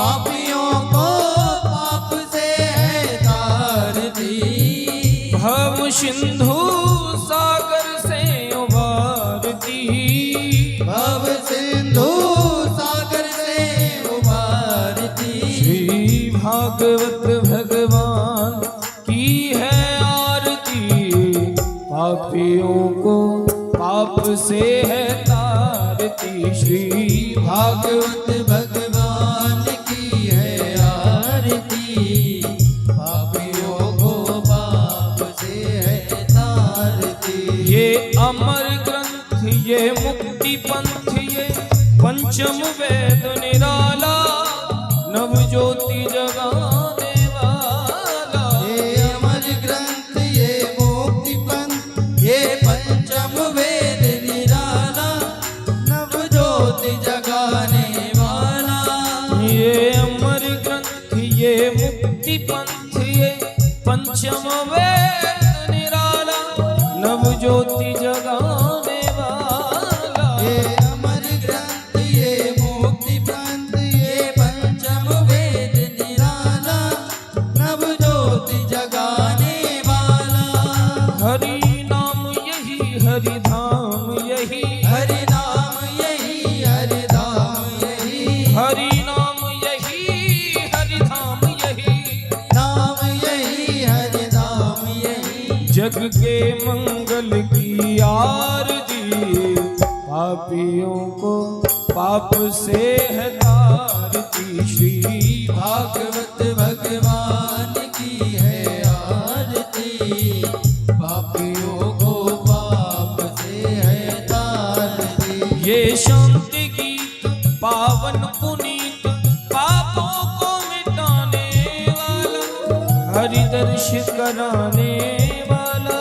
पापियों को पाप से है तारती। भव सिंधु सागर से उबारती, भव सिंधु सागर से उबारती। श्री भागवत भगवान की है आरती, पापियों को पाप से है तारती। श्री भागवत भगवान की है आरती, पापियों को पाप से है तारती। ये अमर ग्रंथ, ये मुक्ति पंथ, ये पंचम वेद निराला, नव ज्योति जगाने वाला। ये अमर ग्रंथ, ये मुक्ति पंथ, ये पंचम वेद निराला, नव ज्योति जगाने वाला। ये अमर ग्रंथ, ये मुक्ति पंथ, ये पंचम वेद निराला, नव ज्योति जगाने वाला। ये अमर ग्रंथ, ये मुक्ति पंथ, ये पंचम वेद निराला, नव ज्योति जगाने वाला। हरि नाम यही, हरि धाम यही, हरि नाम यही, हरि धाम यही, हरि नाम यही, हरि धाम यही। नाम यही, हरि धाम यही। जग के मंगल की आरती, पापियों को पाप से है तारती। श्री भागवत भगवान की है आरती, पापियों को पाप से है तारती। ये शांति गीत पावन पुनीत, पापों को मिटाने वाला, हरि दर्श कराने वाला।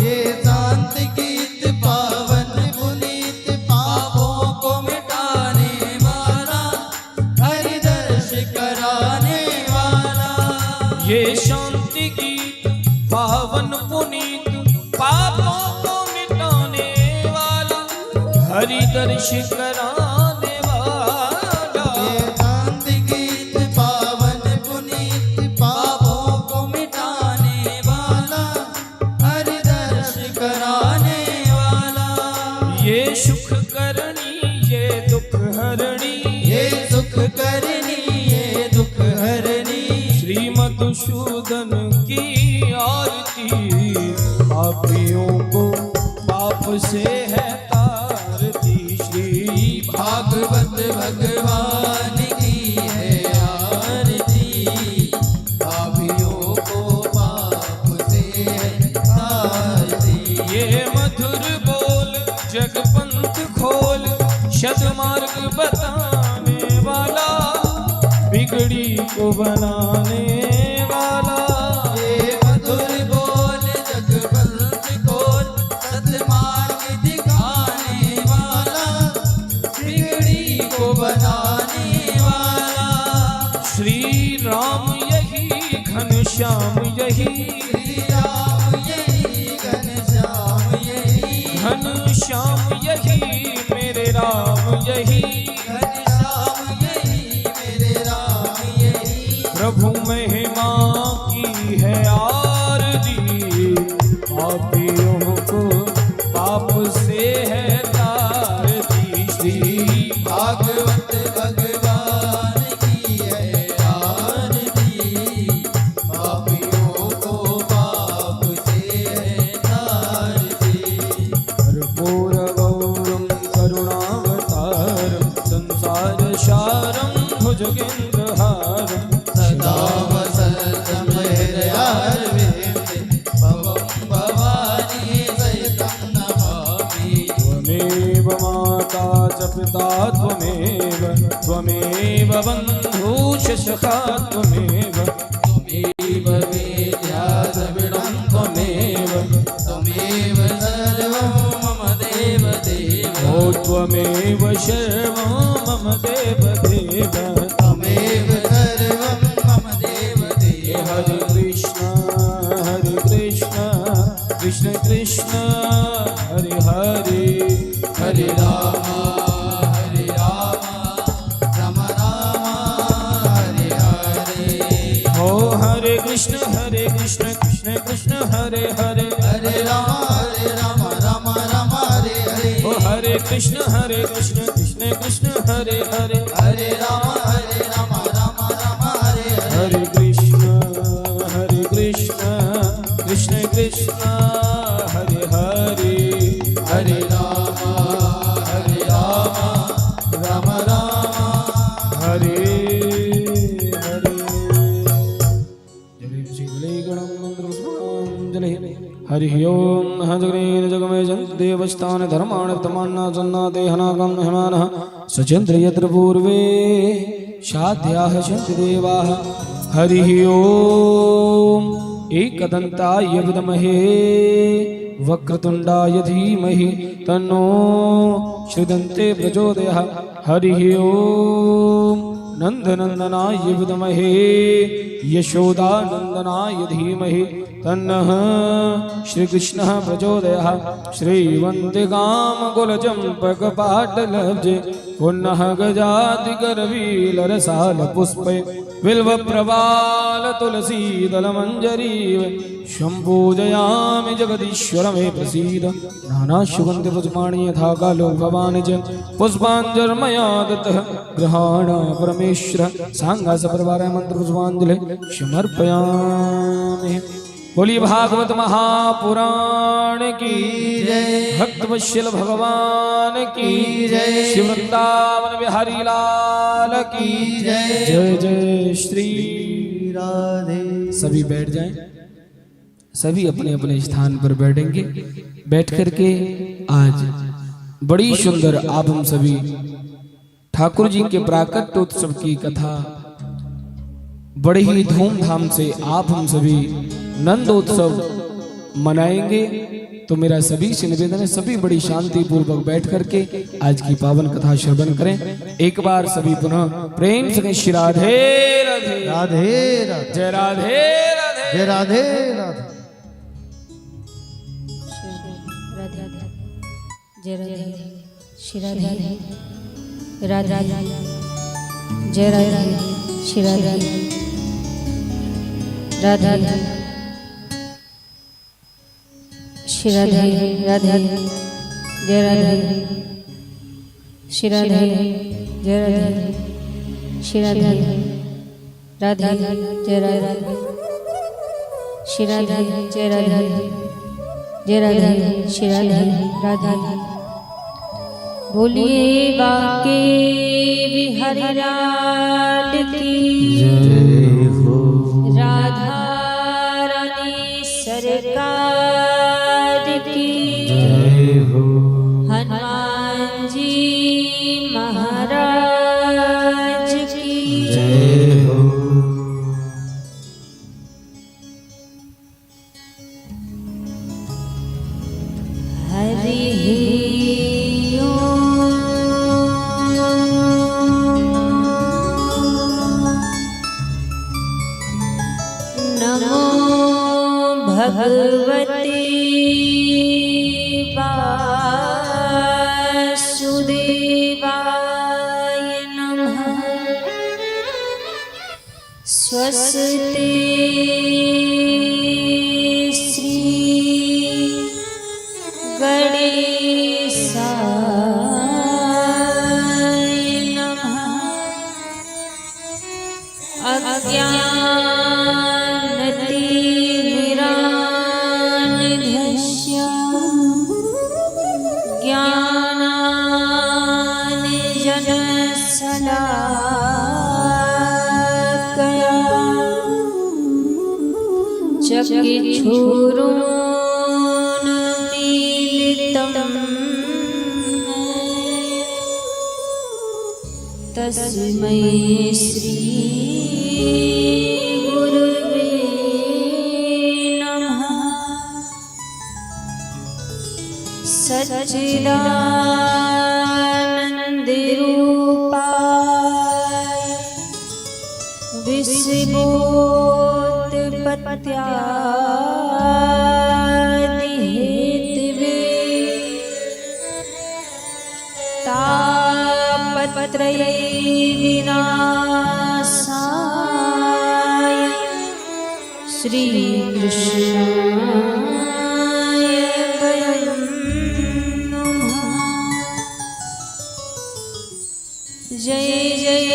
ये शांत गीत पावन पुनीत, पापों को मिटाने वाला, हरि दर्श कराने वाला। ये शांति गीत पावन पुनीत, पापों को मिटाने वाला, हरि दर्श कराने वाला। ये शांत गीत पावन पुनीत, पापों को मिटाने वाला, हरि दर्श कराने वाला। ये सुख करनी, ये दुख हरणी, ये सुख करनी, ये दुख हरणी। श्री मधुसूदन की आरती, पापियों को पाप से है तारती। श्री भागवत भगवान की है आरती, पापियों को पाप से है तारती। ये मधुर बोल जगपंथ खोल, सद्मार्ग बताने वाला, बिगड़ी को बनाने वाला। ये मधुर बोल जगपंथ खोल, सद्मार्ग दिखाने वाला, बिगड़ी को बनाने वाला। श्री राम यही, घनश्याम यही, श्री राम यही, घनश्याम यही, घनश्याम यही, मेरे राम यही। घनश्याम यही, मेरे राम यही। प्रभु महिमा की है आरती, पापियों को पाप से है तारती। श्री भागवत भगवान की है आरती, पापियों को पाप से है तारती। कर्पूर गौरम करुणावतारम, संसार सारम भुजगेन्द्रहारम, सदा वसन्तं हृदयारविन्दे, भवं भवानी सहितं नमामि। त्वमेव माता च पिता त्वमेव, त्वमेव बन्धुश्च सखा त्वमेव, त्वमेव वेद्या द्रविडं त्वमेव, त्वमेव सर्वं मम देव देव। ओ त्वमेव सर्वं मम देव देव। त्वमेव सर्वं मम देव देव। हरे कृष्ण कृष्ण कृष्ण हरे हरे, हरे राम राम राम कृष्ण कृष्ण कृष्ण हरे हरे हरे राम राम राम हरे हरे ओ हरे कृष्ण कृष्ण कृष्ण हरे हरे हरे राम राम राम हरे हरे हरे कृष्ण कृष्ण कृष्ण हरे हरे हरे राम राम राम हरे हरे जय श्री गणमंत्र हरि ओम हजग्रीन जगमे देवस्थान धर्माण तमान्ना जन्ना देहनागम हेमानः सचन्द्र यत्र पूर्वे शाद्याः सन्ति देवाः हरि ओम एकदन्ताय विद्महे वक्रतुण्डाय धीमहि तन्नो श्रीदन्ते प्रचोदयाः हरि ओम नन्दनन्दनाय विद्महे यशोदानन्दनाय धीमहि तन्नः श्रीकृष्णः प्रचोदयात् श्रीवन्दिकामकुलचम्पकपाटलब्जे पुनः गजातिकरवीलरसालपुष्पे बिल्वप्रवालतुलसीदलमञ्जरीव सम्पूजयामि जगदीश्वर मे प्रसीद नानाशुगन्धिपुष्पाणि यथा कालो भवानि च पुष्पाञ्जलिर्मया दत्तः गृहाण परमेश्वर साङ्गासपरिवाराय मन्त्रपुष्पाञ्जलिः समर्पयामि। बोलिए भागवत महापुराण की जय भक्तवत्सल भगवान की जय श्री वृंदावन बिहारी लाल की जय जय जय श्री राधे सभी बैठ जाएं। सभी अपने अपने स्थान पर बैठेंगे। बैठ करके आज बड़ी सुंदर आप हम सभी ठाकुर जी के प्राकट्योत्सव की कथा बड़े ही धूमधाम से आप हम सभी नंदोत्सव मनाएंगे। तो मेरा सभी से निवेदन है सभी बड़ी शांति पूर्वक बैठ करके आज की पावन कथा श्रवण करें। एक बार सभी पुनः प्रेम से श्री राधे राधे राधे राधे जय राधे राधे जय राधे राधे जय राधे श्री राधे राधे जय राधे श्री राधे राधे श्री राधे राधे जय राधे श्री राधे जय राधे श्री राधे राधे जय राधे श्री राधे जय राधे जय राधे श्री राधे राधे बोलिए बाके बिहारी लाल की जय हो राधा रानी सरकार की जय हो हनुमान जी महाराज की जय हो हरि नमो भगवते वासुदेवाय नमः स्वस्ति श्री गणेशाय नमः अज्ञानतिमिरान्धस्य ज्ञानाञ्जनशलाकया चक्षुरुन्मीलितं तस्मै श्री गुरुवे नमः सच्चिदानन्दरूपाय विश्वोत्पत्त्यादिहेतवे तापत्रयविनाशाय श्री कृष्णाय वयं नमः। जय जय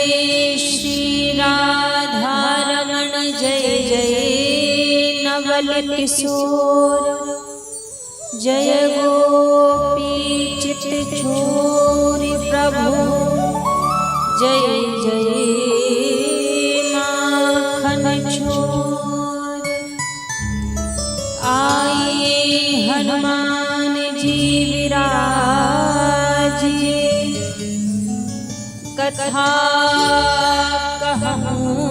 श्री राधारमण जय जय नवल किशोर जय गोपी चित छोरी प्रभु जय जय माखन छोर। आए हनुमान जी विराजिए कथा कहूँ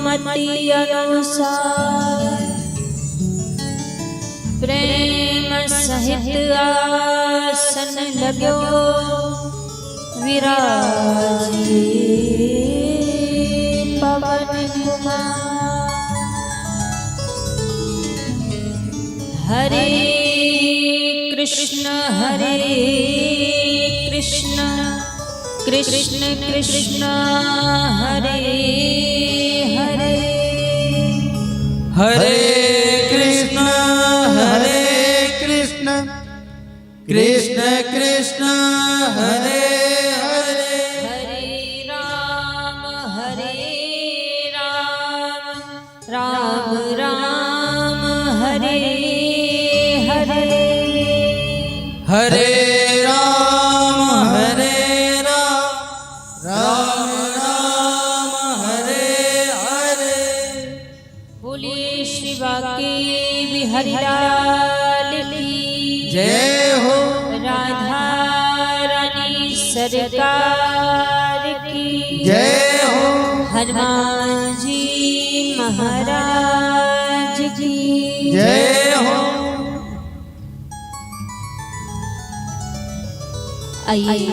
मति अनुसार प्रेम सहित आसन लगो विराजी पवन कुमार। हरे कृष्ण कृष्ण कृष्ण हरे हरे हरे कृष्ण कृष्ण कृष्ण हरे हरे हरे राम राम राम हरे हरे हरे राम राम राम हरे हरे। बोलिए श्री बांके बिहारी लाल की जय हो। राधा रानी सरकार की जय हो। हनुमान जी महाराज की जय हो। आइए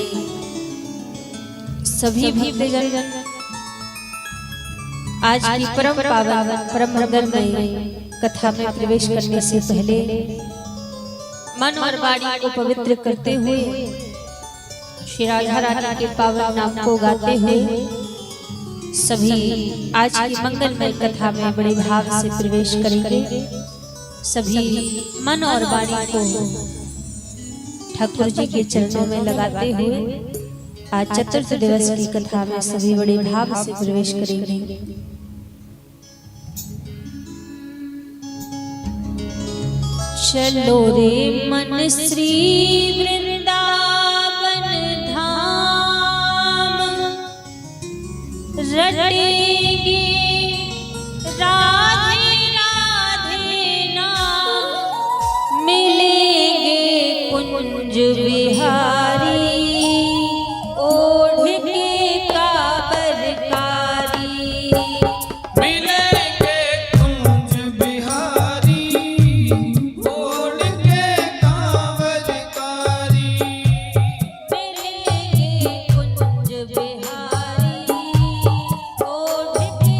सभी भक्तजन आज की परम पावन परम मंगलमय कथा में प्रवेश करने से पहले मन और वाणी को पवित्र करते हुए श्री राधा रानी के पावन नाम को गाते हुए सभी आज की मंगलमय कथा में बड़े भाव से प्रवेश करेंगे। सभी मन और वाणी को ठाकुर जी के चरणों में लगाते हुए आज चतुर्थ दिवस की कथा में सभी बड़े भाव से प्रवेश करेंगे। चलो रे मन श्री वृंदावन धाम रटेंगे राधे राधे नाम मिलेंगे कुंज बिहारी ओढ़ के काबरकारी। मिलेंगे कुंज बिहारी ओढ़ के कांवरकारी। मिलेंगे कुंज बिहारी ओढ़ के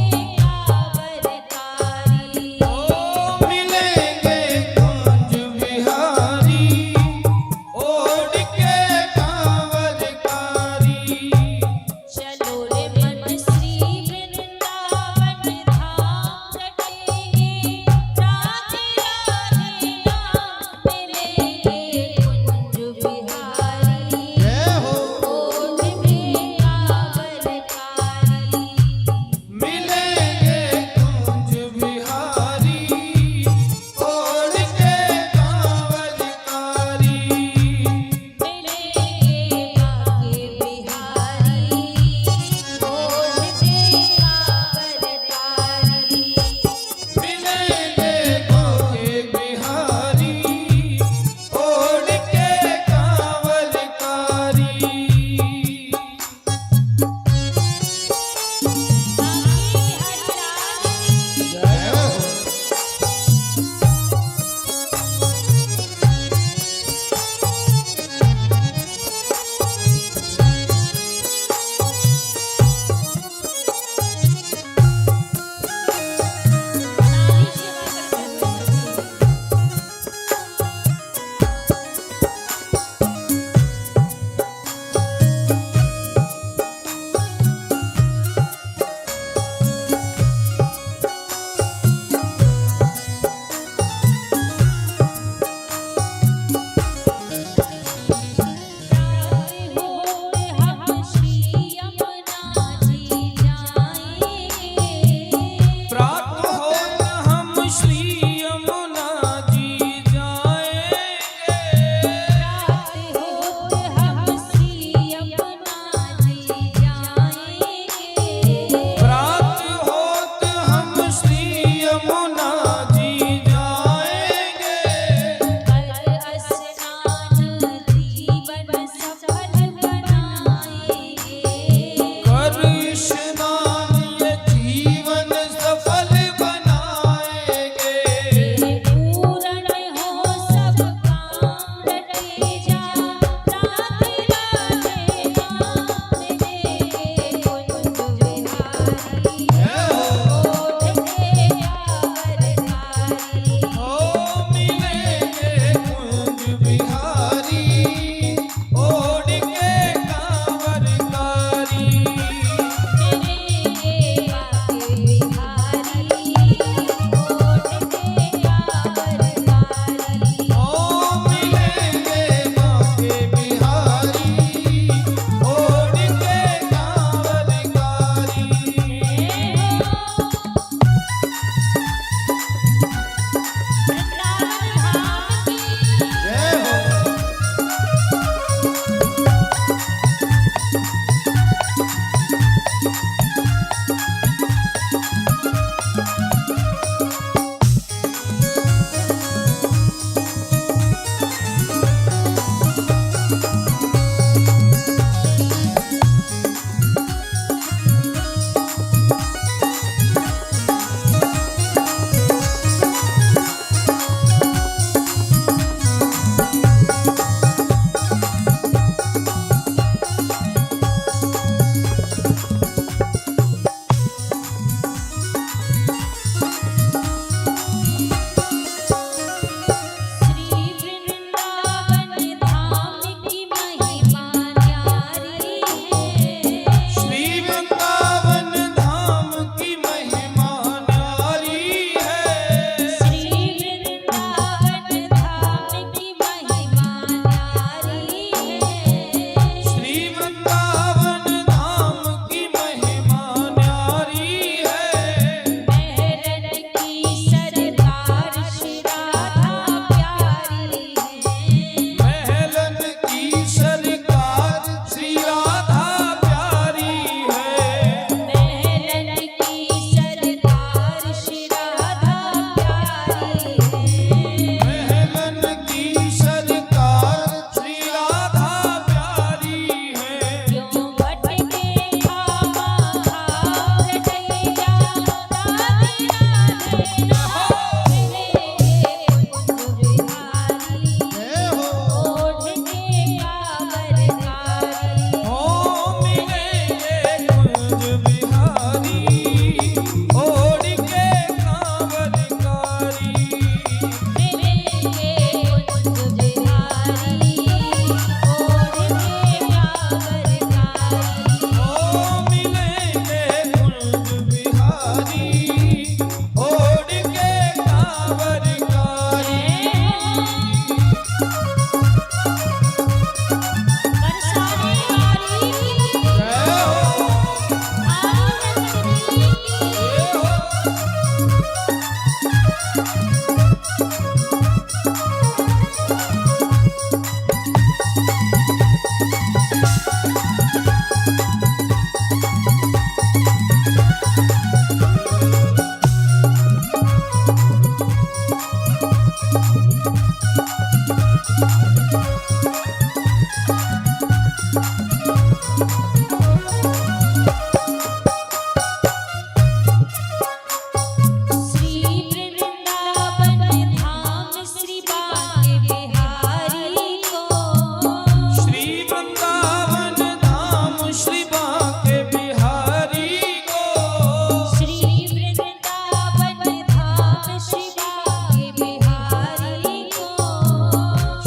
बिहारी ओढ़ के कांवर कारी मिलेंगे कुंज बिहारी ओढ़ के कांवर कारी ओ मिलेंगे कुंज बिहारी ओढ़ के कांवर कारी बरसाने वाली जय हो आनंद की श्री वृंदावन धाम श्री बांके बिहारी को श्री वृंदावन धाम श्री बांके बिहारी को श्री वृंदावन धाम श्री बांके बिहारी को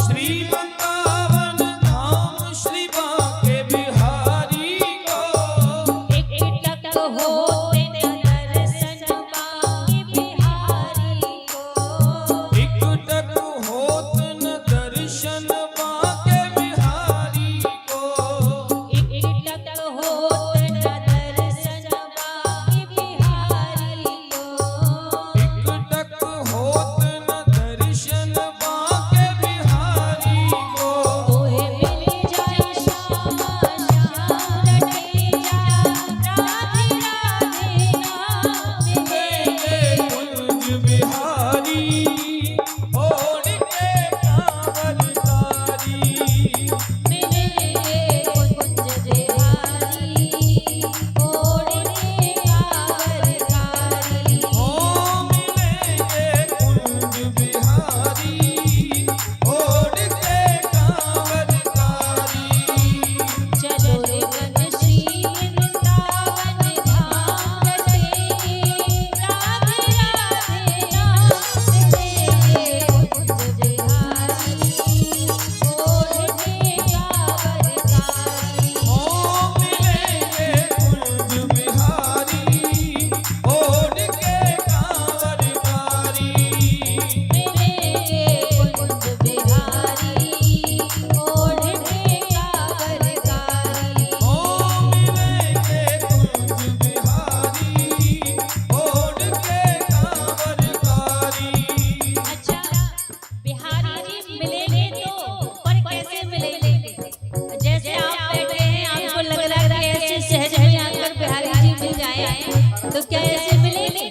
श्री वृंदावन धाम श्री बांके बिहारी को एक टक होते न दर्शन बांके बिहारी को एक टक होत न दर्शन बांके बिहारी को एक टक होते न दर्शन बांके बिहारी को एक टक होत न दर्शन बांके बिहारी को ओहे मिल जाए श्याम श्याम रटे जा राधे राधे नाम मिलेंगे मिले कुंज बिहारी ओढ़ के कांवर कारी मिलेंगे कुंज बिहारी ओढ़ के कांवर कारी ओ मिलेंगे कुंज बिहारी ओढ़ के कांवर कारी चलो रे बन श्री वृंदावन धाम रटेंगे राधे राधे नाम मिलेंगे कुंज बिहारी ओढ़ के कांवर कारी ओ मिलेंगे कुंज बिहारी ओढ़ के कांवर कारी मिलेंगे कुंज बिहारी ओढ़ के कांवर कारी ओ मिलेंगे कुंज बिहारी ओढ़ के कांवर कारी अच्छा बिहारी जी मिलेंगे तो पर कैसे मिलेंगे जैसे आप बैठे हैं आपको लग रहा है कि ऐसे सहज में आकर बिहारी जी मिल जाए तो क्या ऐसे मिलेंगे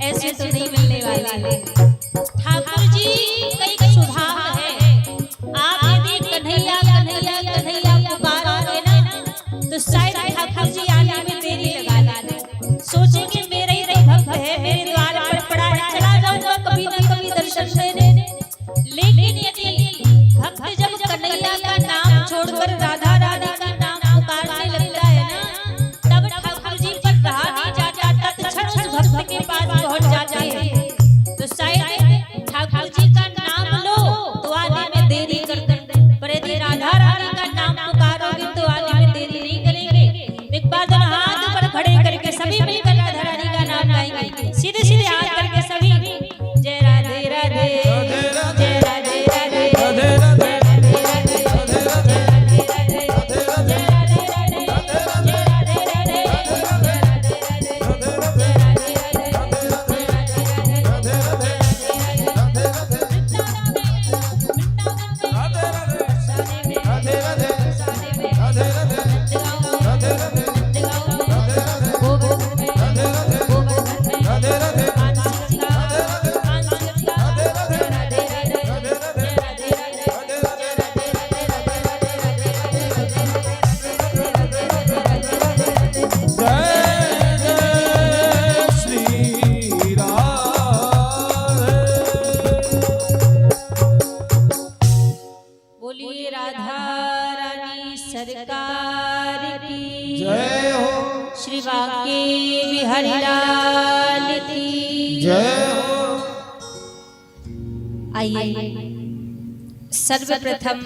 ऐसे तो नहीं मिलने वाले ठाकुर जी कई स्वभाव है आप यदि कन्हैया कन्हैया कन्हैया पुकारोगे ना तो शायद ठाकुर जी आने में देरी लगा देंगे सोचेंगे मेरा ही तो भक्त है मेरे द्वार पर पड़ा है चला जाऊंगा कभी ना कभी दर्शन देने लेकिन यदि भक्त जब कन्हैया का नाम छोड़कर राधा रानी का नाम पुकारने लगता है ना तब ठाकुर जी पर रहा नहीं जाता तत्क्षण उस भक्त के पास पहुंच जाते हैं तो शायद ठाकुर जी का नाम लो तो आने में देरी कर देंगे पर यदि राधा रानी का नाम पुकारोगे तो आने में देरी नहीं करेंगे एक बार दोनों हाथ ऊपर खड़े करके सभी मिलकर राधा बिहारी लाल की जय हो। आइए सर्वप्रथम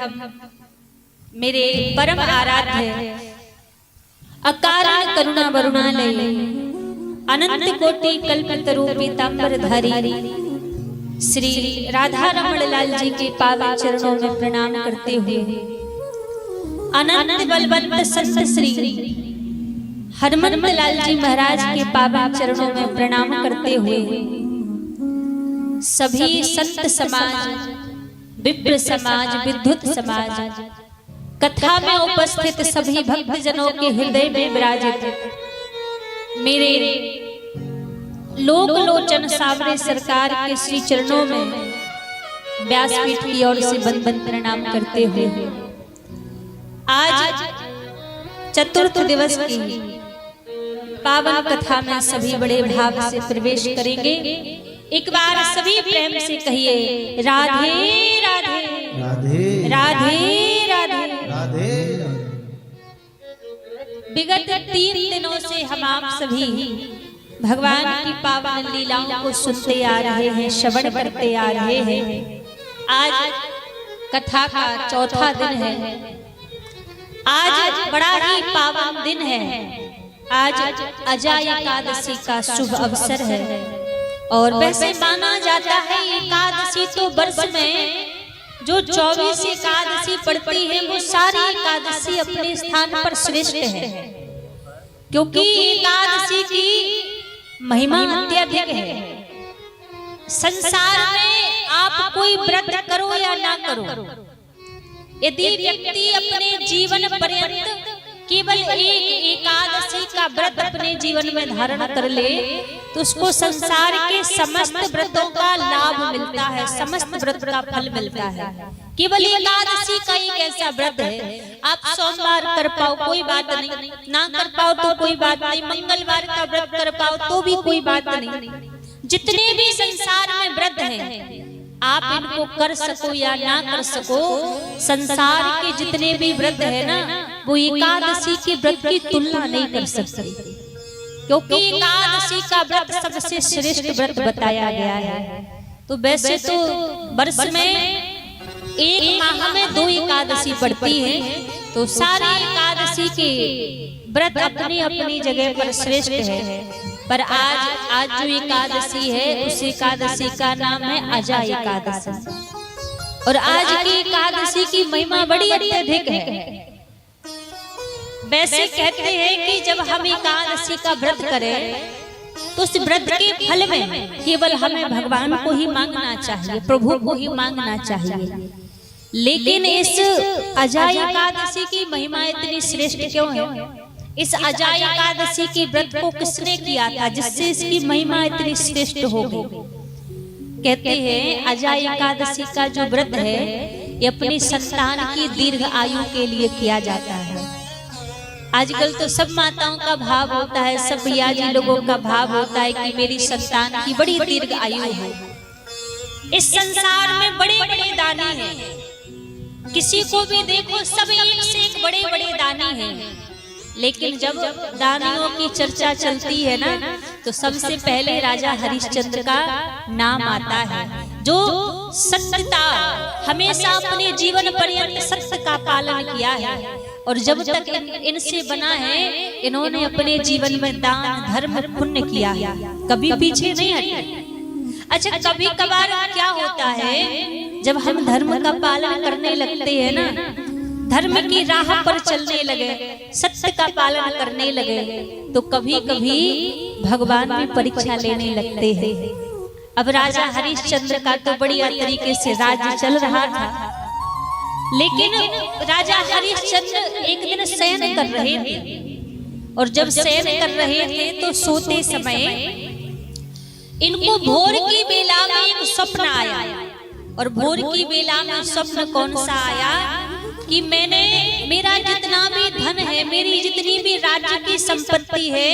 मेरे परम आराध्य अकारण करुणा वरुणालय अनंत कोटि कल्पतरु पीतांबरधारी श्री राधा रमण लाल जी के पावन चरणों में प्रणाम करते हुए अनंत बलवंत संत श्री हनुमंत लाल जी महाराज के पावन चरणों में प्रणाम करते हुए सभी संत समाज, विप्र समाज, विद्युत समाज, कथा में उपस्थित सभी भक्त जनों के हृदय में विराजित मेरे लोक लोचन सावरे सरकार के श्री चरणों में व्यासपीठ की ओर से बंदन प्रणाम करते हुए आज चतुर्थ दिवस की पावन कथा में सभी बड़े भाव से प्रवेश करेंगे। एक बार सभी प्रेम से कहिए राधे राधे राधे राधे राधे राधे। विगत 3 दिनों से हम आप सभी भगवान की पावन लीलाओं को सुनते आ रहे हैं, श्रवण करते आ रहे हैं। आज कथा का चौथा दिन है। आज बड़ा ही पावन दिन है। आज अजा एकादशी का शुभ अवसर है और वैसे माना जाता है एकादशी तो वर्ष में जो 24 एकादशी पड़ती है वो सारी एकादशी अपने स्थान पर श्रेष्ठ है, क्योंकि एकादशी की महिमा अत्यधिक है। संसार में आप कोई व्रत करो या ना करो, यदि व्यक्ति अपने जीवन पर्यंत केवल एक एकादशी का व्रत अपने जीवन में धारण कर ले तो उसको संसार के समस्त व्रतों का लाभ मिलता है, समस्त व्रत का फल मिलता है। केवल एकादशी का एक ऐसा व्रत है, आप सोमवार कर पाओ कोई बात नहीं, ना कर पाओ तो कोई बात नहीं, मंगलवार का व्रत कर पाओ तो भी कोई बात नहीं। जितने भी संसार में व्रत हैं आप इनको कर सको या ना कर सको, संसार के जितने भी व्रत है ना वो एकादशी के व्रत की तुलना नहीं कर सकते, क्योंकि एकादशी का व्रत सबसे श्रेष्ठ व्रत बताया गया है। तो वैसे तो वर्ष में एक माह में 2 एकादशी पड़ती है, तो सारी एकादशी के व्रत अपनी अपनी जगह पर श्रेष्ठ है। पर आज जो एकादशी है उस एकादशी का नाम है अजा एकादशी, और आज की एकादशी की महिमा बड़ी अत्यधिक है। वैसे कहते हैं कि जब हम एकादशी का व्रत करें तो उस व्रत के फल में केवल हमें भगवान को ही मांगना चाहिए, प्रभु को ही मांगना चाहिए। लेकिन इस अजा एकादशी की महिमा इतनी श्रेष्ठ क्यों है? इस अजा एकादशी के व्रत को किसने किया था जिससे इसकी महिमा इतनी श्रेष्ठ हो गई? कहते हैं अजा एकादशी का जो व्रत है ये अपनी संतान की दीर्घ आयु के लिए किया जाता है। आजकल तो सब माताओं का भाव होता है, सब पियाजी लोगों का भाव होता है कि मेरी संतान की बड़ी दीर्घ आयु है। इस संसार में बड़े बड़े दानी हैं, किसी को भी देखो सब एक से एक बड़े बड़े दानी हैं, लेकिन जब दानियों की चर्चा चलती है ना तो सबसे पहले राजा हरिश्चंद्र का नाम आता है, जो सत्यता हमेशा अपने जीवन पर्यंत सत्य का पालन किया है। और जब तक इनसे बना है इन्होंने अपने जीवन में दान धर्म पुण्य किया है, कभी पीछे नहीं हटे। अच्छा, कभी कभार क्या होता है जब हम धर्म का पालन करने लगते हैं ना, धर्म की राह पर चलने लगे, सत्य का पालन करने लगे, तो कभी कभी भगवान भी परीक्षा लेने लगते हैं। अब राजा हरिश्चंद्र का तो बढ़िया तरीके से राज्य चल रहा था, लेकिन राजा हरिश्चंद्र एक दिन शयन कर रहे थे, और जब शयन कर रहे थे तो सोते समय इनको भोर की बेला में एक स्वप्न आया। और भोर की बेला में स्वप्न कौन सा आया कि मैंने मेरा जितना भी धन है, मेरी जितनी भी राज्य की संपत्ति है,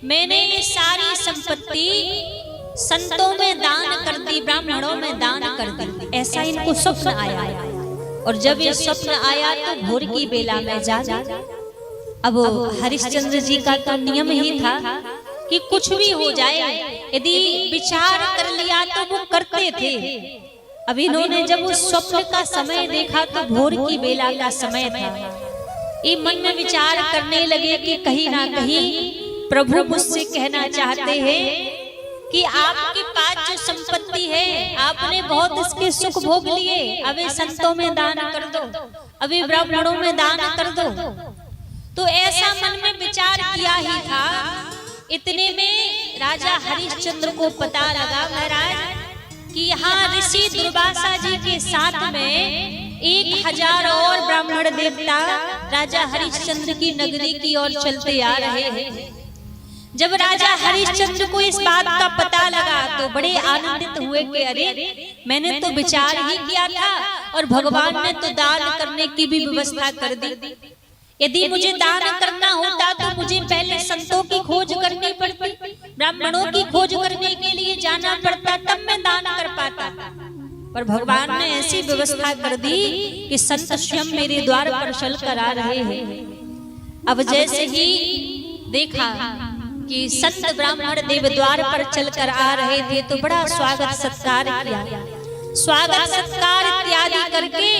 मैंने ये सारी संपत्ति संतों में दान कर दी, ब्राह्मणों में दान कर दी। ऐसा इनको स्वप्न आया। और जब ये स्वप्न आया तो भोर की बेला में जा अब हरिश्चंद्र जी का तो नियम ही था कि कुछ भी हो जाए, यदि विचार कर लिया तो वो करते थे। अब इन्होंने जब उस स्वप्न का समय देखा तो भोर की बेला का समय था। ये मन में विचार करने लगे कि कहीं ना कहीं प्रभु मुझसे कहना चाहते हैं कि आपके पास जो संपत्ति है आपने बहुत इसके सुख भोग लिए, अभी संतों में दान कर दो, अभी ब्राह्मणों में दान कर दो। तो ऐसा मन में विचार किया ही था। इतने में राजा हरिश्चंद्र को पता लगा महाराज कि यहाँ ऋषि दुर्वासा जी के साथ में 1000 और ब्राह्मण देवता राजा हरिश्चंद्र की नगरी की ओर चलते आ रहे हैं। जब राजा हरिश्चंद्र को इस बात का पता लगा तो बड़े आनंदित हुए कि अरे मैंने तो विचार ही किया था और भगवान ने तो दान करने की भी व्यवस्था कर दी। यदि मुझे दान करना होता तो मुझे पहले संतों की खोज करनी पड़ती, ब्राह्मणों की खोज करने के लिए जाना पड़ता, तब मैं दान कर पाता। पर भगवान ने ऐसी व्यवस्था कर दी कि संत स्वयं मेरे द्वार पर चल कर आ रहे हैं। अब जैसे ही देखा कि संत ब्राह्मण देव द्वार पर चलकर आ रहे थे तो बड़ा स्वागत सत्कार किया। स्वागत सत्कार इत्यादि करके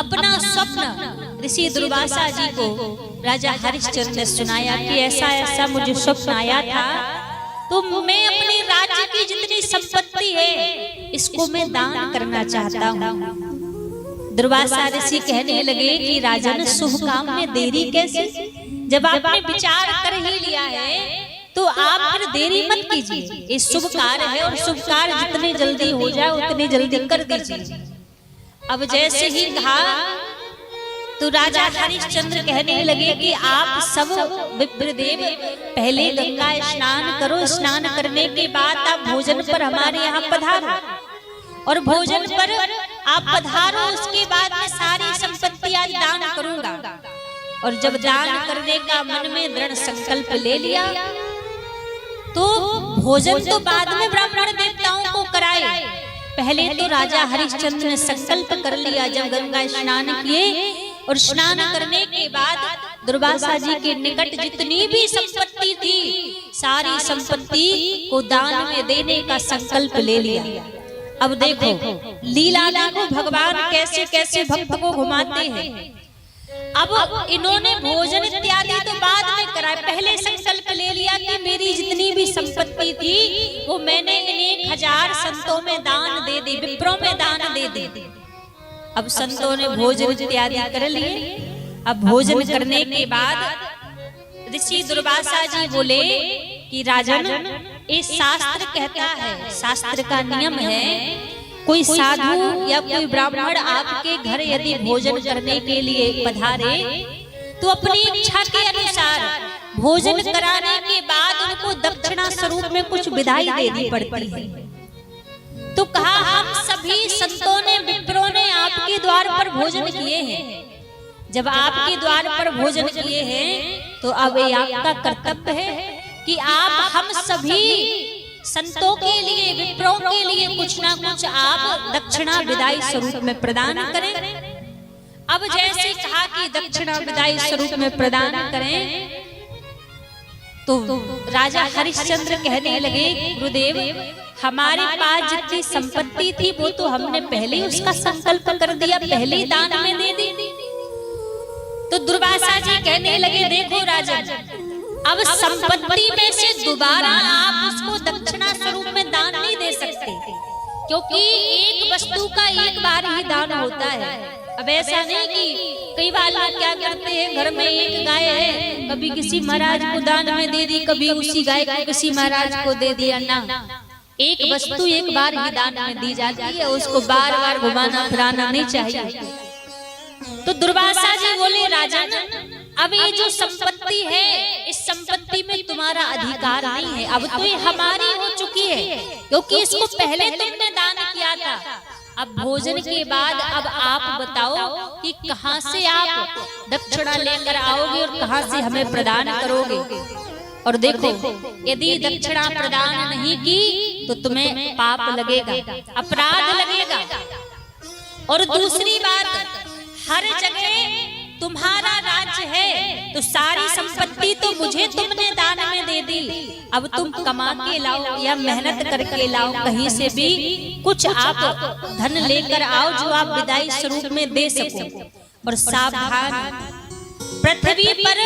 अपना स्वप्न ऋषि दुर्वासा जी को राजा हरिश्चंद्र ने सुनाया कि ऐसा ऐसा मुझे स्वप्न आया था, तो मैं अपने राज्य की जितनी संपत्ति है इसको मैं दान करना चाहता हूँ। दुर्वासा ऋषि कहने लगे कि राजन शुभ काम में देरी कैसे, जब आपने विचार कर ही लिया है तो आप फिर देरी मत कीजिए। ये शुभ कार्य है और शुभ कार्य जितने जल्दी हो जाए उतनी जल्दी कर दीजिए। अब जैसे ही कहा तो राजा हरिश्चंद्र कहने लगे कि आप सब विप्रदेव पहले गंगा स्नान करो, स्नान करने के बाद आप भोजन पर हमारे यहाँ पधारो और भोजन पर आप पधारो, उसके बाद मैं सारी संपत्ति आज दान करूंगा। और जब दान करने का मन में दृढ़ संकल्प ले लिया तो भोजन तो बाद में ब्राह्मण देवताओं को कराए, पहले तो राजा हरिश्चंद्र ने संकल्प कर लिया। जब गंगा स्नान किए और स्नान करने के बाद दुर्वासा जी के निकट जितनी भी संपत्ति थी सारी संपत्ति को दान में देने का संकल्प ले लिया। अब देखो लीला देखो भगवान कैसे कैसे भक्त को घुमाते हैं। अब इन्होंने भोजन इत्यादि तो बाद में कराया, पहले संकल्प ले लिया कि मेरी जितनी भी संपत्ति थी वो मैंने इन 1000 संतों में दान दे दी, विप्रों में दान दे दी। अब संतों ने भोजन इत्यादि कर लिए। अब भोजन करने के बाद ऋषि दुर्वासा जी बोले कि राजन ये शास्त्र कहता है, शास्त्र का नियम है, कोई साधु या कोई ब्राह्मण आपके घर यदि भोजन करने के लिए पधारे तो अपनी इच्छा के अनुसार भोजन कराने के बाद उनको दक्षिणा स्वरूप में कुछ विदाई देनी पड़ती है। तो कहा हम सभी संतों ने विप्रों ने आपके द्वार पर भोजन किए हैं, जब आपके द्वार पर भोजन किए हैं तो अब ये आपका कर्तव्य है कि आप हम सभी संतों के लिए विप्रों के लिए कुछ ना कुछ आप दक्षिणा विदाई स्वरूप में प्रदान करें। अब जैसे कहा कि दक्षिणा विदाई स्वरूप में प्रदान करें तो राजा हरिश्चंद्र कहने लगे गुरुदेव हमारे पास जितनी संपत्ति थी वो तो हमने पहले ही उसका संकल्प कर दिया, पहले ही दान में दे दी। तो दुर्वासा जी कहने लगे देखो राजन अब संपत्ति में से दोबारा आप उसको दक्षिणा स्वरूप में दान नहीं दे सकते, क्योंकि एक वस्तु का एक बार ही दान होता है। अब ऐसा नहीं कि कई बार लोग क्या करते हैं, घर में एक गाय है, कभी किसी महाराज को दान में दे दी, कभी उसी गाय को किसी महाराज को दे दिया। ना, एक वस्तु एक बार ही दान में दी जाती है, उसको बार बार घुमाना फिराना नहीं चाहिए। तो दुर्वासा जी बोले राजन अब ये जो संपत्ति है इस संपत्ति में तुम्हारा अधिकार नहीं है, अब तो ये हमारी हो चुकी है, क्योंकि इसको पहले तुमने दान किया था। अब भोजन के बाद अब आप बताओ कि कहां से आप दक्षिणा लेकर आओगे और कहां से हमें प्रदान करोगे। और देखो यदि दक्षिणा प्रदान नहीं की तो तुम्हें पाप लगेगा, अपराध लगेगा। और दूसरी बात, हर जगह तुम्हारा राज्य है तो सारी संपत्ति तो मुझे तुमने दान में दे दी, अब तुम कमा के लाओ या मेहनत करके लाओ, कहीं से भी कुछ आप धन लेकर आओ जो आप विदाई स्वरूप में दे सको। और सावधान, पृथ्वी पर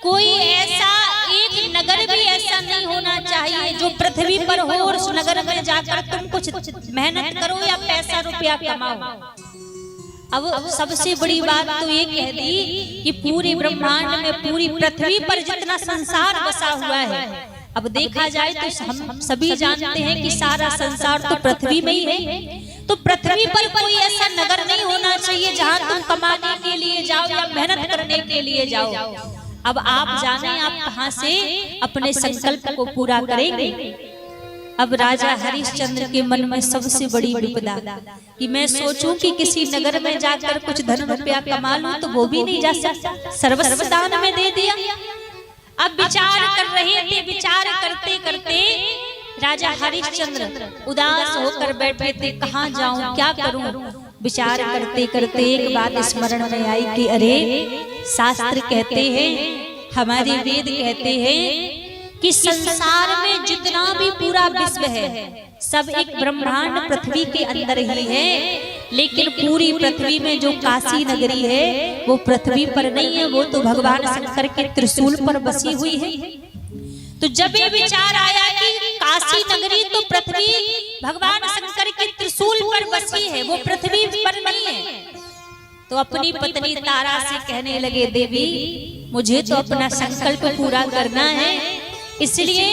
कोई ऐसा एक नगर भी ऐसा नहीं होना चाहिए जो पृथ्वी पर हो और उस नगर में जाकर तुम कुछ मेहनत करो या पैसा रुपया कमाओ। अब सबसे बड़ी बात तो ये कह दी कि पूरे ब्रह्मांड में, पूरी पृथ्वी पर जितना संसार बसा हुआ है, अब देखा जाए तो हम सभी जानते हैं कि सारा संसार तो पृथ्वी में ही है। तो पृथ्वी पर कोई ऐसा नगर नहीं होना चाहिए जहां तुम कमाने के लिए जाओ या मेहनत करने के लिए जाओ। अब आप जाने आप कहां से अपने संकल्प को पूरा करेंगे। अब राजा हरिश्चंद्र के मन में सबसे बड़ी विपदा कि मैं सोचूं कि किसी नगर में जाकर कुछ धन रुपया कमा लूं, तो वो भी नहीं जा सकता, सर्वस्व दान में दे दिया। अब विचार कर रहे थे, विचार करते करते राजा हरिश्चंद्र उदास होकर बैठे थे, कहाँ जाऊं, क्या करूं। विचार करते करते एक बात स्मरण में आई कि अरे शास्त्र कहते हैं, हमारे वेद कहते हैं कि संसार में जितना भी पूरा विश्व है सब एक ब्रह्मांड पृथ्वी के अंदर ही है, लेकिन पूरी पृथ्वी में जो काशी नगरी है वो पृथ्वी पर नहीं है, वो तो भगवान शंकर के त्रिशूल पर बसी हुई है। तो जब ये विचार आया कि काशी नगरी तो पृथ्वी भगवान शंकर के त्रिशूल पर बसी है, वो पृथ्वी पर नहीं है, तो अपनी पत्नी तारा से कहने लगे, देवी मुझे तो अपना संकल्प पूरा करना है, इसलिए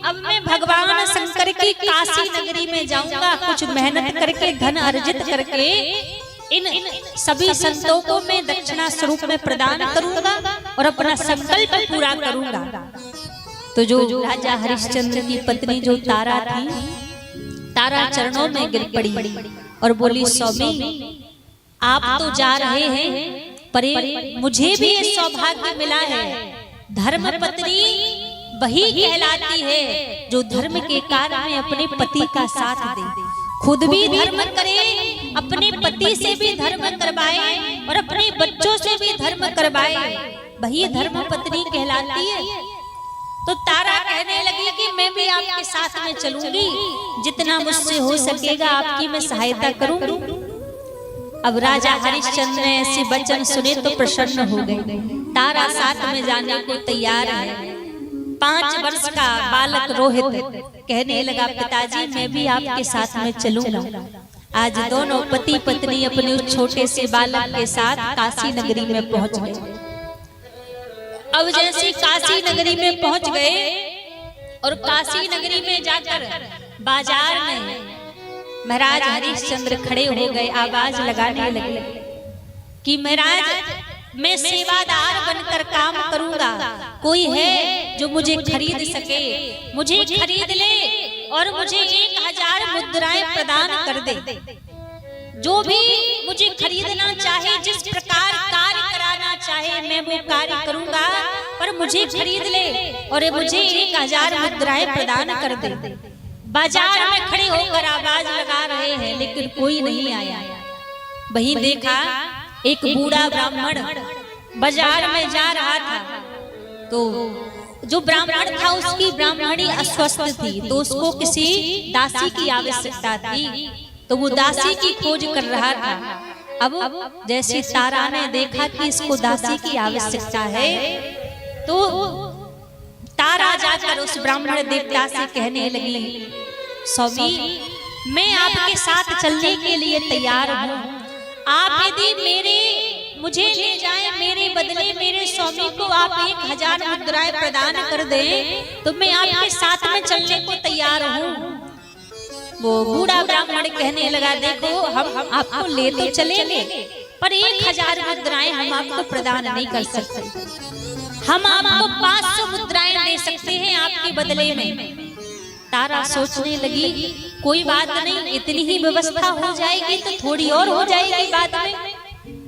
अब मैं भगवान शंकर की काशी नगरी में जाऊंगा, कुछ मेहनत करके धन अर्जित करके इन सभी संतों को मैं दक्षिणा स्वरूप में प्रदान करूंगा और अपना संकल्प पूरा करूंगा। तो जो राजा हरिश्चंद्र की पत्नी जो तारा थी, तारा चरणों में गिर पड़ी और बोली, स्वामी आप तो जा रहे हैं, पर मुझे भी ये सौभाग्य मिला है, धर्म पत्नी वही कहलाती है जो धर्म के कार्य में अपने पति का साथ दे, खुद भी धर्म करे, अपने पति से भी धर्म करवाए और अपने बच्चों से भी धर्म करवाए, वही धर्म पत्नी कहलाती है। तो तारा कहने लगी कि मैं भी आपके साथ में चलूंगी, जितना मुझसे हो सकेगा आपकी मैं सहायता करूंगी। अब राजा हरिश्चंद्र ने ऐसे वचन सुने तो प्रसन्न हो गए, तारा साथ में जाने को तैयार है। 5 वर्ष का बालक रोहित कहने लगा, पिताजी मैं भी आपके साथ में चलूंगा। आज दोनों पति पत्नी अपने उस छोटे से बालक के साथ काशी नगरी में पहुंच गए। अब जैसे काशी नगरी में पहुंच गए और काशी नगरी में जाकर बाजार में महाराज हरिश्चंद्र खड़े हो गए, आवाज लगाने लगे कि महाराज मैं सेवादार बनकर काम करूंगा, कोई है जो मुझे खरीद सके, मुझे खरीद ले और मुझे 1000 मुद्राएं प्रदान कर दे। जो भी मुझे खरीदना चाहे, जिस प्रकार कार्य कराना चाहे मैं वो कार्य करूंगा, पर मुझे खरीद ले और मुझे 1000 मुद्राएं प्रदान कर दे। बाजार में खड़े होकर आवाज लगा रहे हैं, लेकिन कोई नहीं आया। वहीं देखा एक बूढ़ा ब्राह्मण बाजार में जा रहा था, तो जो ब्राह्मण था उसकी ब्राह्मणी अस्वस्थ थी, तो उसको किसी दासी की आवश्यकता थी, तो वो दासी की खोज कर रहा था। अब जैसे तारा ने देखा कि इसको दासी की आवश्यकता है, तो तारा जाकर उस ब्राह्मण देवता से कहने लगी, स्वामी मैं आपके साथ चलने के लिए तैयार हूँ, आप यदि मुझे ले जाएं, मेरे बदले मेरे स्वामी को आप 1000 मुद्राएं प्रदान कर दें, तो मैं आपके साथ में चलने को तैयार हूँ। वो बूढ़ा ब्राह्मण कहने लगा, देखो हम आपको ले तो चलेंगे, पर 1000 मुद्राएं हम आपको प्रदान नहीं कर सकते, हम आपको 500 मुद्राएं दे सकते हैं आपके बदले में। तारा सोचने लगी, कोई बात नहीं, इतनी ही व्यवस्था हो जाएगी तो थोड़ी और हो जाएगी बाद में।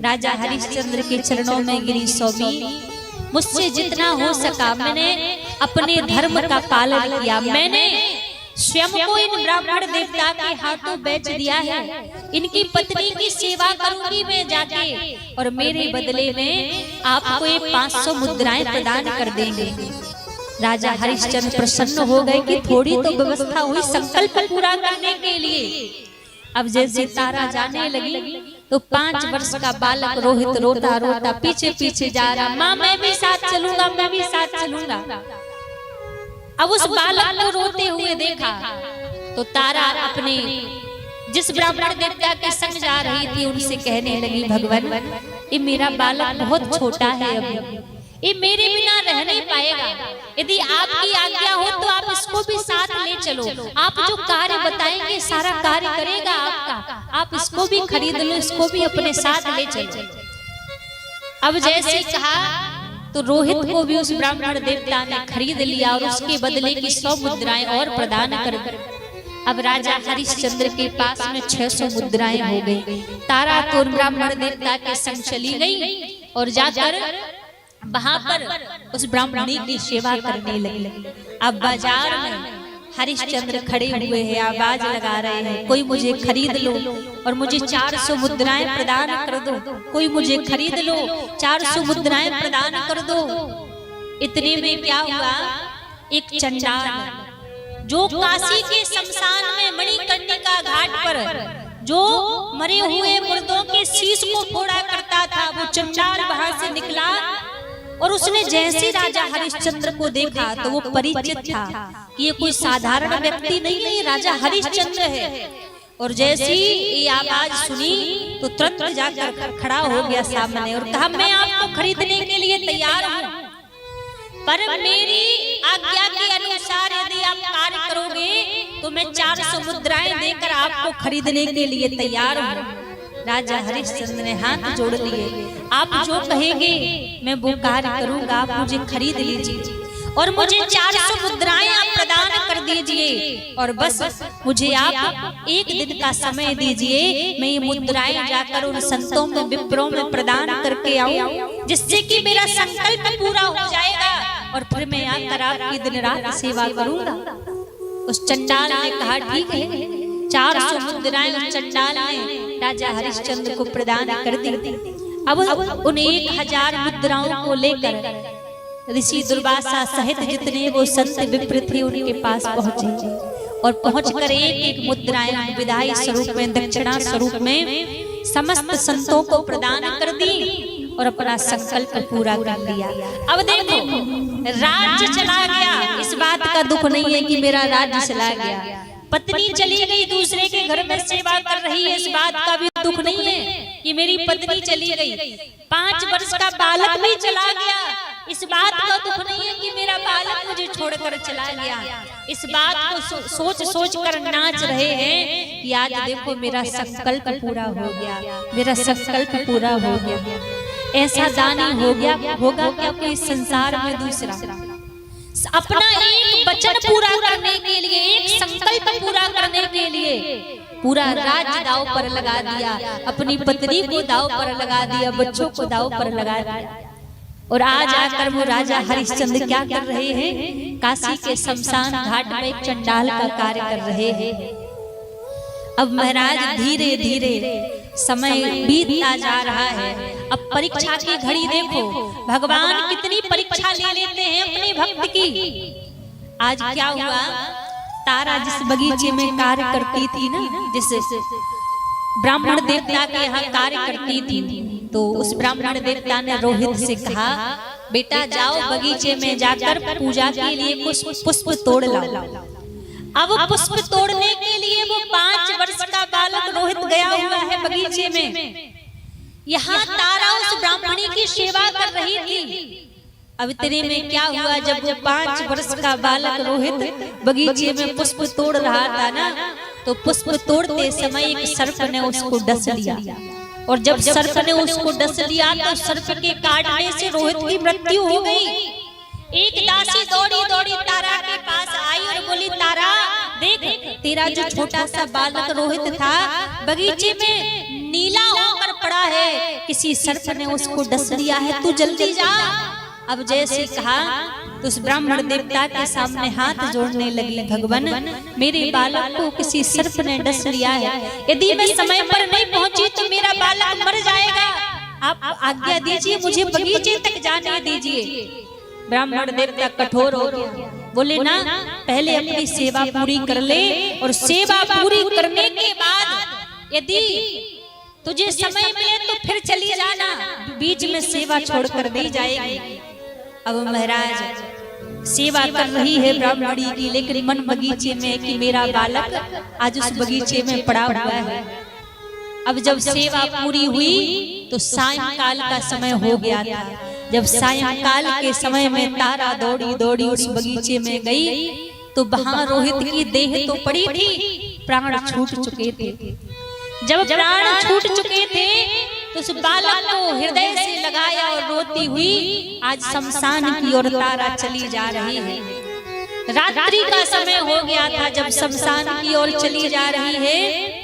राजा हरिश्चंद्र के चरणों में गिरी, स्वामी मुझसे जितना हो सका मैंने अपने धर्म का पालन किया, मैंने स्वयं को इन ब्राह्मण देवता के हाथों बेच दिया है। इनकी पत्नी की सेवा करूंगी मैं जाके, और मेरे बदले में आपको ये 500 मुद्राएं प्रदान कर देंगे। राजा हरिश्चंद्र प्रसन्न हो गए कि थोड़ी तो व्यवस्था हुई संकल्प पूरा करने के लिए। अब जैसे तारा जाने लगी तो 5 वर्ष का बालक रोहित रोता रोता पीछे पीछे जा रहा, माँ मैं भी साथ चलूंगा, मैं भी साथ चलूंगा। अब उस बालक को रोते हुए देखा तो तारा अपने जिस ब्राह्मण देवता के संग जा रही थी उनसे कहने लगी, भगवान ये मेरा बालक बहुत छोटा है, अभी ये मेरे बिना रह नहीं पाएगा। यदि आपकी आज्ञा हो तो आप इसको भी साथ ले चलो। आप जो कार्य बताएंगे सारा कार्य करेगा आपका। आप इसको भी खरीद लो, इसको भी अपने साथ ले चलो। अब जैसे कहा तो रोहित को भी उस ब्राह्मण देवता ने खरीद लिया और उसके बदले की 100 मुद्राएं और प्रदान कर दी। अब राजा हरिश्चंद्र के पास में 600 मुद्राएं हो गई। तारा तो ब्राह्मण देवता के संग चली गई और जाकर वहां पर उस ब्राह्मणी की सेवा करने लगी। अब बाजार में हरिश्चंद्र खड़े हुए हैं, आवाज लगा रहे हैं, कोई मुझे खरीद लो और मुझे 400 मुद्राएं प्रदान कर दो, कोई मुझे खरीद लो 400 मुद्राएं प्रदान कर दो। इतने में क्या हुआ, एक चंडाल जो काशी के शमशान में मणिकर्णिका घाट पर जो मरे हुए मुर्दों के शीश को फोड़ा करता था, वो चंडाल वहां से निकला और उसने जैसे राजा हरिश्चंद्र को देखा तो वो परिचित था कि ये कोई साधारण व्यक्ति नहीं है, राजा हरिश्चंद्र है। और जैसे ये आवाज सुनी तो तुरंत जाकर खड़ा हो गया सामने और कहा, मैं आपको खरीदने के लिए तैयार हूँ, पर मेरी आज्ञा के अनुसार यदि आप कार्य करोगे तो मैं 400 मुद्राएं देकर आपको खरीदने के लिए तैयार हूँ। राजा हरिश्चंद्र ने हाथ जोड़ लिए, आप जो कहेंगे मैं वो कार्य करूंगा, आप मुझे खरीद लीजिए और मुझे 400 मुद्राएं आप प्रदान कर दीजिए और बस मुझे आप 1 दिन का समय दीजिए। मैं ये मुद्राएं जाकर उन संतों में विप्रों में प्रदान करके आऊं, जिससे कि मेरा संकल्प पूरा हो जाएगा और फिर मैं आकर आपकी दिन रात सेवा करूंगा। उस चंडाल ने कहा, ठीक है। 400 मुद्राएं उस चंडाल ने राजा हरिश्चंद्र को प्रदान कर दी। अब उन 1000 मुद्राओं को लेकर ऋषि दुर्वासा सहित जितने वो संत विप्र थे उनके पास पहुंचे और पहुंचकर एक मुद्राएं विदाई स्वरूप में, दक्षिणा स्वरूप में समस्त संतों को प्रदान कर दी और अपना संकल्प पूरा कर लिया। अब देखो, राज्य चला गया, इस बात का दुख नहीं है कि मेरा राज्य चला गया। पत्नी चली गई, दूसरे के घर में सेवा कर रही है, इस बात का भी दुख नहीं है कि मेरी पत्नी चली गई। 5 वर्ष का बालक भी चला गया, इस बात का दुख नहीं है कि मेरा बालक मुझे छोड़कर चला गया। इस बात को सोच सोच कर नाच रहे हैं कि आज देखो मेरा संकल्प पूरा हो गया, मेरा संकल्प पूरा हो गया। ऐसा दानी हो गया होगा क्या कोई संसार में दूसरा? अपना एक वचन पूरा करने के लिए, एक संकल्प पूरा करने के लिए पूरा राज्य दांव पर लगा दिया, अपनी पत्नी को दांव पर लगा दिया, बच्चों को दांव पर लगा दिया। और आज आकर वो राजा हरिश्चंद्र क्या कर रहे हैं, काशी के शमशान घाट में एक चंडाल का कार्य कर रहे हैं। अब महाराज धीरे धीरे समय बीतता जा रहा है। अब परीक्षा की घड़ी देखो, भगवान कितनी परीक्षा ले लेते हैं अपने भक्त की। आज क्या हुआ, तारा जिस बगीचे में कार्य करती थी ना, जिस ब्राह्मण देवता के यहाँ कार्य करती थी, तो उस ब्राह्मण देवता ने रोहित से कहा, बेटा जाओ बगीचे में जाकर पूजा के लिए कुछ पुष्प तोड़ लाओ। अब पुष्प तोड़ने के लिए वो 5 वर्ष का बालक रोहित गया हुआ है बगीचे में। यहाँ तारा उस ब्राह्मणी की सेवा कर रही थी। अब इतने में क्या हुआ, जब वो 5 वर्ष का बालक रोहित बगीचे में पुष्प तोड़ रहा था ना, तो पुष्प तोड़ते समय एक सर्प ने उसको डस लिया। और जब सर्प ने उसको डस लिया तो सर्प के काटने से रोहित की मृत्यु हो गई। एक दासी दौड़ी दौड़ी तारा के पास आई और बोली, तारा देख, तेरा जो छोटा सा बालक रोहित था बगीचे में नीला होकर पड़ा है, किसी सर्प ने उसको डस लिया है, तू जल्दी जा अब जैसे कहा तो उस ब्राह्मण देवता के सामने हाथ जोड़ने लगी, भगवान मेरे बालक को किसी सर्प ने डस लिया है, यदि मैं समय पर नहीं पहुंची तो मेरा बालक मर जाएगा, आप आज्ञा दीजिए, मुझे बगीचे तक जाने दीजिए। ब्राह्मण देवता कठोर हो गया, बोले ना पहले अपनी सेवा पूरी कर ले, और सेवा पूरी करने के बाद यदि तुझे समय मिले तो फिर चली जाना, बीच में सेवा छोड़कर नहीं जाएगी। अब महाराज सेवा कर रही है ब्राह्मणी की, लेकिन मन बगीचे में कि मेरा बालक आज उस बगीचे में पड़ा हुआ है। अब जब सेवा पूरी हुई तो सायंकाल का समय हो गया था। जब सायंकाल के समय में तारा दौड़ी दौड़ी उस बगीचे में गई तो वहां रोहित की देह तो पड़ी थी, प्राण छूट चुके थे। जब प्राण छूट चुके थे तो उस बालक को हृदय से लगाया और रोती हुई आज शमशान की ओर तारा चली जा रही है। रात्रि का समय हो गया था। जब शमशान की ओर चली जा रही है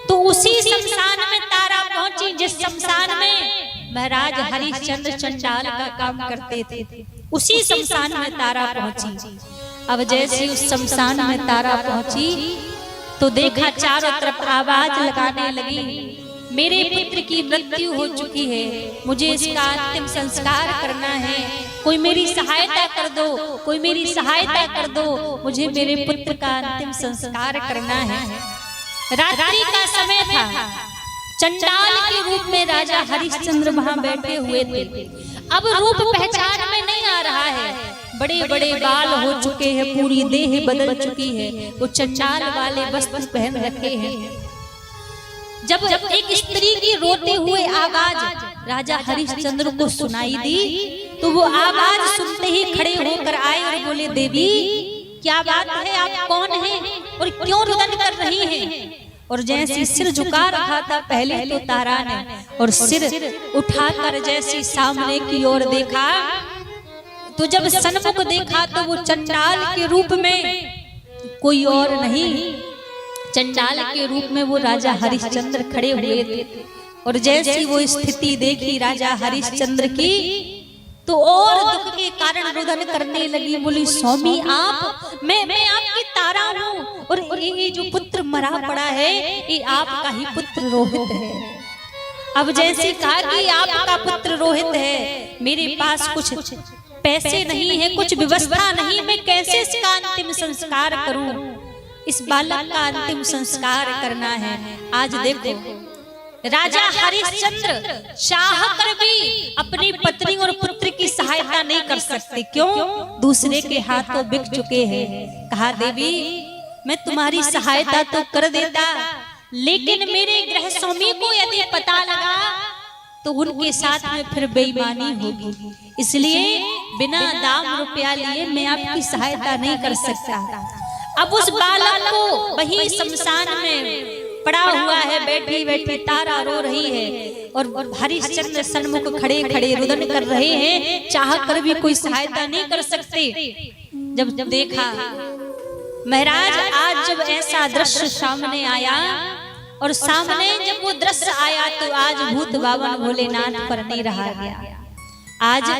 तो उसी शमशान में तारा पहुंची जिस शमशान में महाराज हरिश्चंद्र चंडाल का काम करते थे, उसी शमशान में तारा पहुंची। अब जैसे उस शमशान में तारा पहुंची तो देखा चारों तरफ आवाज लगाने लगी, मेरे पुत्र की मृत्यु हो चुकी है, मुझे इसका अंतिम संस्कार करना है, कोई मेरी सहायता कर दो, कोई मेरी सहायता कर दो, मुझे मेरे पुत्र का अंतिम संस्कार करना है। रात्रि का समय था। चंडाल के रूप में राजा हरिश्चंद्र वहां बैठे हुए थे। अब रूप पहचान में नहीं आ रहा है, बड़े बड़े बाल हो चुके हैं, पूरी देह बदल चुकी है, वो चंडाल वाले वस्त्र पहन रखे हैं। जब एक स्त्री की रोते हुए आवाज राजा हरिश्चंद्र को सुनाई दी तो वो आवाज सुनते ही खड़े होकर आए और बोले, देवी क्या बात है, आप कौन हैं और क्यों रुदन कर रही हैं? और जैसे सिर झुका रखा था पहले तो तारा ने, और सिर उठाकर जैसे सामने की ओर देखा तो जब सन्मुख देखा तो वो चंडाल के रूप में कोई और नहीं, चंडाल के रूप में वो राजा हरिश्चंद्र खड़े हुए थे। और जैसी वो स्थिति देखी राजा हरिश्चंद्र की तो और दुख के कारण रुदन करने लगी, बोली स्वामी आप, मैं आपकी तारा हूँ और ये जो पुत्र मरा पड़ा है ये आपका ही पुत्र रोहित है। अब जैसे कहा कि आपका पुत्र रोहित है, मेरे पास कुछ पैसे नहीं है, कुछ व्यवस्था नहीं, मैं कैसे इसका अंतिम संस्कार करूं? इस बालक का अंतिम संस्कार करना है। आज देखो राजा हरिश्चंद्र चाह कर भी अपनी पत्नी और पुत्र की सहायता नहीं कर सकते, क्यों? दूसरे के हाथों बिक चुके हैं। कहा देवी मैं तुम्हारी सहायता तो कर देता, लेकिन मेरे गृह स्वामी को यदि पता लगा तो उनके साथ में फिर बेईमानी होगी, इसलिए बिना दाम रुपया लिए मैं आपकी सहायता नहीं कर सकता। अब उस बालक को वही शमशान में पड़ा हुआ है, बैठी बैठी तारा रो रही है और हरिश्चंद्र सन्मुख खड़े खड़े रुदन कर रहे हैं, चाह कर भी कोई सहायता नहीं कर सकते। जब देखा महाराज, आज जब ऐसा दृश्य सामने आया और सामने जब वो दृश्य आया तो आज भूत बावन भोलेनाथ पर नहीं रहा गया, आज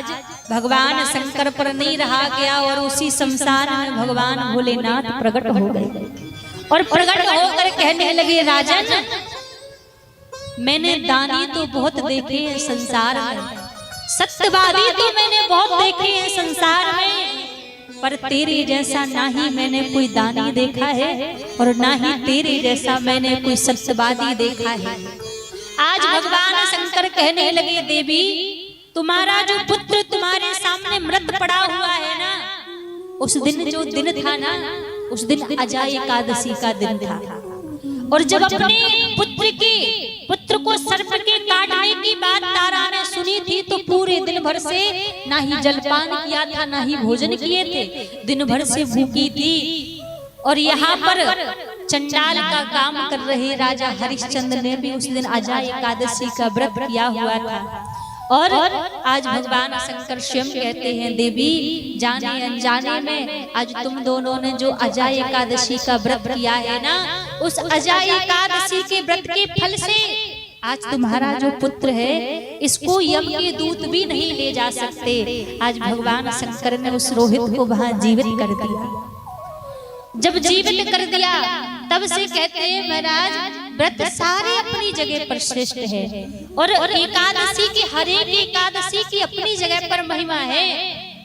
भगवान शंकर पर नहीं रहा गया और उसी शमशान में भगवान भोलेनाथ प्रकट हो गए और प्रकट होकर कहने लगे, राजन मैंने दानी तो बहुत देखे हैं संसार में, सत्यवादी तो मैंने बहुत देखे हैं संसार में, पर तेरे जैसा ना ही मैंने कोई दानी देखा है और ना ही तेरे जैसा मैंने कोई सत्यवादी देखा है। आज भगवान शंकर कहने लगे, देवी तुम्हारा जो पुत्र तुम्हारे सामने मृत पड़ा हुआ है ना, उस दिन जो दिन था ना, उस दिन अजय एकादशी का दिन था। और जब अपने पुत्र को सर्प के काटने की बात तारा ने सुनी थी तो पूरे दिन भर से ना ही जलपान किया था ना ही भोजन किए थे, दिन भर से भूखी थी। और यहाँ पर चंडाल का काम कर रहे राजा हरिश्चंद्र ने भी उस दिन अजय एकादशी का व्रत किया हुआ था। और आज भगवान शंकर स्वयं कहते हैं, देवी जाने अनजाने में आज तुम दोनों ने जो अजय एकादशी का व्रत किया है ना, उस अजय एकादशी के व्रत के फल से आज तुम्हारा जो पुत्र है इसको यम के दूत भी नहीं ले जा सकते। आज भगवान शंकर ने उस रोहित को वहां जीवित कर दिया। जब जीवित कर दिया तब से कहते हैं महाराज व्रत सारे अपनी जगह पर श्रेष्ठ है और एकादशी की हर एक एकादशी की अपनी जगह पर महिमा है।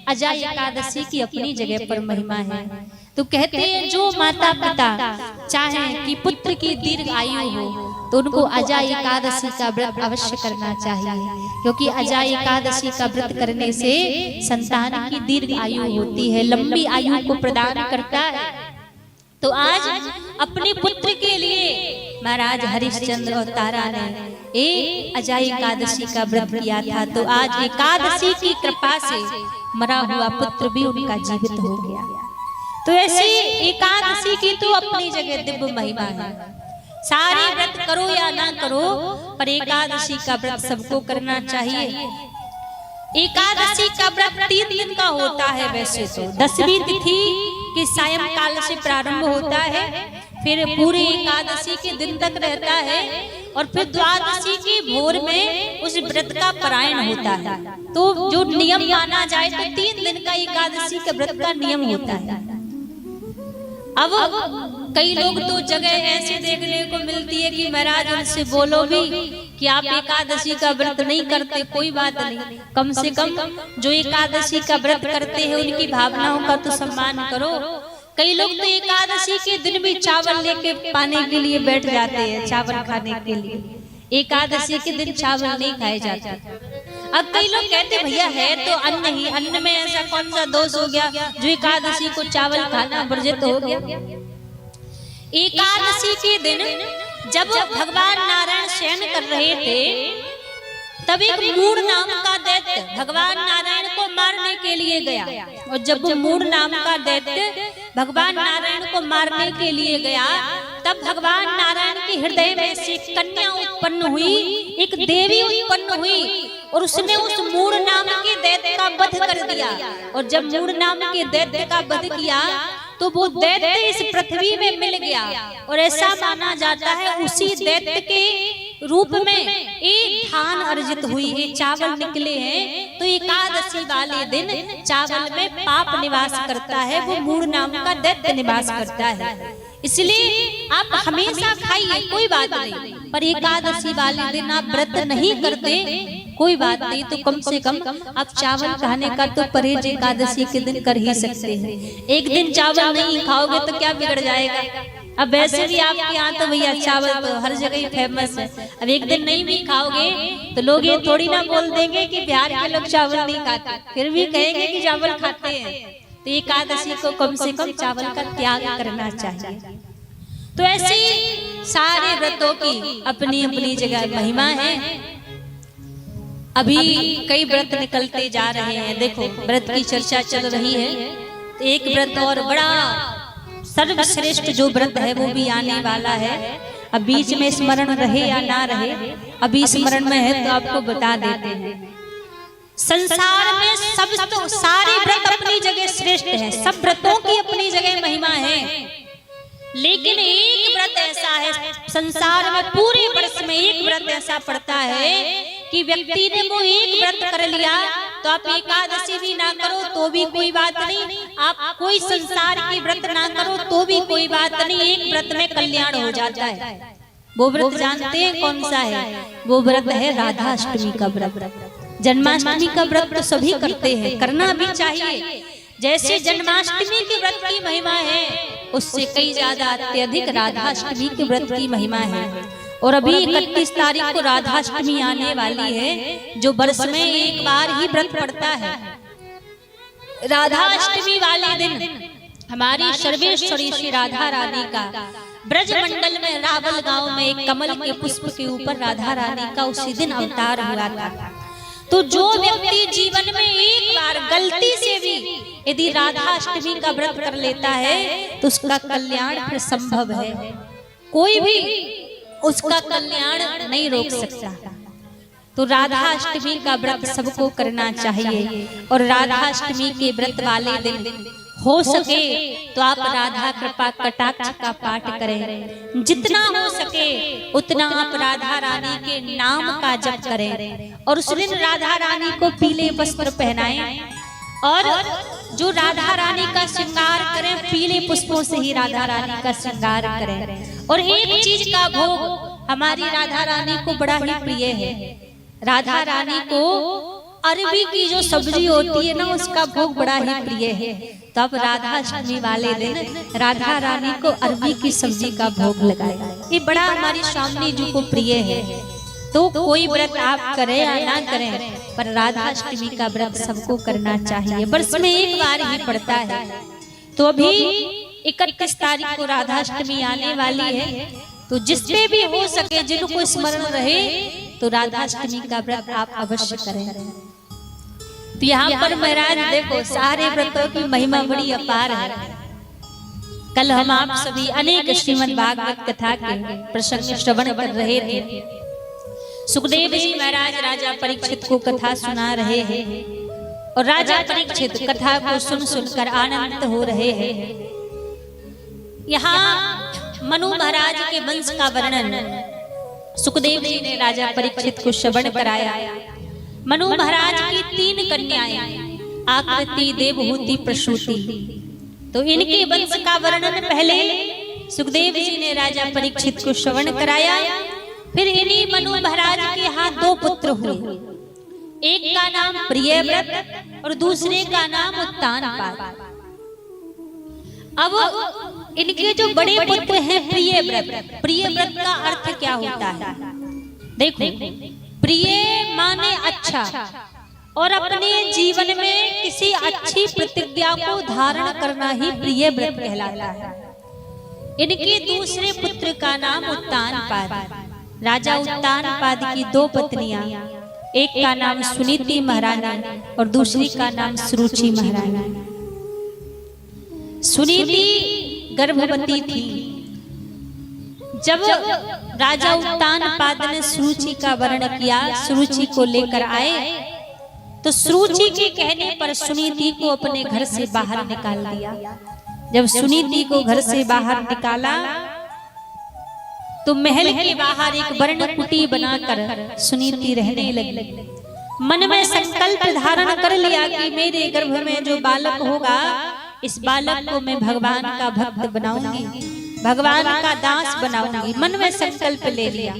अजय एकादशी की अपनी जगह पर महिमा है। तो कहते हैं जो माता पिता चाहें कि पुत्र की दीर्घ आयु हो तो उनको अजय एकादशी का व्रत अवश्य करना चाहिए, क्योंकि अजय एकादशी का व्रत करने से संतान की दीर्घ आयु होती है, लंबी आयु को प्रदान करता है। तो आज अपने पुत्र के लिए महाराज हरिश्चंद्र और तारा ने एक अजय एकादशी का व्रत किया था। तो आज एकादशी की कृपा से मरा हुआ पुत्र भी उनका जीवित हो गया। तो ऐसी एकादशी की तो अपनी जगह दिव्य महिमा है। सारे व्रत करो या ना करो पर एकादशी का व्रत सबको करना चाहिए। एकादशी का व्रत 3 दिन का होता है। वैसे तो 10वीं तिथि के सायंकाल से प्रारंभ होता है, फिर पूरे एकादशी के दिन तक रहता है और फिर द्वादशी की भोर में उस व्रत का पारायण होता है। तो जो नियम माना जाए तो 3 दिन का एकादशी के व्रत का नियम होता है। अब कई लोग तो जगह ऐसे देखने को मिलती है कि महाराज उनसे बोलो भी कि आप एकादशी का व्रत नहीं करते, कोई बात नहीं, कम से कम जो एकादशी का व्रत करते हैं उनकी भावनाओं का तो सम्मान करो। कई लोग तो एकादशी के दिन भी चावल लेके पाने के लिए बैठ जाते हैं, चावल खाने के लिए। एकादशी के दिन चावल नहीं खाए जाते। अब कई लोग कहते भैया है तो अन्न ही, अन्न में ऐसा कौन सा दोष हो गया जो एकादशी को चावल खाना वर्जित हो गया। एकादशी के दिन जब भगवान नारायण शयन कर रहे थे तब एक मूढ़ नाम का दैत्य भगवान नारायण को मारने के लिए गया। और जब वो मूढ़ नाम का दैत्य भगवान नारायण को मारने के लिए गया तब भगवान नारायण के हृदय में से कन्या उत्पन्न हुई, एक देवी उत्पन्न हुई और उसने उस मूढ़ नाम के दैत्य का वध कर दिया। और जब मूढ़ नाम के दैत्य का वध किया तो वो दैत्य इस पृथ्वी में मिल गया। और ऐसा माना जाता है उसी दैत्य के रूप में एक धान अर्जित हुई है, चावल निकले हैं। तो एकादशी वाले दिन चावल में पाप निवास करता है, वो मूढ़ नाम का दैत्य निवास करता है। इसलिए आप हमेशा खाइए, कोई बात नहीं, पर एकादशी वाले दिन आप व्रत नहीं करते कोई बात नहीं, तो कम से कम आप चावल खाने का तो परहेज एकादशी के दिन कर ही सकते हैं। एक दिन चावल नहीं खाओगे तो क्या बिगड़ जाएगा। अब वैसे भी आपके यहाँ तो भैया चावल तो हर जगह ही फेमस है। अब एक दिन नहीं भी खाओगे तो लोग ये थोड़ी ना बोल देंगे कि बिहार के लोग चावल नहीं खाते, फिर भी कहेंगे कि चावल खाते हैं। तो एकादशी को कम से कम चावल का त्याग करना चाहिए। तो ऐसी सारे व्रतों की अपनी अपनी जगह महिमा है। अभी कई व्रत निकलते जा रहे हैं। देखो व्रत की चर्चा चल रही है, तो एक व्रत और बड़ा सर्वश्रेष्ठ जो व्रत है वो भी आने वाला है। अब बीच में स्मरण रहे या ना रहे, अभी स्मरण में है तो आपको बता देते हैं। संसार में सारे व्रत अपनी जगह श्रेष्ठ है, सब व्रतों की अपनी जगह महिमा है, लेकिन एक व्रत ऐसा है संसार में पूरे वर्ष में एक व्रत ऐसा पड़ता है कि व्यक्ति ने वो एक व्रत कर लिया तो आप एकादशी भी ना करो तो भी कोई बात नहीं, आप कोई संसार की व्रत ना करो तो भी कोई बात नहीं, एक व्रत में कल्याण हो जाता है। वो व्रत जानते हैं कौन सा है? वो व्रत है राधाष्टमी का व्रत। जन्माष्टमी का व्रत तो सभी करते हैं, करना भी चाहिए। जैसे जन्माष्टमी के व्रत की महिमा है उससे कई ज्यादा अत्यधिक राधाष्टमी के व्रत की महिमा है। और अभी 31 तारीख को राधाष्टमी आने वाली है जो वर्ष में एक बार ही व्रत पड़ता है। राधाष्टमी वाले दिन हमारी सर्वेश्वरी श्री राधा रानी का ब्रज मंडल में रावल गांव में एक कमल के पुष्प के ऊपर राधा रानी का उसी दिन अवतार हुआ था। तो जो व्यक्ति जीवन में एक बार गलती से भी यदि राधाष्टमी का व्रत कर लेता है तो उसका कल्याण फिर संभव है, कोई भी उसका कल्याण नहीं रोक सकता। तो राधाष्टमी का व्रत सबको करना चाहिए। और राधाष्टमी के व्रत वाले दिन हो सके तो आप राधा कृपा कटाक्ष का पाठ करें, जितना हो सके उतना आप राधा रानी के नाम का जप करें। और उस दिन राधा रानी को पीले वस्त्र पहनाएं और जो राधा रानी का श्रृंगार करें, पीले पुष्पों से ही राधा रानी का श्रृंगार करें। और एक चीज का भोग हमारी राधा रानी को बड़ा ही प्रिय है। राधा रानी को अरबी की जो सब्जी होती है ना, उसका भोग बड़ा ही प्रिय है। तब राधाष्टमी वाले दिन राधा रानी को अरबी की सब्जी का भोग लगाए। ये बड़ा हमारी स्वामी जी को प्रिय है। तो कोई व्रत आप करें या ना करें, पर राधाष्टमी का व्रत सबको करना चाहिए। वर्ष में एक बार ही पड़ता है। तो अभी 31 तारीख को राधाष्टमी आने वाली है, तो जिससे भी हो सके, जिनको स्मरण रहे, तो राधाष्टमी का व्रत आप अवश्य करें। तो यहाँ पर महाराज देखो, सारे व्रतों की महिमा बड़ी अपार है। कल हम आप सभी अनेक श्रीमद् भागवत कथा के प्रसंग श्रवण कर रहे थे। सुखदेव जी महाराज राजा परीक्षित को कथा सुना रहे हैं और राजा परीक्षित कथा को सुन सुनकर आनंदित हो रहे हैं। यहाँ मनु महाराज के वंश का वर्णन सुखदेव जी ने राजा परीक्षित को श्रवण कराया। मनु महाराज की 3 कन्याएं, आकृति, देवहूति, प्रसूति। तो इनके वंश का वर्णन पहले सुखदेव जी ने राजा परीक्षित को श्रवण कराया। फिर इन्हीं मनु महाराज के यहाँ 2 पुत्र हुए। एक का नाम प्रियव्रत और दूसरे का नाम उत्तानपाद। अब इनके जो बड़े पुत्र हैं प्रियव्रत, प्रियव्रत का अर्थ क्या होता है? देखो, प्रिय माने अच्छा, और अपने जीवन में किसी अच्छी प्रतिज्ञा को धारण करना ही प्रियव्रत कहलाता है। इनके दूसरे पुत्र का नाम उत्तानपाद। राजा उत्तानपाद की 2 पत्नियां, एक का नाम सुनीति महारानी और दूसरी का नाम सुरुचि महारानी। सुनीति गर्भवती थी। जब राजा उत्तानपाद ने सुरुचि का वर्ण किया, सुरुचि को लेकर आए, तो सुरुचि के कहने पर सुनीति को अपने घर से बाहर निकाल दिया। जब सुनीति को घर से बाहर निकाला, तो महल के बाहर एक वर्ण कुटी बनाकर सुनीति रहने लगी। मन में संकल्प धारण कर लिया कि मेरे गर्भ में जो बालक होगा, इस बालक को मैं भगवान का भक्त बनाऊंगी, भगवान का दास बनाऊंगी। मन में संकल्प ले लिया।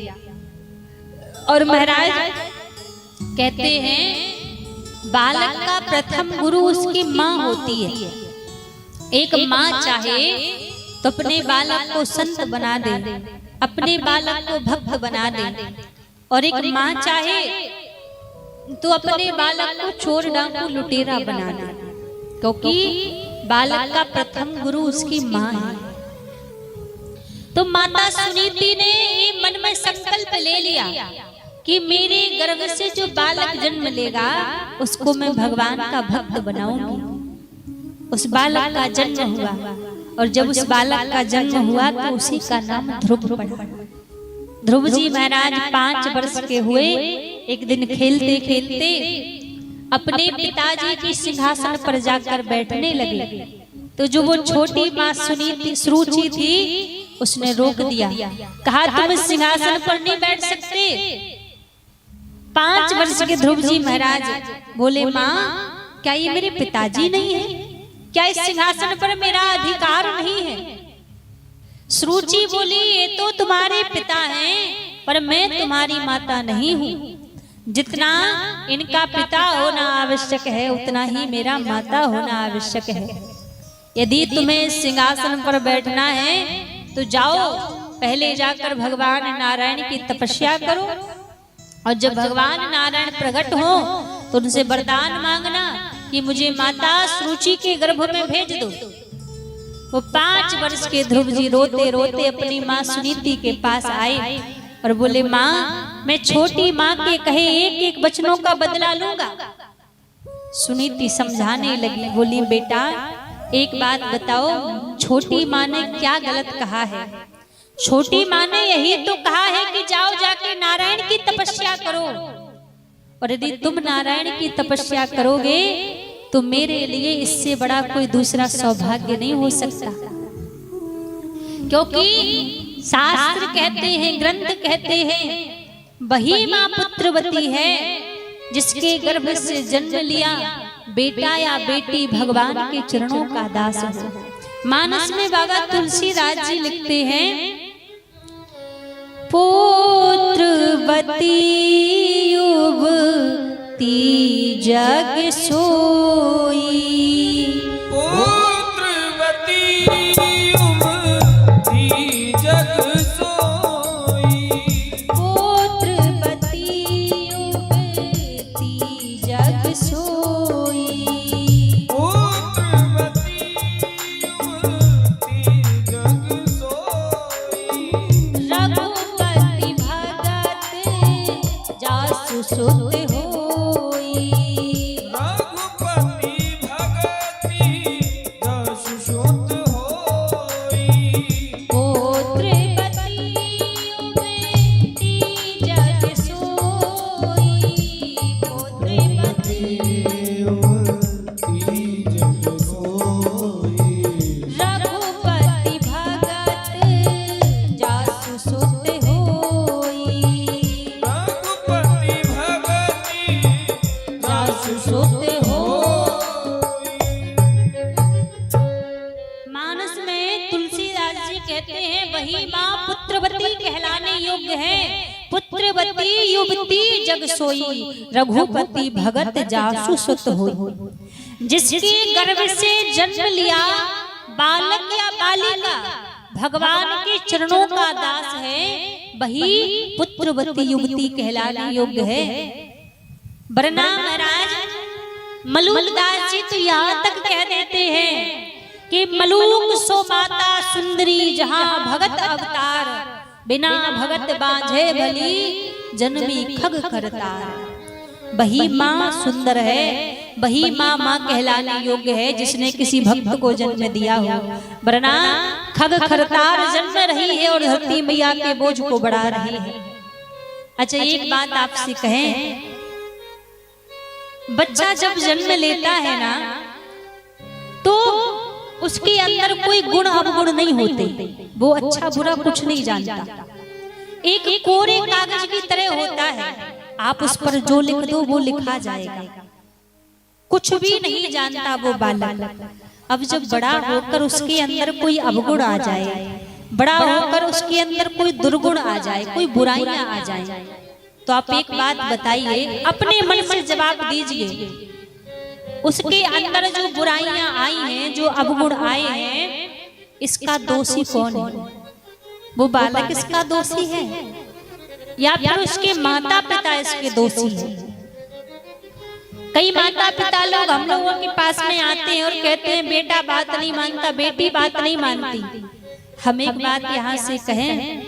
और महाराज कहते हैं, बालक का प्रथम गुरु उसकी माँ होती है। एक माँ चाहे तो अपने बालक को संत बना दे, अपने बालक को भक्त बना दे, और एक माँ चाहे तो अपने बालक को चोर, डाकू, लुटेरा बना दे, क्योंकि बालक का प्रथम गुरु उसकी माँ है। तो माता सुनीति ने मन में संकल्प ले लिया कि मेरे गर्भ से जो बालक जन्म लेगा, उसको मैं भगवान का भक्त बनाऊंगी। उस बालक का जन्म हुआ, और जब उस बालक का जन्म हुआ तो उसी का नाम ध्रुव पड़ा। ध्रुव जी महाराज 5 वर्ष के हुए। एक दिन खेलते खेलते अपने पिताजी की सिंहासन पर जाकर बैठने लगे। तो जो वो छोटी माँ सुनीति, सुरुचि थी, उसने रोक दिया, कहा तुम इस सिंहासन पर नहीं बैठ सकते। 5 वर्ष के ध्रुव जी महाराज बोले, माँ क्या ये मेरे पिताजी नहीं है? क्या इस सिंहासन पर मेरा अधिकार नहीं है? सुरुचि बोली, ये तो तुम्हारे पिता हैं, पर मैं तुम्हारी माता नहीं हूँ। जितना इनका पिता होना आवश्यक है, उतना ही मेरा माता होना आवश्यक है। यदि तुम्हें सिंहासन पर बैठना है तो जाओ, पहले जाकर भगवान नारायण की तपस्या करो, और जब भगवान नारायण प्रकट हो तो उनसे वरदान मांगना कि मुझे माता सुरुचि के गर्भ में भेज दो। वो 5 वर्ष के ध्रुव जी रोते रोते अपनी माँ सुनीति के पास आए और बोले, माँ मैं छोटी माँ के कहे एक एक वचनों का बदला लूंगा। सुनीति समझाने लगी, बोली, बेटा एक बात बताओ, छोटी माँ ने क्या गलत कहा है? छोटी माँ ने यही तो कहा है कि जाओ जाके नारायण की तपस्या करो, और यदि तुम नारायण की तपस्या करोगे तो मेरे लिए इससे बड़ा कोई दूसरा सौभाग्य नहीं हो सकता। क्योंकि शास्त्र कहते हैं, ग्रंथ कहते हैं, वही माँ पुत्रवती है जिसके गर्भ से जन्म लिया बेटा या बेटी भगवान के चरणों का दास हो। मानस में बाबा तुलसीदास जी लिखते हैं, पुत्रवती युवती जग सोई, पुत्रवती युवती जग सोई, पुत्रवती युवती जग सोई, पुत्रवती युवती जग सोई, रघुपति भगत जासु सुत होई, रघुपति भगति जसु सुत होई, पुत्रवती युवती जग सोई, पुत्रवती युवती जग सोई, रघुपति भगत जासु सुत होई, रघुपति भगति जासु सुत होई। मानस में तुलसीदास जी कहते हैं, वही माँ पुत्रवती कहलाने योग्य है। पुत्रवती युवती जग सोई, रघुपति भगत जासु सुत होई। जिसके गर्भ से जन्म लिया बालक या बालिका भगवान के चरणों का दास है, वही पुत्रवती युवती कहलाने योग्य है। वरना महाराज मलूकदास जी तो यहाँ तक कह देते हैं कि मलूक सो माता सुंदरी जहाँ भगत अवतार, बिना भगत बांझे भली जन्मी खग करतार। वही माँ सुंदर है, वही माँ माँ कहलाने योग्य है जिसने किसी भक्त को जन्म दिया हो। वरना खग खरतार जन्म रही है और धरती मैया के बोझ को बढ़ा रही है। अच्छा, एक बात आपसे कहें, बच्चा जब जन्म लेता है ना, तो उसके अंदर कोई गुण अवगुण नहीं होते, वो अच्छा बुरा कुछ नहीं जानता। एक कोरे कागज की तरह होता है, आप उस पर जो लिख दो वो लिखा जाएगा। कुछ भी नहीं जानता वो बालक। अब जब बड़ा होकर उसके अंदर कोई अवगुण आ जाए, बड़ा होकर उसके अंदर कोई दुर्गुण आ जाए, कोई बुराइयां आ जाए, तो आप एक बात बताइए, अपने मन से जवाब दीजिए, उसके अंदर जो बुराइयां आई हैं, जो अवगुण आए हैं, इसका दोषी कौन है? वो बालक इसका दोषी है या फिर उसके माता पिता इसके दोषी हैं? कई माता पिता लोग हम लोगों के पास में आते हैं और कहते हैं बेटा बात नहीं मानता, बेटी बात नहीं मानती। हम एक बात यहाँ से कहें,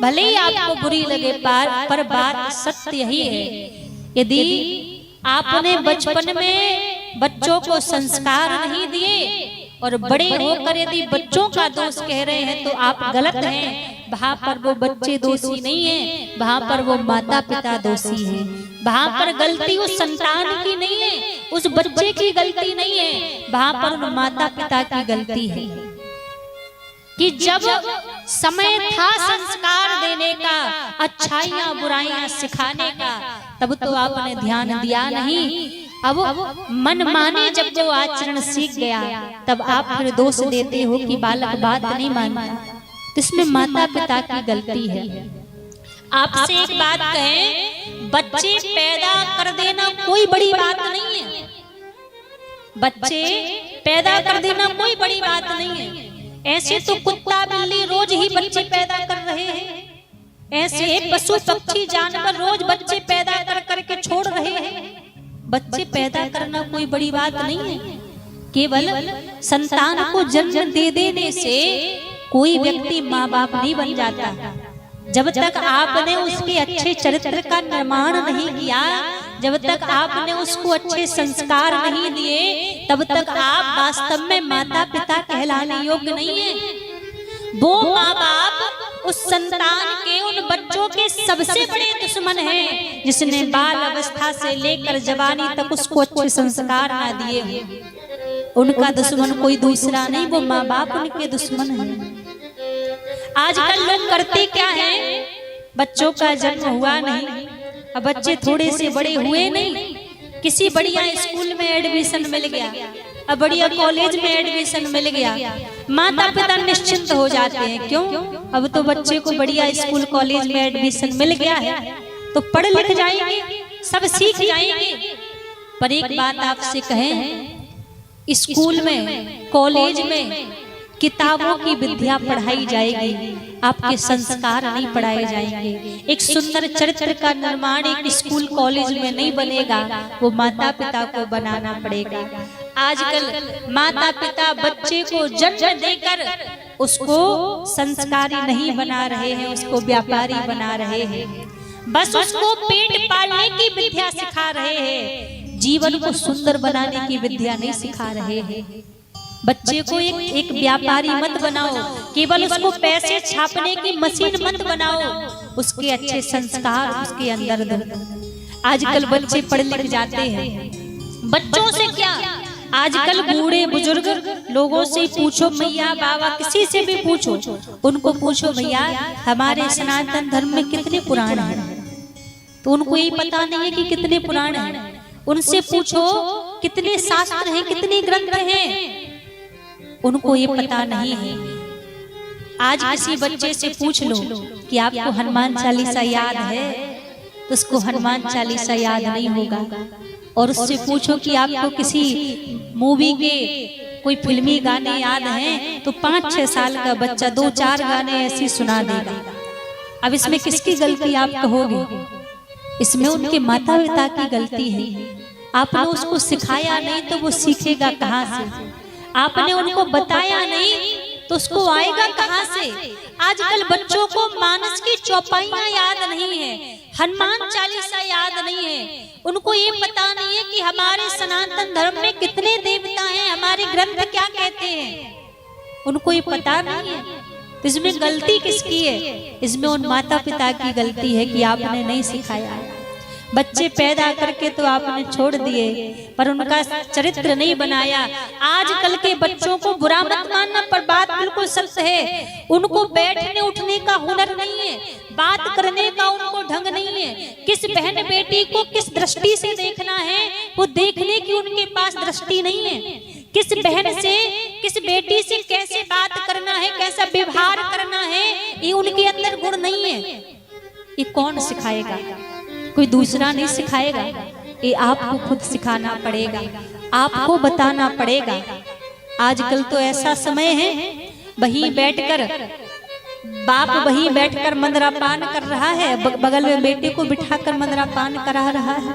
भले ही आपको बुरी लगे पर बात सत्य यही है, यदि आपने बचपन में बच्चों को संस्कार नहीं दिए और बड़े होकर यदि बच्चों का दोष कह रहे हैं तो आप गलत हैं। वहां पर वो बच्चे दोषी नहीं है, वहां पर वो माता पिता दोषी हैं। वहां पर गलती उस संतान की नहीं है, उस बच्चे की गलती नहीं है, वहां पर उन माता पिता की गलती है कि जब समय था संस्कार देने का, अच्छाइयां बुराइयां सिखाने का, तब तो आपने ध्यान दिया नहीं। अब मन माने जब वो आचरण सीख गया, तब आप फिर दोष देते हो कि बालक बात नहीं मानता। तो इसमें माता पिता की गलती है। आपसे एक बात कहें, बच्चे पैदा कर देना कोई बड़ी बात नहीं है। बच्चे पैदा कर देना कोई बड़ी बात नहीं है। ऐसे तो कुत्ता बिल्ली रोज ही बच्चे पैदा कर रहे हैं, ऐसे पशु पक्षी जानवर रोज बच्चे पैदा कर करके छोड़ रहे हैं। बच्चे पैदा करना कोई बड़ी बात नहीं है। केवल संतान को जन्म दे देने से कोई व्यक्ति माँ बाप नहीं बन जाता। जब तक आपने उसके अच्छे चरित्र का निर्माण नहीं किया, जब तक आपने उसको अच्छे संस्कार नहीं दिए, तब तक आप वास्तव में माता पिता कहलाने योग्य नहीं है। वो माँ बाप उस संतान के, उन बच्चों के सबसे बड़े दुश्मन हैं जिसने बाल अवस्था से लेकर जवानी तक उसको अच्छे संस्कार ना दिए हो। उनका दुश्मन कोई दूसरा नहीं, वो माँ बाप उनके दुश्मन हैं। आजकल लोग करते क्या हैं, बच्चों का जन्म हुआ नहीं, अब बच्चे थोड़े से बड़े हुए नहीं, किसी बढ़िया स्कूल में एडमिशन मिल गया, अब बढ़िया कॉलेज में एडमिशन मिल गया, माता पिता निश्चिंत हो जाते हैं। क्यों? अब तो बच्चे को बढ़िया स्कूल कॉलेज में एडमिशन मिल गया है तो पढ़ लिख जाएंगे, सब सीख जाएंगे। पर एक बात आपसे कहें, स्कूल में कॉलेज में किताबों की विद्या पढ़ाई जाएगी, आपके संस्कार नहीं पढ़ाए जाएंगे। एक सुंदर चरित्र का निर्माण एक स्कूल कॉलेज में नहीं बनेगा, वो माता पिता को बनाना पड़ेगा। आजकल माता पिता बच्चे को जन्म देकर उसको संस्कारी नहीं बना रहे हैं, उसको व्यापारी बना रहे हैं, बस उसको पेट पालने की विद्या सिखा रहे हैं, जीवन को सुंदर बनाने की विद्या नहीं सिखा रहे हैं। बच्चे को एक व्यापारी मत बनाओ, केवल उसको पैसे छापने की मशीन मत बनाओ, उसके अच्छे संस्कार उसके अंदर दो। आजकल बच्चे पढ़ लिख जाते हैं, बच्चों से क्या, आजकल बूढ़े बुजुर्ग लोगों से पूछो, मैया बाबा किसी से भी पूछो, उनको पूछो भैया हमारे सनातन धर्म में कितने पुराण हैं, तो उनको यही पता नहीं है कि कितने पुराण हैं। उनसे पूछो कितने शास्त्र हैं, कितने ग्रंथ हैं, उनको ये पता नहीं है। आज किसी बच्चे से पूछ लो कि आपको हनुमान चालीसा याद है, तो उसको हनुमान चालीसा याद नहीं होगा। और उससे पूछो कि आपको किसी मूवी के कोई फिल्मी गाने याद हैं, तो 5-6 साल का बच्चा 2-4 गाने ऐसे सुना देगा। अब इसमें किसकी गलती आप कहोगे? इसमें उनके माता पिता की गलती है। आपने उसको सिखाया नहीं तो वो सीखेगा कहाँ से? आपने उनको बताया नहीं तो उसको आएगा कहाँ से? आजकल बच्चों को मानस की चौपाइयाँ याद नहीं है, हनुमान चालीसा याद नहीं है, उनको ये पता नहीं है कि हमारे सनातन धर्म में कितने देवता हैं, हमारे ग्रंथ क्या कहते हैं, उनको ये पता नहीं है। इसमें गलती किसकी है? इसमें उन माता पिता की गलती है कि आपने नहीं सिखाया। बच्चे पैदा करके तो आपने छोड़ दिए, पर उनका चरित्र नहीं बनाया। आजकल के बच्चों को बुरा मत मानना, पर बात बिल्कुल सच है। उनको बैठने उठने का हुनर नहीं है, बात करने का उनको ढंग नहीं है। किस बहन बेटी को किस दृष्टि से देखना है, वो देखने की उनके पास दृष्टि नहीं है। किस बहन से किस बेटी से कैसे बात करना है, कैसा व्यवहार करना है, ये उनके अंदर गुण नहीं है। ये कौन सिखाएगा? कोई दूसरा नहीं सिखाएगा, ये आपको खुद सिखाना पड़ेगा, आपको बताना पड़ेगा। आजकल तो ऐसा समय है, वहीं बैठकर बाप वहीं बैठकर मंदरा पान कर रहा है, बगल में बेटे को बिठाकर मंदरा पान करा रहा है।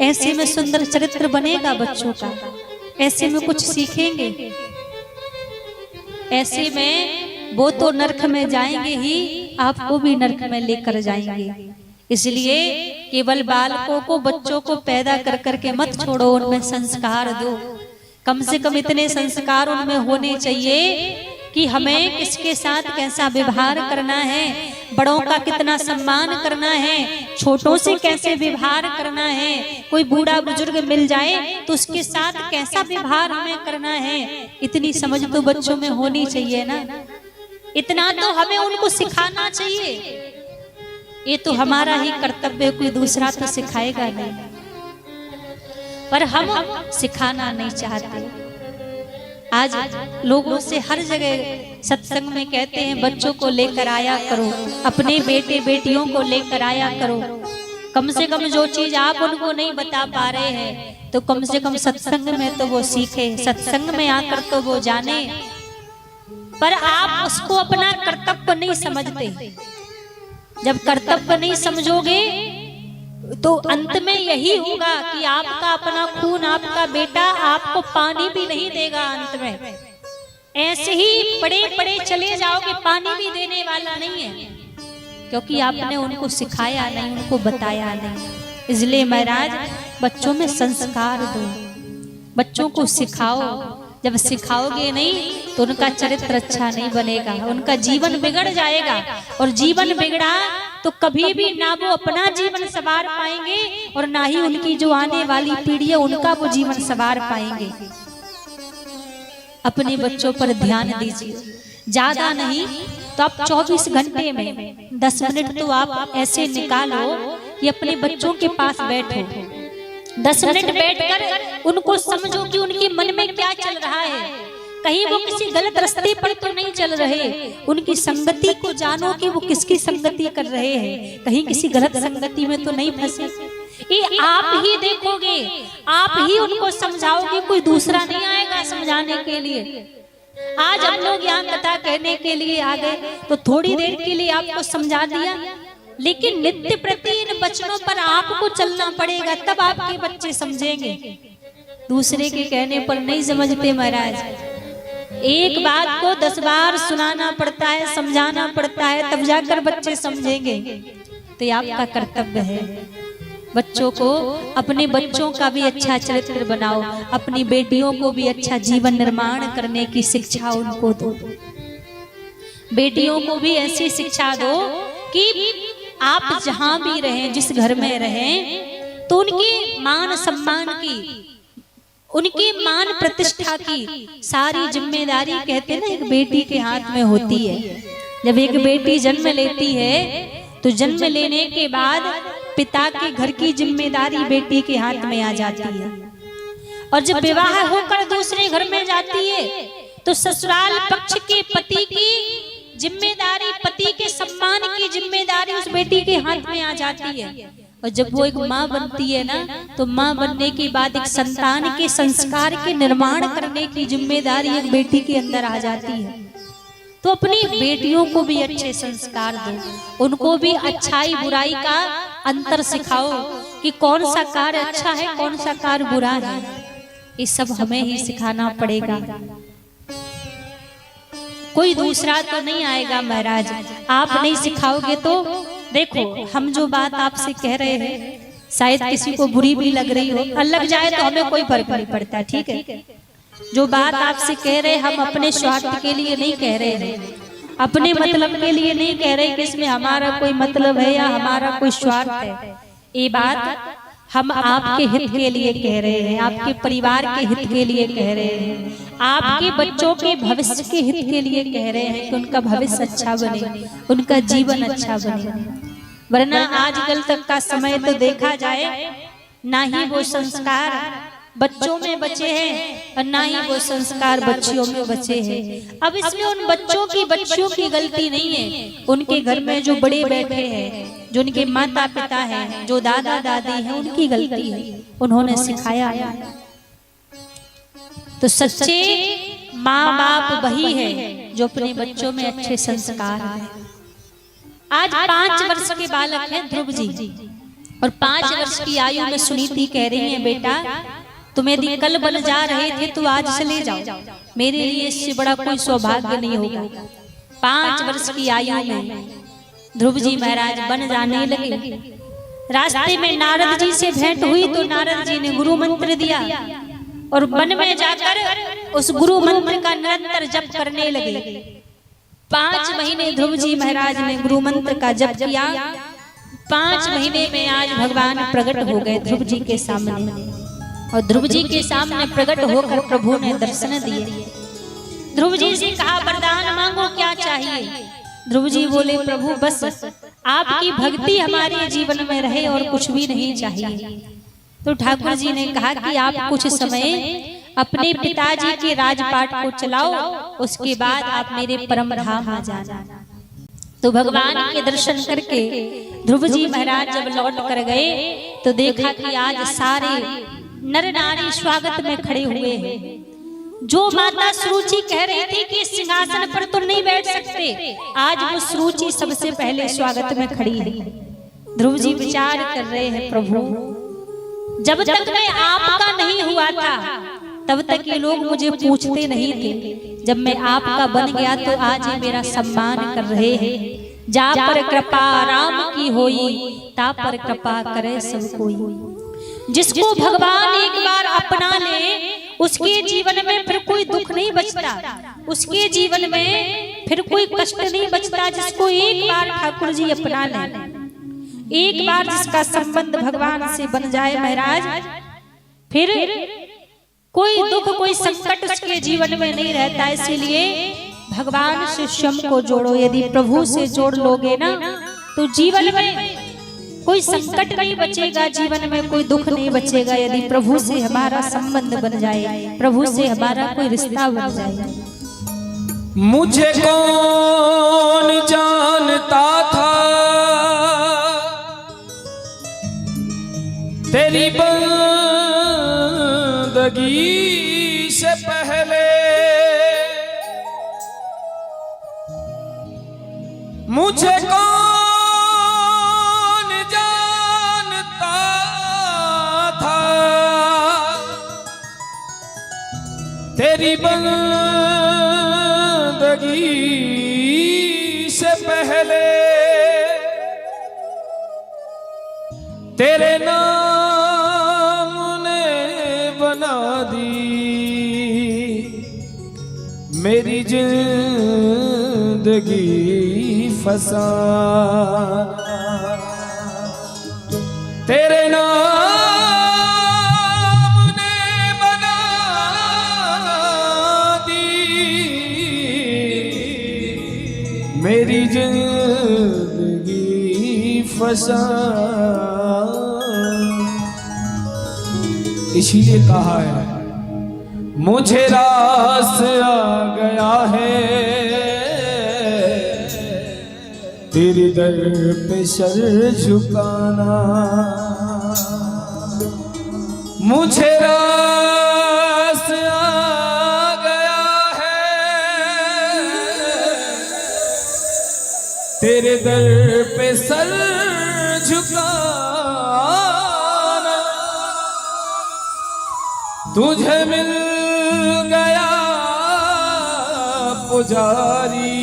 ऐसे में सुंदर चरित्र बनेगा बच्चों का, ऐसे में कुछ सीखेंगे, ऐसे में वो तो नरक में जाएंगे ही, आपको भी नरक में लेकर जाएंगे। इसलिए केवल बालकों को, बच्चों को पैदा कर करके मत छोड़ो, उनमें संस्कार दो। कम से कम इतने संस्कार उनमें होने चाहिए कि हमें किसके साथ कैसा व्यवहार करना है, बड़ों का कितना सम्मान करना है, छोटों से कैसे व्यवहार करना है। कोई बूढ़ा बुजुर्ग मिल जाए तो उसके साथ कैसा व्यवहार हमें करना है, इतनी समझ तो बच्चों में होनी चाहिए ना। इतना तो हमें उनको सिखाना चाहिए। ये तो हमारा ही कर्तव्य, कोई दूसरा तो सिखाएगा नहीं, पर हम सिखाना नहीं चाहते। आज लोगों से हर जगह सत्संग में कहते हैं बच्चों को लेकर आया करो, अपने बेटे बेटियों को लेकर आया करो। कम से कम जो चीज आप उनको नहीं बता पा रहे हैं तो कम से कम सत्संग में तो वो सीखे, सत्संग में आकर तो वो जाने। पर आप उसको अपना कर्तव्य नहीं समझते। जब कर्तव्य नहीं समझोगे तो अंत में यही होगा कि आपका अपना खून, आपका बेटा आपको पानी भी नहीं देगा। अंत में ऐसे ही पड़े पड़े चले जाओगे, पानी भी देने वाला नहीं है, क्योंकि आपने उनको सिखाया नहीं, उनको बताया नहीं। इसलिए महाराज बच्चों में संस्कार दो, बच्चों को सिखाओ। जब सिखाओगे नहीं तो उनका चरित्र अच्छा नहीं बनेगा, उनका जीवन बिगड़ जाएगा। और जीवन बिगड़ा तो कभी भी ना वो अपना जीवन संवार पाएंगे और ना ही उनकी जो आने वाली पीढ़ी है उनका वो जीवन संवार पाएंगे। अपने बच्चों पर ध्यान दीजिए, ज्यादा नहीं तो आप 24 घंटे में 10 मिनट तो आप ऐसे निकालो कि अपने बच्चों के पास बैठो। 10 मिनट बैठकर उनको समझो कि उनके मन में क्या चल रहा है, कहीं वो किसी गलत रास्ते पर तो नहीं चल रहे। उनकी संगति को जानो कि वो किसकी संगति कर रहे हैं, कहीं किसी गलत संगति में तो नहीं फंसे। ये आप ही देखोगे, आप ही उनको समझाओगे, कोई दूसरा नहीं आएगा समझाने के लिए। आज हम लोग यहाँ कथा कहने के लिए आ गए तो थोड़ी देर के लिए आपको समझा दिया, लेकिन नित्य प्रति इन वचनों पर आपको चलना पड़ेगा, तब आपके बच्चे समझेंगे। दूसरे के कहने पर नहीं समझते महाराज। एक बात को 10 बार सुनाना पड़ता है, समझाना पड़ता है, तब जाकर बच्चे समझेंगे। तो ये आपका कर्तव्य है, बच्चों को, अपने बच्चों का भी अच्छा चरित्र बनाओ, अपनी बेटियों को भी अच्छा जीवन निर्माण करने की शिक्षा उनको दो। बेटियों को भी ऐसी शिक्षा दो कि आप जहां भी रहें, जिस घर में रहें, तो उनके मान सम्मान की, उनकी मान प्रतिष्ठा की सारी जिम्मेदारी, कहते हैं ना, एक बेटी के हाथ में होती है। जब एक बेटी जन्म लेती है तो जन्म लेने के बाद पिता के घर की जिम्मेदारी बेटी के हाथ में आ जाती है। और जब विवाह होकर दूसरे घर में जाती है तो ससुराल पक्ष के पति की जिम्मेदारी, पति के सम्मान की जिम्मेदारी उस बेटी के हाथ में आ जाती है। और जब वो एक माँ बनती है ना, तो माँ बनने के बाद एक संतान के संस्कार के निर्माण करने की जिम्मेदारी एक बेटी के अंदर आ जाती है। तो अपनी बेटियों को भी अच्छे संस्कार दो, उनको भी अच्छाई बुराई का अंतर सिखाओ कि कौन सा कार्य अच्छा है, कौन सा कार्य बुरा है। ये सब हमें ही सिखाना पड़ेगा, कोई दूसरा तो नहीं आएगा महाराज। आप नहीं सिखाओगे तो देखो, हम जो बात आपसे कह रहे हैं शायद किसी को बुरी भी लग रही हो, और लग जाए तो हमें कोई फर्क नहीं पड़ता, ठीक है। जो बात आपसे कह रहे हम अपने स्वार्थ के लिए नहीं कह रहे हैं, अपने मतलब के लिए नहीं कह रहे कि इसमें हमारा कोई मतलब है या हमारा कोई स्वार्थ है। ये बात हम आपके हित के लिए कह रहे हैं, आपके परिवार के हित के लिए कह रहे हैं, आपके बच्चों के भविष्य के हित के लिए कह रहे हैं कि उनका भविष्य अच्छा बने, उनका जीवन अच्छा बने। वरना आजकल तक का समय तो देखा जाए, ना ही वो संस्कार बच्चों में बचे हैं और ना ही वो संस्कार बच्चियों में बचे हैं। अब इसमें उन बच्चियों की गलती नहीं है, उनके घर में जो बड़े बैठे हैं, जो उनके माता पिता हैं, जो दादा दादी हैं, उनकी गलती है, उन्होंने सिखाया है। तो सच्चे माँ बाप वही है जो अपने बच्चों में अच्छे संस्कार हैं। आज 5 वर्ष के बालक हैं ध्रुव जी, और 5 वर्ष की आयु में सुनीति कह रही है, बेटा तुम यदि कल बन जा रहे थे तो आज चले जाओ, मेरे लिए इससे बड़ा कोई सौभाग्य नहीं होगा। 5 वर्ष की आयु में ध्रुव जी महाराज बन जाने लगे। रास्ते में नारद जी से भेंट हुई तो नारद जी ने गुरु मंत्र दिया और वन में जाकर उस गुरु मंत्र का निरंतर जप करने लगे। 5 महीने ध्रुव जी महाराज ने गुरु मंत्र का जप किया। 5 महीने में आज भगवान प्रकट हो गए ध्रुव जी के सामने, और ध्रुव जी के सामने प्रकट होकर प्रभु ने दर्शन दिए। ध्रुव जी से कहा, वरदान मांगो, क्या चाहिए? ध्रुव जी बोले, प्रभु बस आपकी भक्ति हमारे जीवन में रहे और कुछ भी नहीं चाहिए। तो ठाकुर जी ने कहा कि आप कुछ समय अपने पिताजी के राजपाट को चलाओ, उसके बाद आप मेरे परम धाम आ जाना। तो भगवान के दर्शन करके ध्रुव जी महाराज जब लौट कर गए तो देखा कि आज सारे नर नारी स्वागत में खड़े हुए हैं। जो माता सुरुचि कह रही थी कि सिंहासन पर तो नहीं बैठ सकते, आज वो सुरुचि सबसे पहले स्वागत में खड़ी है। ध्रुव जी विचार कर रहे हैं, प्रभु जब तक मैं आपका नहीं हुआ था तब तक ये लोग मुझे पूछते नहीं थे, जब मैं आपका बन गया तो आज ये मेरा सम्मान कर रहे हैं। जा पर कृपा राम की होई, ता पर कृपा करे सब कोई। जिसको भगवान एक बार अपना ले उसके जीवन में फिर कोई दुख नहीं बचता, उसके जीवन में फिर कोई कष्ट नहीं बचता। जिसको एक बार ठाकुर जी अपना ले, एक बार जिसका संबंध भगवान से बन जाए महाराज, फिर कोई दुख कोई संकट उसके जीवन में नहीं रहता। इसीलिए भगवान से स्वयं को जोड़ो। यदि प्रभु से जोड़ लोगे ना तो जीवन में कोई संकट नहीं बचेगा, जीवन में कोई दुख नहीं बचेगा। यदि प्रभु से हमारा संबंध बन जाए, प्रभु से हमारा कोई रिश्ता बन जाए। मुझे कौन जानता था तेरी बंदगी से पहले, मुझे कौन जानता था तेरी बंदगी से पहले, तेरे नाम ने बना दी मेरी जिंदगी फसाना। तेरे नाम ने बना दी मेरी जिंदगी फसाना। इसीलिए कहा है मुझे रास आ गया है तेरे दर पे सर झुकाना। मुझे रास आ गया है तेरे दर पे सर झुकाना। तुझे मिल गया पुजारी,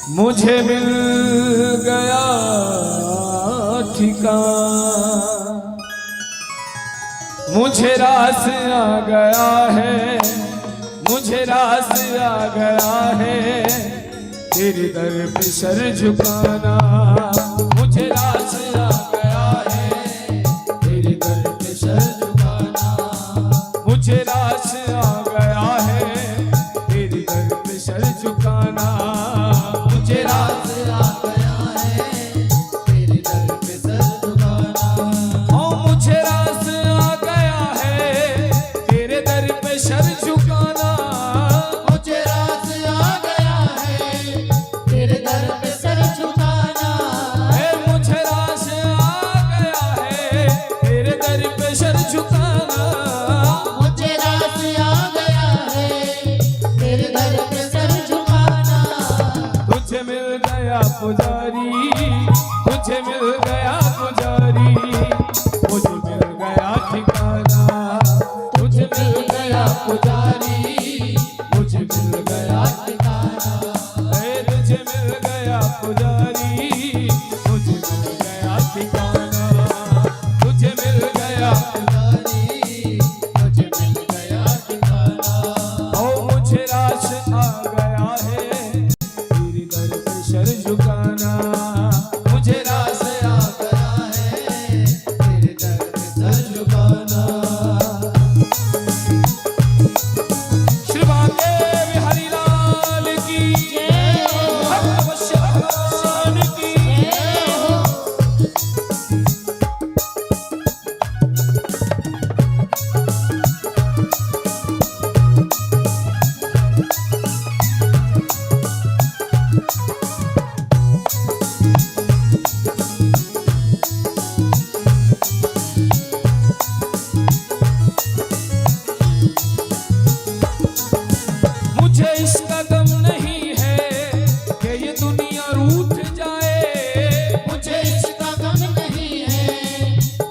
मुझे मिल गया ठिकाना। मुझे रास आ गया है, मुझे रास आ गया है तेरे दर पे सर झुकाना। मुझे रास आ गया है तेरे दर पे सर झुकाना। मुझे रास आ गया है तेरे दर पे सर झुकाना। मुझे रास आ गया है तेरे दर पे सर झुकाना। ओ मुझे रास आ गया है तेरे दर पे सर झुकाना। मुझे रास आ गया है तेरे दर पे सर झुकाना। मुझे रास आ गया है तेरे दर पे सर झुकाना। मुझे रास आ गया है तेरे दर पे सर झुकाना। तुझे मिल गया पुजारी, तुझे मिल गया पुजारी, मुझे मिल गया ठिकाना। तुझे मिल गया पुजारी, मुझे मिल गया ठिकाना। तुझे मिल गया पुजारी, मुझे मिल गया ठिकाना। तुझे मिल गया पुजारी, मुझे मिल गया ठिकाना। ओ मुझे रास आ गया है तेरी दर पे सर झुकाना। मुझे रास आ गया है तेरे दर पे सर झुकाना। श्री महादेव हरि लाल की जय, भगवत भगवान की जय हो। मुझे इसका गम नहीं है कि ये दुनिया रूठ जाए। मुझे इसका गम नहीं है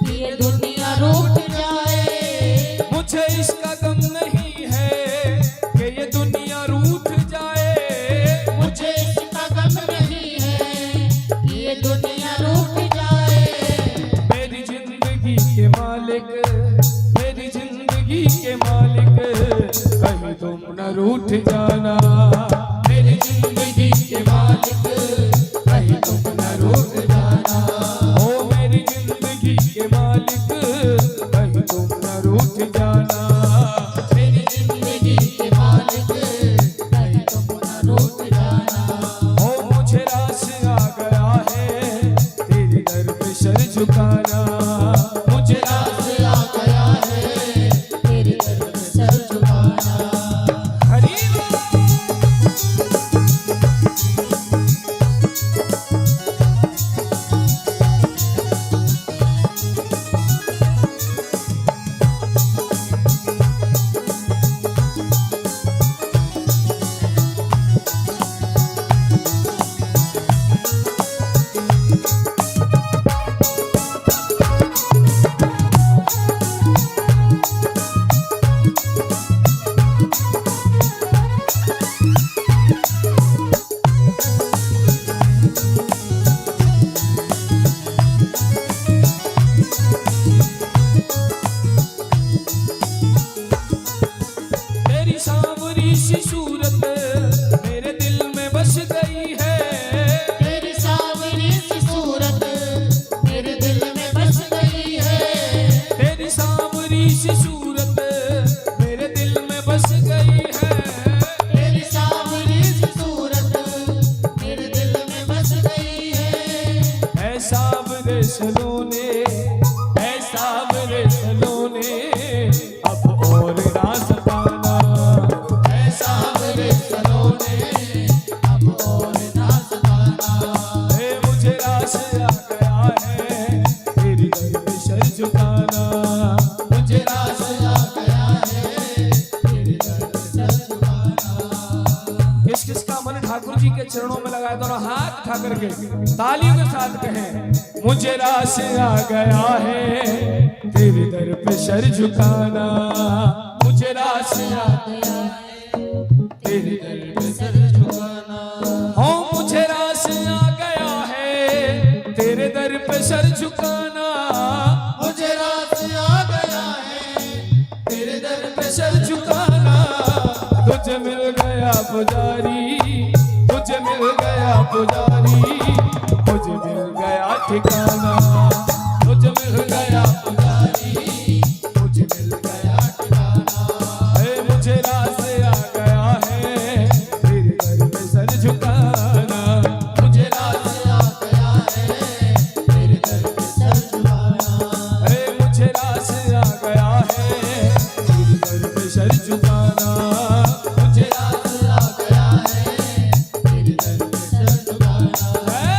कि ये दुनिया रूठ जाए। मुझे इसका गम नहीं है कि ये दुनिया रूठ जाए। मुझे इसका गम नहीं है कि ये दुनिया रूठ जाए। न रूठ जाना। मेरी जिंदगी के मालिक कहीं तुम न रूठ जाना। ओ मेरी जिंदगी के मालिक कहीं तुम न रूठ जाना। मेरी जिंदगी के मालिक कहीं तुम न रूठ जाना। ओ मुझे रास आ गया है तेरे दर पे सर झुकाना। मुझे रास आ गया है तेरे दर पे सर झुकाना। हरी तेरी सांवरी सी सूरत मेरे दिल में बस गई है। तेरी सावरी सी सूरत मेरे दिल में बस गई है। तेरी सांवरी सी सूरत मेरे दिल में बस गई है। तेरी सावरी सी सूरत मेरे दिल में बस गई है। ऐ सावरे सलोने, ऐ सावरे सलोने अब और ना सताना। ऐ सावरे सलोने अब और ना सताना। ए मुझे रास आ गया है तेरी दर पे सर झुकाना। मुझे रास आ गया है तेरे दर पे सर झुकाना। किस किस का मन ठाकुर जी के चरणों में लगाए, दोनों हाथ उठा करके तालियों के साथ कहें, मुझे रास आ गया है तेरे दर पे सर झुकाना। मुझे रास आ गया है तेरे दर पे सर झुकाना। हो मुझे रास आ गया है तेरे दर पे सर झुकाना। मुझे रास आ गया है तेरे दर पे सर झुकाना। तुझे मिल गया पुजारी, तुझे मिल गया पुजारी, मुझे मिल गया ठिकाना। तुझे मिल गया पुजारी, मुझे मिल गया ठिकाना। ए मुझे रास आ गया है तेरे दर पे सर झुकाना। मुझे रास आ गया है तेरे दर पे सर झुकाना। ए मुझे रास आ गया है तेरे दर पे सर झुकाना। मुझे रास आ गया है तेरे दर पे सर झुकाना। है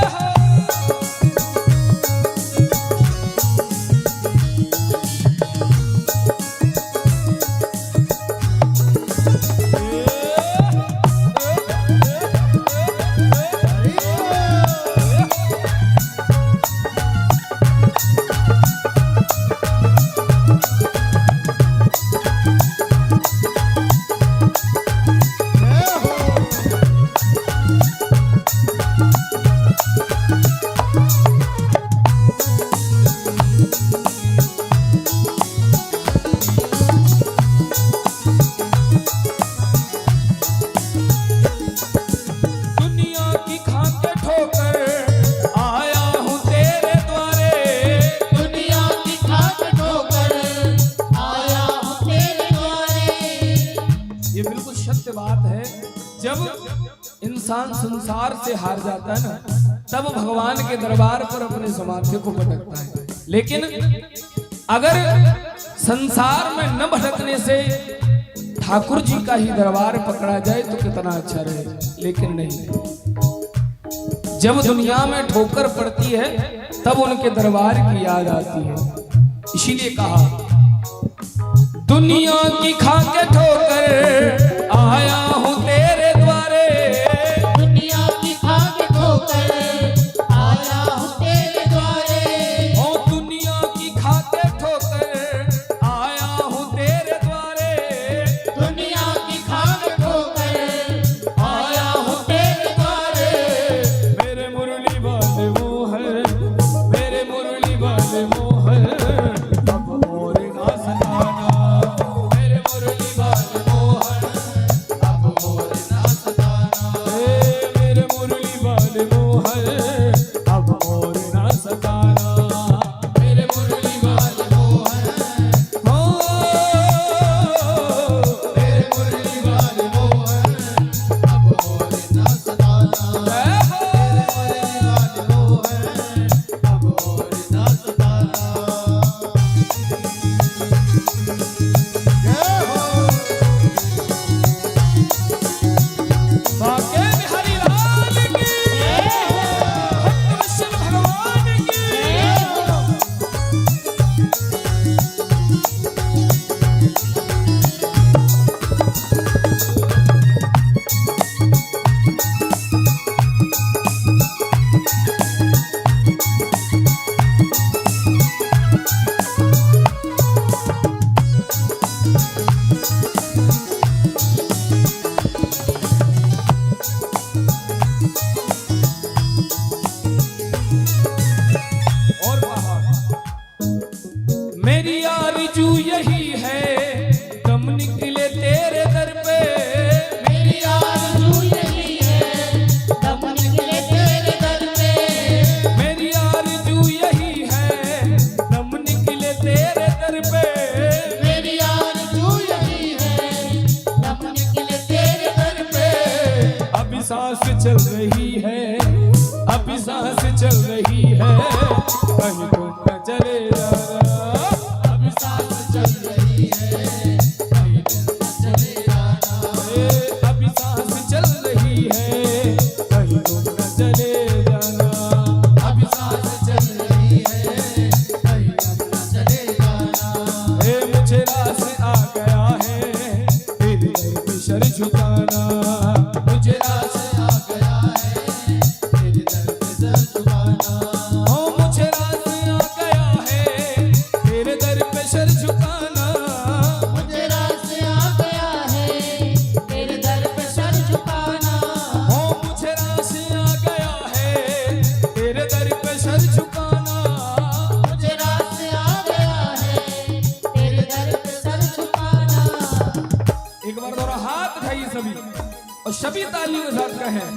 दुनिया की खाके ठोकर आया हूँ तेरे द्वारे। दुनिया की खाक ठोकर आया हूँ तेरे द्वारे। ये बिल्कुल सत्य बात है। जब इंसान संसार से हार जाता है ना, तब भगवान के दरबार पर अपने समाधि को भटकता है। लेकिन अगर संसार में न भटकने से ठाकुर जी का ही दरबार पकड़ा जाए तो कितना अच्छा रहे। लेकिन नहीं, जब दुनिया में ठोकर पड़ती है तब उनके दरबार की याद आती है। इसीलिए कहा, दुनिया की खाके ठोकर आया हूँ तेरे द्वारे। दुनिया की खाक ठोकर आया हूँ तेरे द्वारे। ओ दुनिया की खाके ठोकर आया हूँ तेरे द्वारे। दुनिया की खाक ठोकर आया हूँ तेरे द्वारे। मेरे मुरली वाले मोहन, मेरे मुरली वाले मोहन अब और ना सताना। मेरे मुरली वाले मोहन सांस चल रही है, अभी सांस चल रही है, कहीं तुम न चले जाना। अभी सांस चल रही है, कहीं तुम न चले जाना। अभी सांस चल रही है, कहीं तुम न चले जाना। अभी सांस चल रही है, कहीं तुम न चले जाना। मुझे रास आ गया है तेरे दर पे सर झुकाना। मुझे रास आ गया है, तेरे दर पे सर झुकाना। मुझे रास आ गया है तेरे दर पे सर झुकाना। मुझे रास आ गया है, तेरे दर पे सर झुकाना। मुझे रास आ गया है तेरे दर पे सर झुकाना। मुझे रास आ गया है, तेरे दर पे सर झुकाना। एक बार दोनों हाथ उठाइए सभी और सभी तालियों के साथ कहें,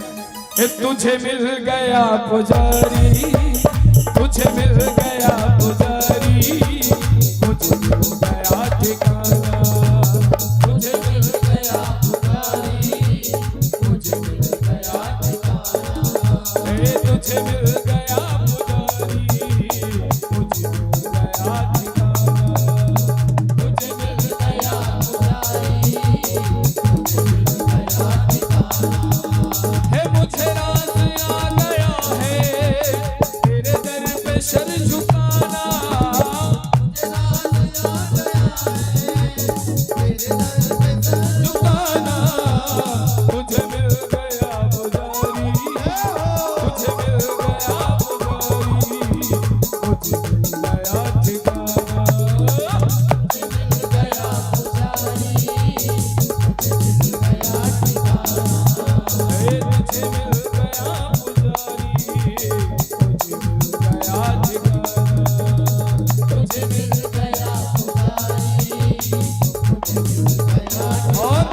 तुझे मिल गया पुजारी, तुझे मिल गया पुजारी, मुझे मिल गया ठिकाना। मुझे मिल गया पुजारी, मुझे मिल गया ठिकाना। तुझे मिल गया पुजारी, मुझे मिल गया ठिकाना। मुझे मिल गया पुजारी, मुझे मिल गया ठिकाना। मुझे रास आ गया है तेरे दर पे सर झुकाना। मुझे रास आ गया है, तेरे दर पे सर झुकाना। तुझे मिल गया पुजारी, तुझे मिल गया पुजारी, मुझे मिल गया ठिकाना। मुझे मिल गया पुजारी, मुझे मिल गया ठिकाना। तुझे मिल गया पुजारी, मुझे मिल गया ठिकाना। मुझे मिल गया पुजारी, मुझे मिल गया ठिकाना। और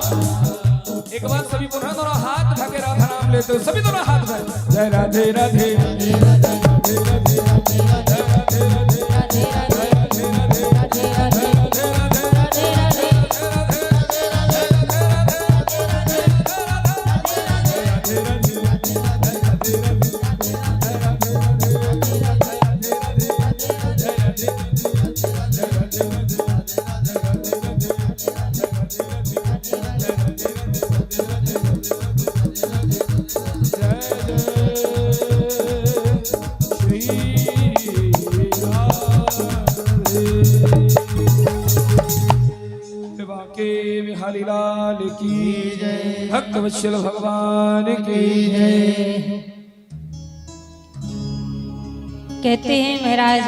एक बार सभी पुनः दोनों हाथ उठा के राधा नाम लेते हो, सभी दोनों हाथ उठाए, जय राधे राधे राधे राधे राधे राधे राधे राधे राधे राधे राधे राधे राधे राधे राधे राधे बिहारी लाल की जय, भक्त वत्सल भगवान की जय। कहते हैं महाराज,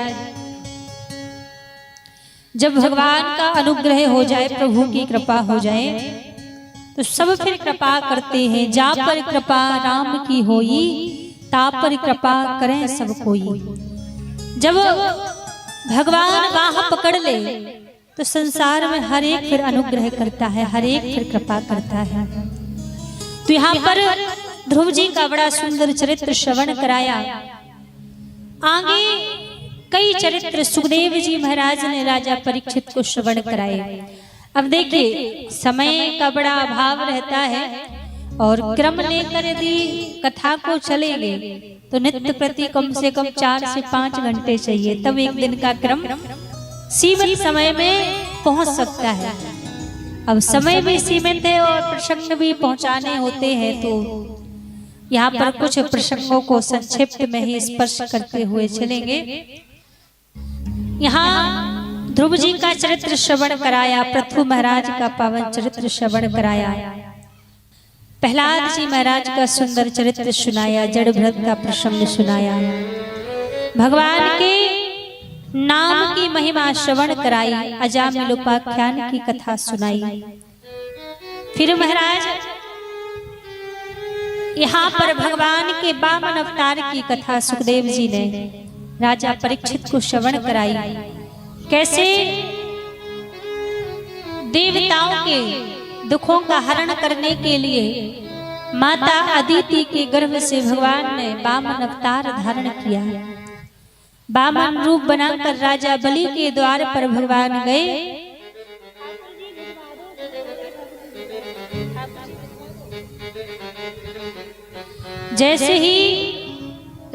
जब भगवान का अनुग्रह हो जाए, प्रभु की कृपा हो जाए, तो सब फिर कृपा करते हैं। जा पर कृपा राम की होई, ता पर कृपा करें सब कोई। जब भगवान बाह पकड़ ले तो संसार में हर एक फिर अनुग्रह करता है, हर एक फिर कृपा करता है। तो यहाँ पर ध्रुव जी का बड़ा सुंदर चरित्र श्रवण कराया। आगे कई चरित्र सुखदेव जी महाराज ने राजा परीक्षित को श्रवण कराए। अब देखिए, समय का बड़ा अभाव रहता है और क्रम लेकर यदि कथा को चलेंगे तो नित्य प्रति कम से कम 4 से 5 घंटे चाहिए, तब एक दिन का क्रम सीमित समय में पहुंच सकता है। अब समय भी सीमित है और प्रसंग भी पहुंचाने होते हैं, तो यहाँ पर कुछ प्रसंगों को संक्षिप्त में ही स्पर्श करते हुए चलेंगे। यहाँ ध्रुव जी का चरित्र श्रवण कराया, पृथु महाराज का पावन चरित्र श्रवण कराया, प्रहलाद जी महाराज का सुंदर चरित्र सुनाया, जड़ भरत का प्रसंग सुनाया, भगवान के नाम की महिमा श्रवण कराई, अजामिल उपाख्यान की कथा सुनाई। फिर महाराज यहाँ पर भगवान के वामन अवतार की कथा सुखदेव जी ने राजा परीक्षित को श्रवण कराई। कैसे देवताओं के दुखों का हरण करने के लिए माता अदिति के गर्भ से भगवान ने वामन अवतार धारण किया। वामन रूप बनाकर राजा बलि के द्वार पर भगवान गए। जैसे ही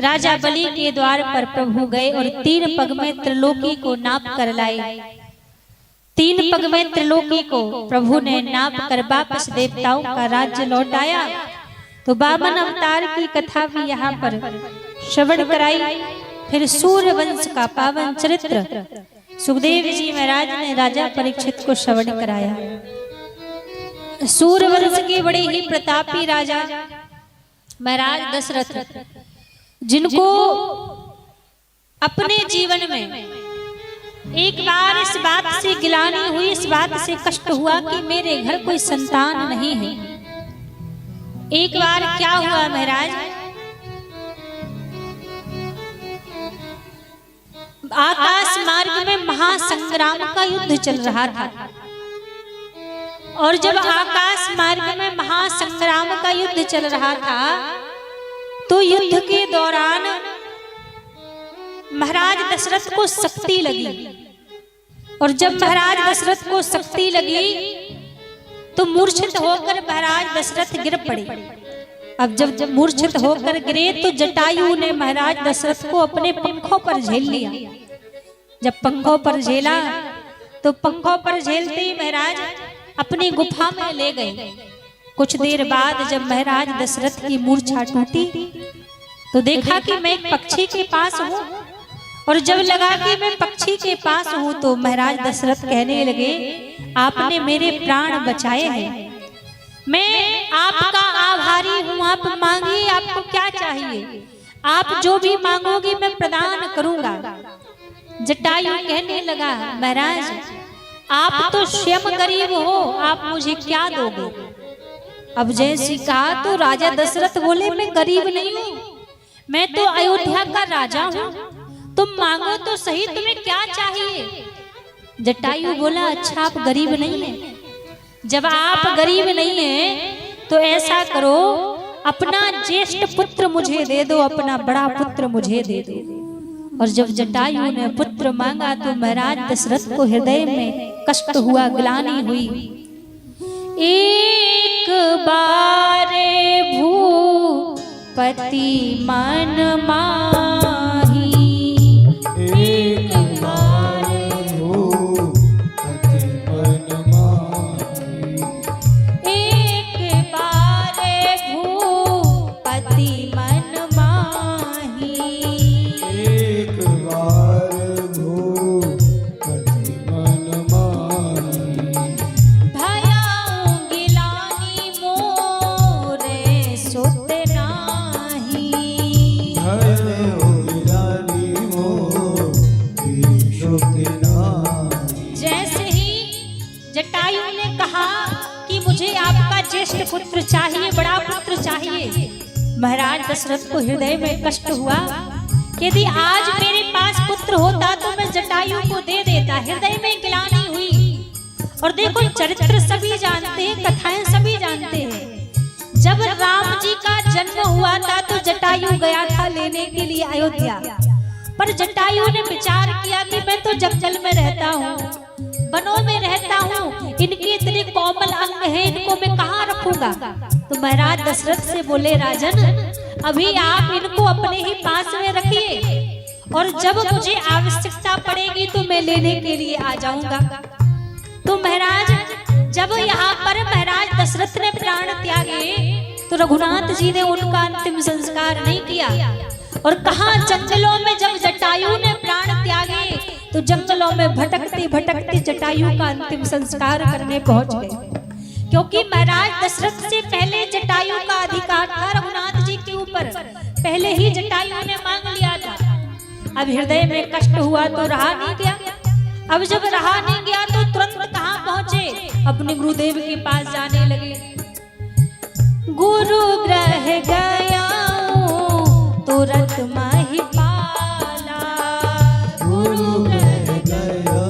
राजा बलि के द्वार पर प्रभु गए और 3 पग में त्रिलोकी को नाप कर लाए। 3 पग में त्रिलोकी को प्रभु ने नाप कर वापस देवताओं का राज्य लौटाया। तो वामन अवतार की कथा भी यहाँ पर श्रवण कराई। फिर सूर्य वंश का पावन चरित्र सुखदेव जी महाराज ने राजा परीक्षित को श्रवण कराया। सूर्य वंश के बड़े ही प्रतापी राजा महाराज दशरथ, जिनको अपने जीवन में एक बार इस बात से गिलानी हुई, इस बात से कष्ट हुआ कि मेरे घर कोई संतान नहीं है। एक बार क्या हुआ महाराज, आकाश मार्ग में महासंग्राम का युद्ध चल रहा था। और जब आकाश मार्ग में महासंग्राम का युद्ध चल रहा था तो युद्ध के दौरान महाराज दशरथ को शक्ति लगी। और जब महाराज दशरथ को शक्ति लगी तो मूर्छित होकर महाराज दशरथ गिर पड़े। अब जब मूर्छित होकर गिरे तो जटायु ने महाराज दशरथ को अपने पंखों पर झेल लिया। जब पंखों पर झेला तो पंखों पर झेलते ही महाराज अपनी गुफा में ले गए। कुछ देर बाद जब महाराज दशरथ की मूर्छा टूटी तो देखा कि मैं एक पक्षी के पास हूँ। और जब लगा कि मैं पक्षी के पास हूँ तो महाराज दशरथ कहने लगे, आपने मेरे प्राण बचाए हैं, मैं आपका आभारी हूँ। आप मांगिए, आपको क्या चाहिए, आप जो भी मांगोगे मैं प्रदान करूंगा। जटायु कहने लगा, महाराज आप तो स्वयं गरीब हो, आप मुझे क्या दोगे। अब जैसे कहा तो राजा दशरथ बोले, मैं गरीब नहीं हूँ, मैं तो अयोध्या का राजा हूँ, तुम मांगो तो सही, तुम्हें क्या चाहिए। जटायु बोला, अच्छा आप गरीब नहीं हैं, जब आप गरीब नहीं हैं तो ऐसा करो, अपना ज्येष्ठ पुत्र मुझे दे दो, अपना बड़ा पुत्र मुझे दे दो। और जब जटायु ने पुत्र मांगा तो महाराज दशरथ को हृदय में कष्ट हुआ, ग्लानि हुई। एक बारे भूपति मन माही, एक बारे भूपति मन माही, एक बारे भूपति मन माही, एक बार भूपति मन माही, भयाऊं गिलानी मोरे सुत नाही, भयाऊं गिलानी मोरे सुत नाही। जैसे ही जटायु ने कहा कि मुझे आपका ज्येष्ठ पुत्र चाहिए, बड़ा पुत्र चाहिए, महाराज दशरथ को हृदय में कष्ट हुआ। यदि आज मेरे पास पुत्र होता तो मैं जटायु को दे देता। हृदय में ग्लानि हुई। और देखो, चरित्र सभी जानते हैं, कथाएं सभी जानते हैं। जब राम जी का जन्म हुआ था तो जटायु गया था लेने के लिए अयोध्या, पर जटायु ने विचार किया कि मैं तो जंगल में रहता हूँ, वनों में रहता हूँ, इनके इतने कोमल अंग हैं, इनको मैं कहाँ रखूंगा। तो महाराज दशरथ से बोले, राजन अभी आप इनको अपने ही पास में रखिए, और जब मुझे आवश्यकता पड़ेगी तो मैं लेने के लिए आ जाऊंगा। तो महाराज जब यहाँ पर महाराज दशरथ ने प्राण त्यागे तो रघुनाथ जी ने उनका अंतिम संस्कार नहीं किया। और कहा, जंगलों में जब जटायु ने प्राण त्यागे तो जंगलों में भटकते भटकते जटायु का अंतिम संस्कार करने पहुंच गए। क्योंकि महाराज दशरथ से पहले जटायु का अधिकार था रघुनाथ जी के ऊपर, पहले ही जटायु ने मांग लिया था। अब हृदय में कष्ट हुआ तो रहा नहीं गया। अब जब रहा नहीं गया तो तुरंत कहाँ पहुंचे, अपने गुरुदेव के पास जाने लगे। गुरु ग्रह गया तुरंत माही पाला, गुरु ग्रह गया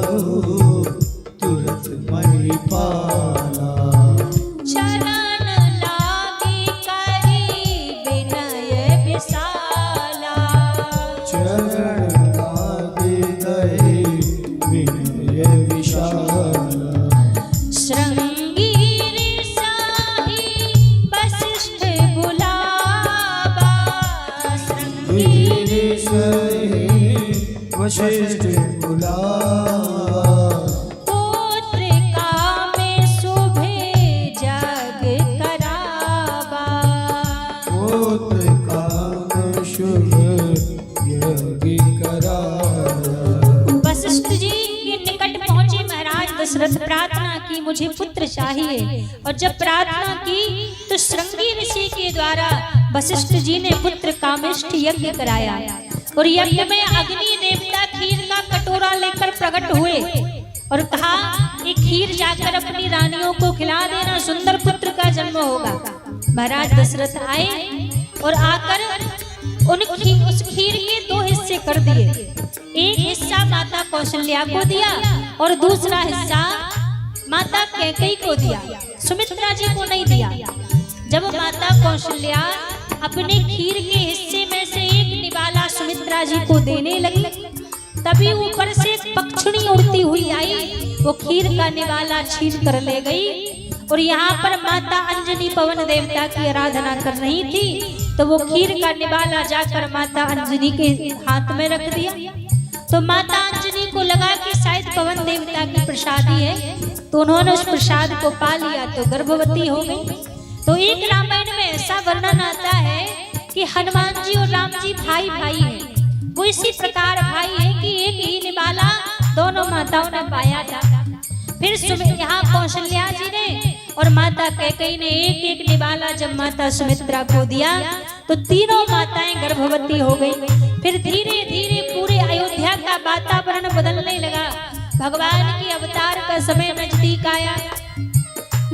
तुरंत माही पाला, चरण लागी करी विनय विशाला, चरण लागी करी विनय विशाला, श्रृंगी ऋषि वशिष्ठ बुलावा, वशिष्ठ बुलावा। पुत्र कामे शुभे जग करावा। पुत्र काम शुभ यज्ञ करावा। वशिष्ठ जी के निकट पहुंचे महाराज दशरथ, प्रार्थना की मुझे पुत्र चाहिए। और जब प्रार्थना की तो श्रृंगी ऋषि के द्वारा वशिष्ठ जी ने पुत्र कामेष्ठ यज्ञ कराया। और यज्ञ में अग्नि देवता खीर का कटोरा लेकर प्रकट हुए और कहा कि खीर जाकर अपनी रानियों को खिला देना, सुंदर पुत्र का जन्म होगा। महाराज दशरथ आए और आकर उस खीर के 2 हिस्से कर दिए। एक हिस्सा माता कौशल्या को दिया और दूसरा हिस्सा माता कैकेयी को दिया, सुमित्रा जी को नहीं दिया। जब माता कौशल्या अपने खीर के हिस्से में से एक निवाला सुमित्रा जी को देने लगी, तभी ऊपर से एक पक्षिणी उड़ती हुई आई, वो खीर का निवाला छीन कर ले गई। और यहाँ पर माता अंजनी पवन देवता की आराधना कर रही थी, तो वो खीर का निवाला जाकर माता अंजनी के हाथ में रख दिया। तो माता अंजनी को लगा कि शायद पवन देवता की प्रसादी है, तो उन्होंने उस प्रसाद को पा लिया तो गर्भवती हो गई। तो एक रामायण में ऐसा वर्णन आता है कि हनुमान जी और राम जी भाई भाई हैं। वो इसी प्रकार भाई है कि एक ही निवाला दोनों माताओं ने पाया था। फिर यहाँ कौशल्या जी ने और माता कैकेयी ने एक एक निवाला जब माता सुमित्रा को दिया तो तीनों माताएं गर्भवती हो गई। फिर धीरे धीरे पूरे अयोध्या का वातावरण बदलने लगा। भगवान के अवतार का समय नजदीक आया।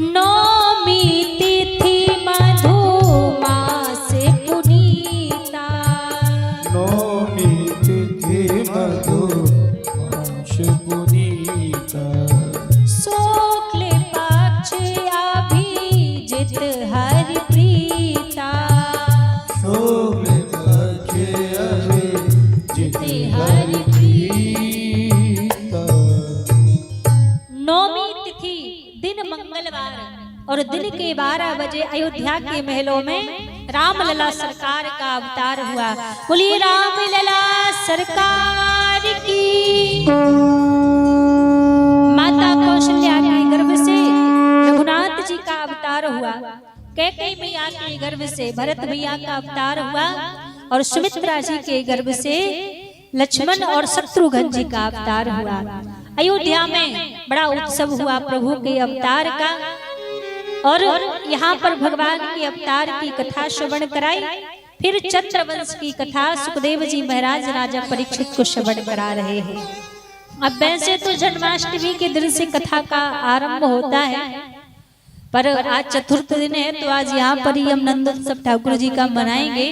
नौमी तिथि मधुमास पुनीता। नौमी तिथि मधुमास पुनीता। शुक्ल पक्ष अभिजित हरि प्रीता। शुक्ल पक्ष अभिजित हरि प्रीता। नौमी तिथि दिन मंगलवार और दिन के 12 बजे अयोध्या के महलों में रामलला सरकार का अवतार हुआ। बोलिए रामलला सरकार की। माता कौशल्या के गर्भ से रघुनाथ जी का अवतार हुआ। कैकेयी मैया के गर्भ से भरत भैया का अवतार हुआ और सुमित्रा जी के गर्भ से लक्ष्मण और शत्रुघ्न जी का अवतार हुआ। अयोध्या में बड़ा उत्सव हुआ प्रभु के अवतार का। और यहाँ पर भगवान के अवतार की कथा श्रवण कराई। फिर चंद्रवंश की कथा सुखदेव जी महाराज राजा परीक्षित को श्रवण करा रहे हैं। अब वैसे तो जन्माष्टमी के दिन से कथा का आरंभ होता है, पर आज चतुर्थ दिन है तो आज यहाँ पर ही हम नंदोत्सव ठाकुर जी का मनाएंगे।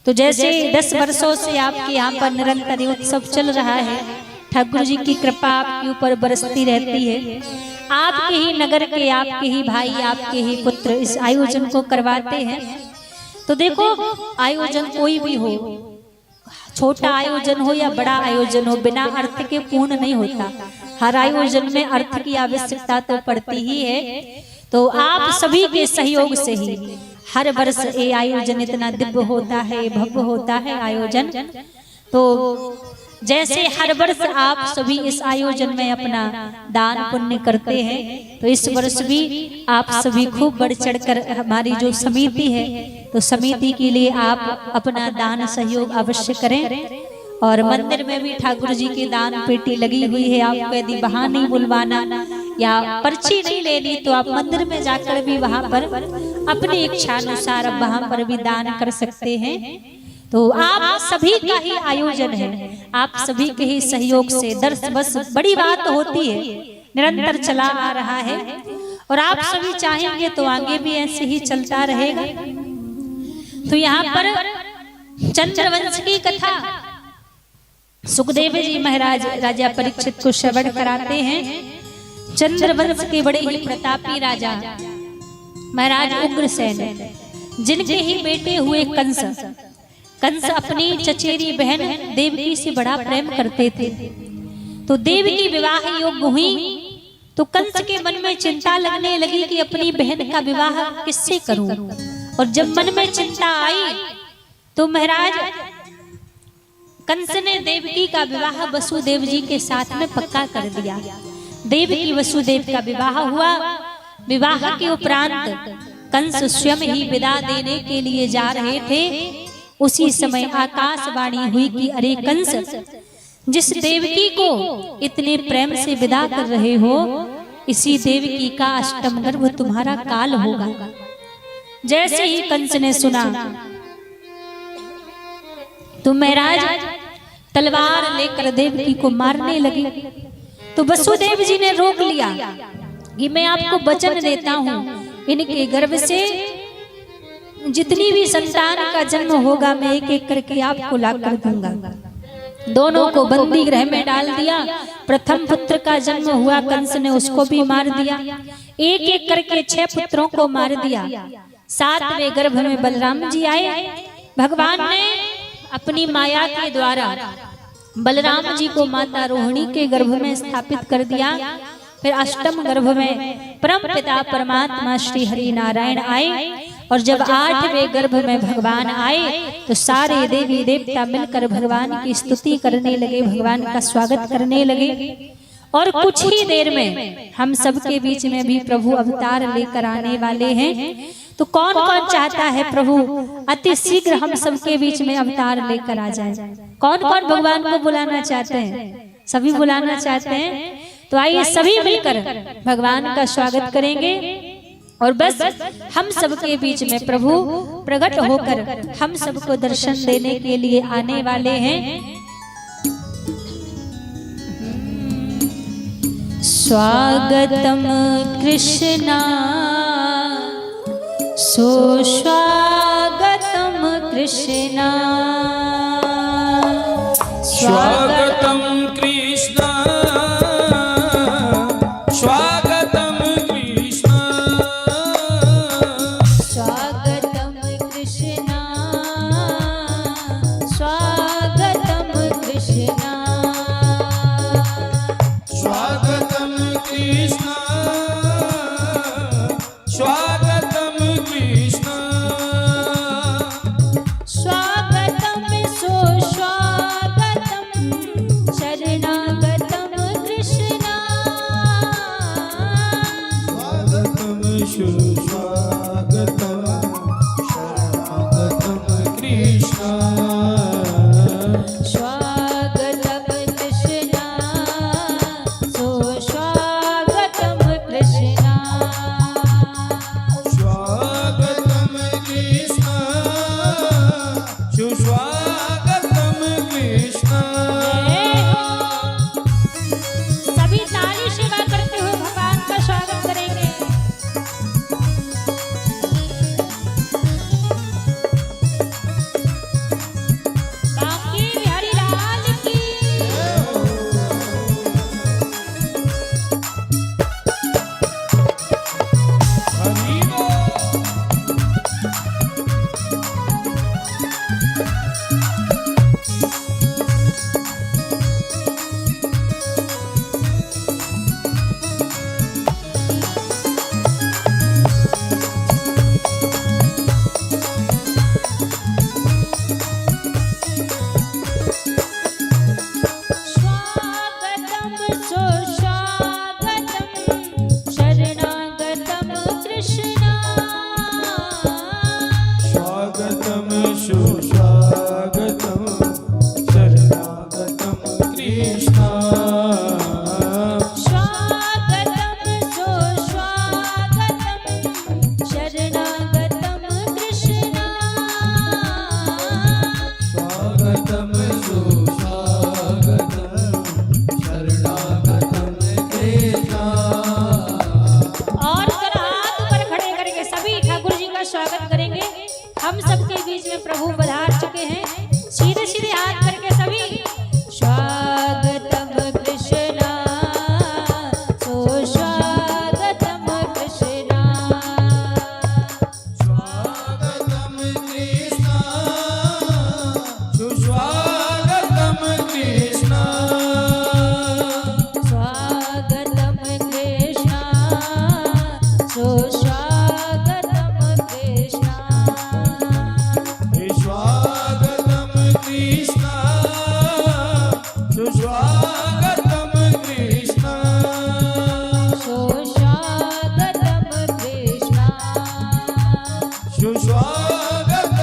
तो जैसे 10 वर्षों से आपके यहाँ पर निरंतर उत्सव चल रहा है, ठाकुर जी की कृपा आपके ऊपर बरसती रहती है। आपके ही नगर के, आपके ही भाई, आपके ही पुत्र इस आयोजन को करवाते हैं। तो देखो, आयोजन कोई भी हो, छोटा आयोजन हो या बड़ा आयोजन हो, बिना अर्थ के पूर्ण नहीं होता। हर आयोजन में अर्थ की आवश्यकता तो पड़ती ही है। तो आप सभी के सहयोग से ही हर वर्ष ये आयोजन इतना दिव्य होता है, भव्य होता है आयोजन। तो जैसे हर वर्ष आप सभी इस आयोजन में अपना दान पुण्य करते हैं, तो इस वर्ष भी आप सभी खूब बढ़ चढ़कर हमारी जो समिति है, तो समिति के लिए आप अपना दान सहयोग अवश्य करें। और मंदिर में भी ठाकुर जी की दान पेटी लगी हुई है। आपको यदि वहां नहीं बुलवाना या पर्ची नहीं लेनी तो आप मंदिर में जाकर भी वहां पर अपनी इच्छा अनुसार वहां पर भी दान कर सकते हैं। तो आप सभी का ही आयोजन है, आप सभी के ही सहयोग से दर्श बस बड़ी बात होती है, निरंतर चला आ रहा है। और आप सभी चाहेंगे तो आगे भी ऐसे ही चलता रहेगा। तो यहाँ पर चंद्रवंश की कथा सुखदेव जी महाराज राजा परीक्षित को श्रवण कराते हैं। चंद्रवंश के बड़े ही प्रतापी राजा महाराज उग्रसेन, जिनके ही बेटे हुए कंस। कंस अपनी चचेरी बहन देवकी से बड़ा प्रेम करते थे। तो देवकी विवाह योग्य हुई तो कंस के मन में चिंता लगने लगी कि अपनी बहन का विवाह किससे करूं। और जब मन में चिंता आई तो महाराज कंस ने देवकी का विवाह वसुदेव जी के साथ में पक्का कर दिया। देवकी वसुदेव का विवाह हुआ। विवाह के उपरांत कंस स्वयं ही विदा देने के लिए जा रहे थे। उसी समय आकाशवाणी हुई कि अरे कंस, जिस देवकी को इतने प्रेम से विदा कर रहे हो, इसी देवकी का अष्टम गर्भ तुम्हारा काल होगा। जैसे ही कंस ने सुना तो महाराज तलवार लेकर देवकी को मारने लगे। तो वसुदेव जी ने रोक लिया कि मैं आपको वचन देता हूँ, इनके गर्भ से जितनी भी संतान का जन्म होगा मैं एक एक करके आपको ला कर दूंगा। दोनों को बंदी गृह में डाल दिया। प्रथम पुत्र का जन्म हुआ, कंस ने उसको भी मार दिया। एक एक करके 6 पुत्रों को मार दिया। 7वें गर्भ में बलराम जी आए। भगवान ने अपनी माया के द्वारा बलराम जी को माता रोहिणी के गर्भ में स्थापित कर दिया। फिर अष्टम गर्भ में परम पिता परमात्मा श्री हरि नारायण आए। और जब 8वें गर्भ में भगवान आए तो सारे देवी देवता मिलकर भगवान की स्तुति करने लगे, भगवान का स्वागत करने लगे। और कुछ ही देर में हम सबके बीच में भी प्रभु अवतार लेकर आने वाले हैं। तो कौन कौन चाहता है प्रभु अति शीघ्र हम सबके बीच में अवतार लेकर आ जाए? कौन कौन भगवान को बुलाना चाहते हैं? सभी बुलाना चाहते हैं। तो आइए सभी मिलकर भगवान का स्वागत करेंगे। और बस हम सबके बीच में प्रभु प्रकट होकर हम सबको दर्शन देने के लिए आने वाले हैं। स्वागतम कृष्णा सुस्वागतम कृष्णा, स्वागतम कृष्णा स्वागतम कृष्णा, स्वागतम कृष्णा स्वागतम कृष्णा, स्वागतम कृष्णा स्वागतम कृष्णा, स्वागतम सुस्वागतम शरणागतम कृष्णा, स्वागतम सुस्वागतम शरणागतम कृष्णा, स्वागतम कृष्णा सुस्वागतम कृष्णा, स्वागतम कृष्णा सुस्वागतम कृष्णा। सभी ताली सेवा करते हुए भगवान का स्वागत करेंगे। बाकी बिहारी लाल की हरि बोल। स्वागतम सुस्वागतम शरणागतम कृष्णा, स्वागतम सुस्वागतम शरणागतम कृष्णा, स्वागतम सुस्वागतम शरणागतम कृष्णा, स्वागतम सुस्वागतम शरणागतम कृष्णा। और जरा हाथ ऊपर खड़े करके सभी ठाकुर जी का स्वागत करेंगे। हम सबके बीच में प्रभु पधार चुके हैं। सीधे सीधे हाथ करके सभी स्वागतम कृष्णा सुस्वागतम कृष्णा, स्वागतम कृष्णा सुस्वागतम कृष्णा, स्वागतम कृष्णा सुस्वागतम कृष्णा, स्वागतम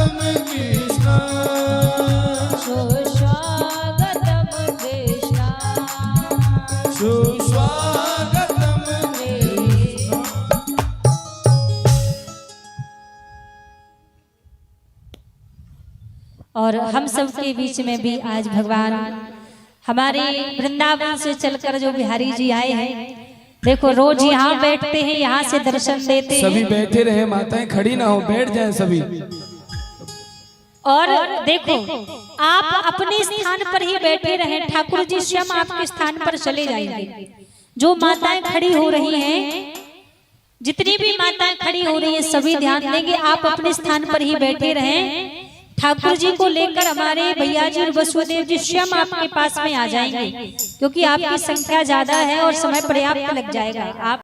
सुस्वागतम कृष्ण सुस्वागतम कृष्ण सुस्वागतम कृष्ण। और हम सब के बीच में भी आज भगवान हमारे वृंदावन से चलकर जो बिहारी जी आए हैं, देखो रोज यहाँ बैठते हैं, यहाँ से दर्शन देते हैं। सभी बैठे रहे, माताएं खड़ी ना हो, बैठ जाएं सभी। और देखो आप अपने स्थान पर ही बैठे रहें, ठाकुर जी स्वयं आपके स्थान पर चले जाएंगे। जो माताएं खड़ी हो रही हैं, जितनी भी माताएं खड़ी हो रही हैं, सभी ध्यान देंगे, आप अपने स्थान पर ही बैठे रहें। ठाकुर जी को लेकर हमारे भैया जी और वसुदेव जी स्वयं आपके पास में आ जाएंगे, क्योंकि आपकी संख्या ज्यादा है और समय पर्याप्त लग जाएगा। आप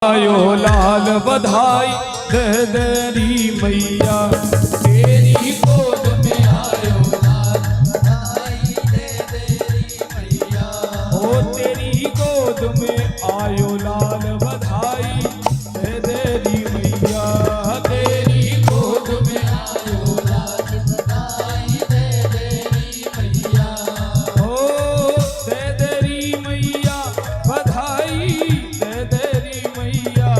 आयो लाल बधाई दे देरी मैया, तेरी गोद में आयो लाल बधाई दे देरी मैया। ओ तेरी गोद में आयो लाल बधाई दे देरी मैया, तेरी गोद में आयो लाल बधाई दे देरी मैया। ओ दे देरी मैया बधाई दे देरी मैया,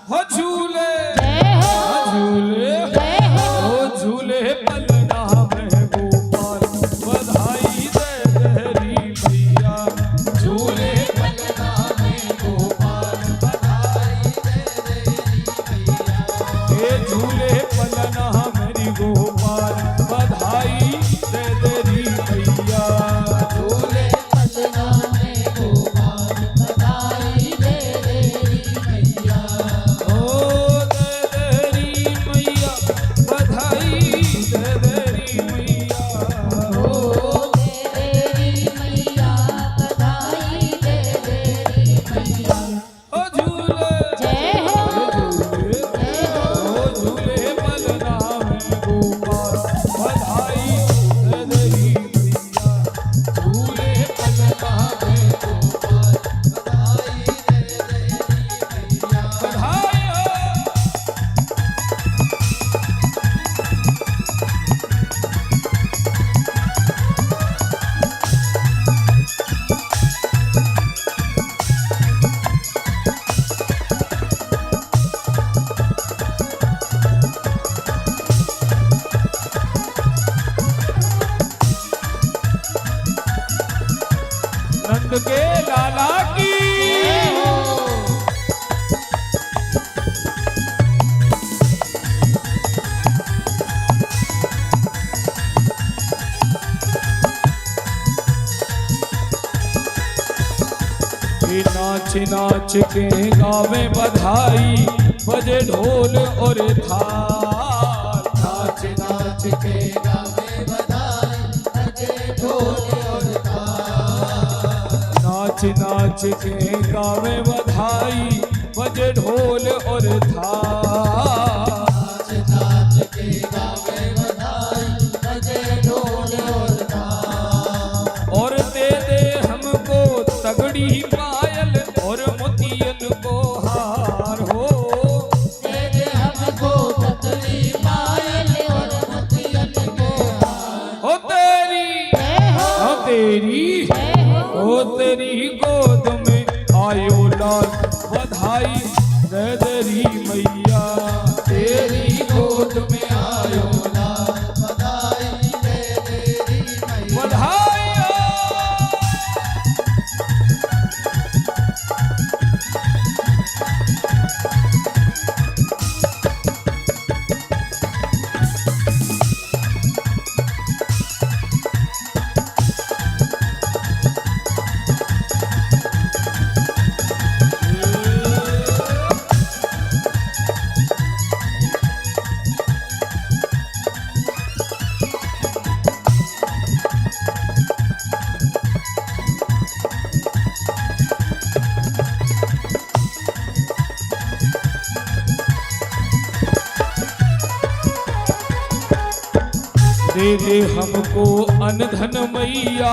हो झूले झूले हो झूले पलना में गोपाल बधाई दे देरी मैया, झूले पलना में गोपाल बधाई दे देरी मैया। ये झूले पलना मेरी गोपाल बधाई दे देरी मैया, झूले पलना में गोपाल बधाई दे देरी मैया। ओ दे देरी मैया बधाई दे देरी मैया, ओ दे देरी मैया बधाई दे देरी मैया। ओ झूले जय हो झूले पलना में गोपाल बधाई दे देरी मैया, झूले पलना में गोपाल बधाई दे देरी मैया। बधाई हो। नंद के लाला की नाच नाच के गावे बधाई, बजे ढोल और थाल। नाच नाच के गावे बधाई, बजे ढोल और थाल। नाच नाच के गावे बधाई, बजे ढोल और थाल। नाच नाच के गावे बधाई, बजे ढोल और थाल। और दे दे हमको तगड़ी पायल और मोतियन को हार हो, दे दे हमको तगड़ी पायल और मोतियन को हार। ओ तेरी ओ तेरी ओ तेरी गोद में आयो लाल बधाई दे देरी दे दे हमको अनधन मैया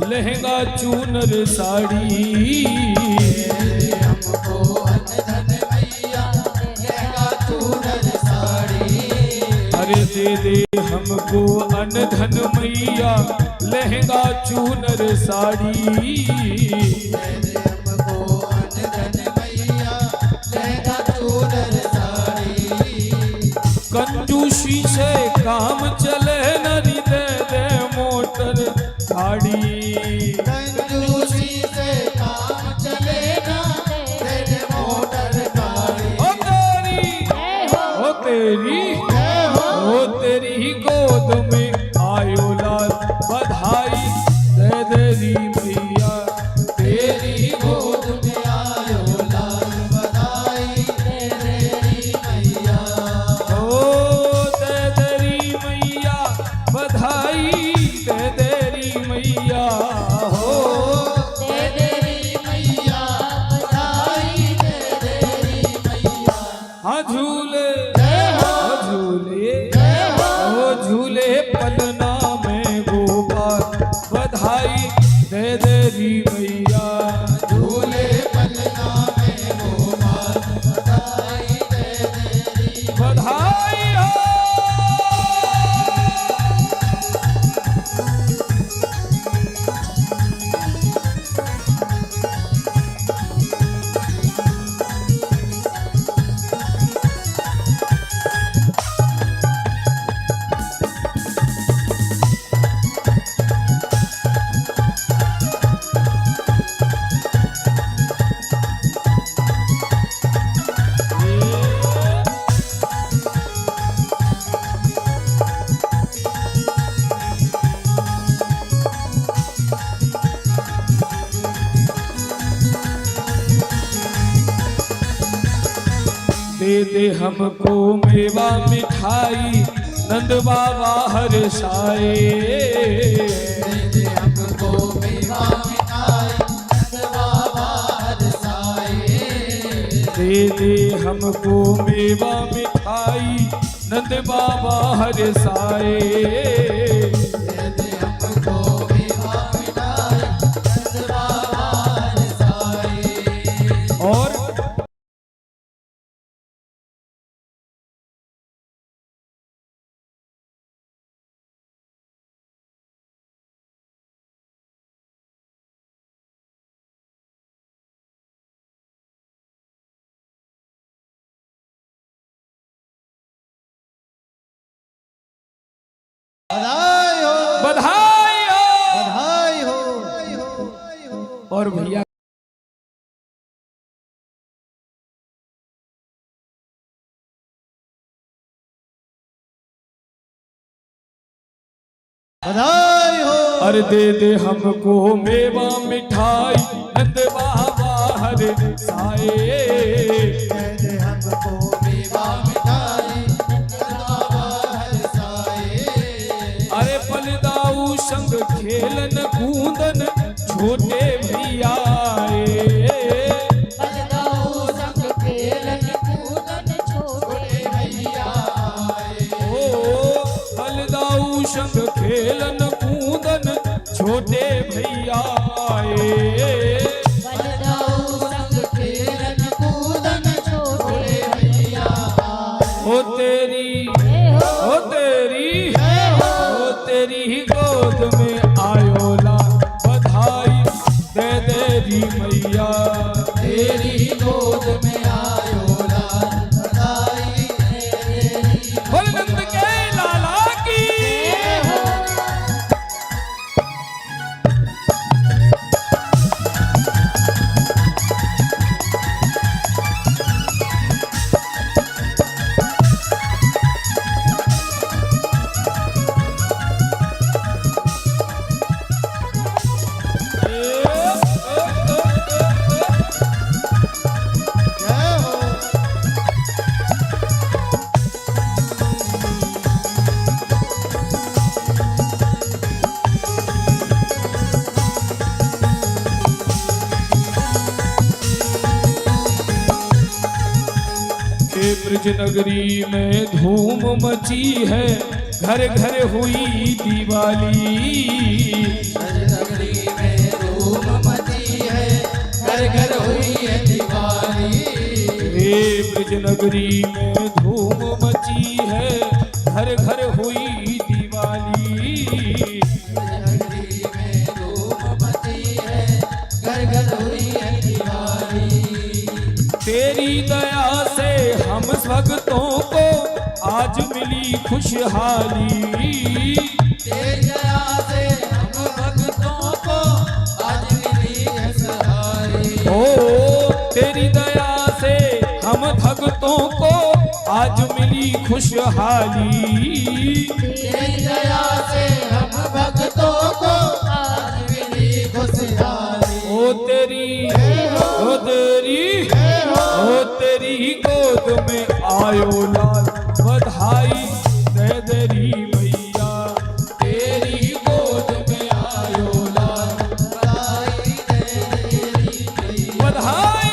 लहंगा चूनर साड़ी। हमको अनधन मैया लहंगा चूनर साड़ी। अरे दे दे हमको अनधन मैया लहंगा चूनर साड़ी। हमको अनधन मैया लहंगा चूनर साड़ी। कंजूसी से काम चले नरी दे दे मोटर गाड़ी। कंजूसी से काम चले ना दे दे मोटर गाड़ी। ओ तेरी ओ तेरी गोद में आयो लाल बधाई दे दे री मैया। तेरी गोद में आयो लाल बधाई दे दे री मैया। ओ दे दे री मैया बधाई दे दे री मैया। हो दे दे री मैया बधाई दे दे री मैया। हाँ झूले हो झूले ओ झूले पलना में गोपाल बधाई दे दे री मैया। झूले पलना में गोपाल बधाई दे दे री बधाई हो। दे दे हमको मेवा मिठाई नंद बाबा हर साए। दे दे हमको मेवा मिठाई नंद बाबा हर साए। दे दे हमको मेवा मिठाई नंद बाबा हर साए। दे दे हमको मेवा मिठाई नंद बाबा हर साए। और बधाई हो बधाई हो। बधाई हो। और भैया बधाई हो। अरे दे दे हमको मेवा मिठाई नंद बाबा हर साए। दे दे हमको मेवा मिठाई नंद बाबा हर साए। अरे पलदाऊ संग खेलन कूदन छोटे भैया आए। बलदाऊ संग खेलन कूदन छोटे भैया आए। ओ पलदाऊ संग खेलन कूदन छोटे भैया आए। बलदाऊ संग खेलन कूदन छोटे भैया आए। ओ तेरी गोद में आयो ला बधाई दे दे री मैया। तेरी गोद में आयो लाल बधाई दे दे री। बोल नंद के लाला की। ब्रज नगरी में धूम मची है घर घर हुई दिवाली। नगरी में धूम मची है, घर घर हुई है दिवाली। हे ब्रज नगरी में धूम मची है, घर घर हुई दिवाली। नगरी में धूम मची है, घर घर हुई है दिवाली। तेरी दया से हम भक्तों को आज मिली खुशहाली। तेरी दया से हम भक्तों को आज मिली खुशहाली। ओ तेरी दया से हम भक्तों को आज मिली खुशहाली। तेरी दया से हम भक्तों को आज मिली खुशहाली। ओ तेरी गोद में आयो लाल, बधाई दे तेरी मैया। तेरी गोद में आयो लाल, बधाई दे तेरी मैया। बधाई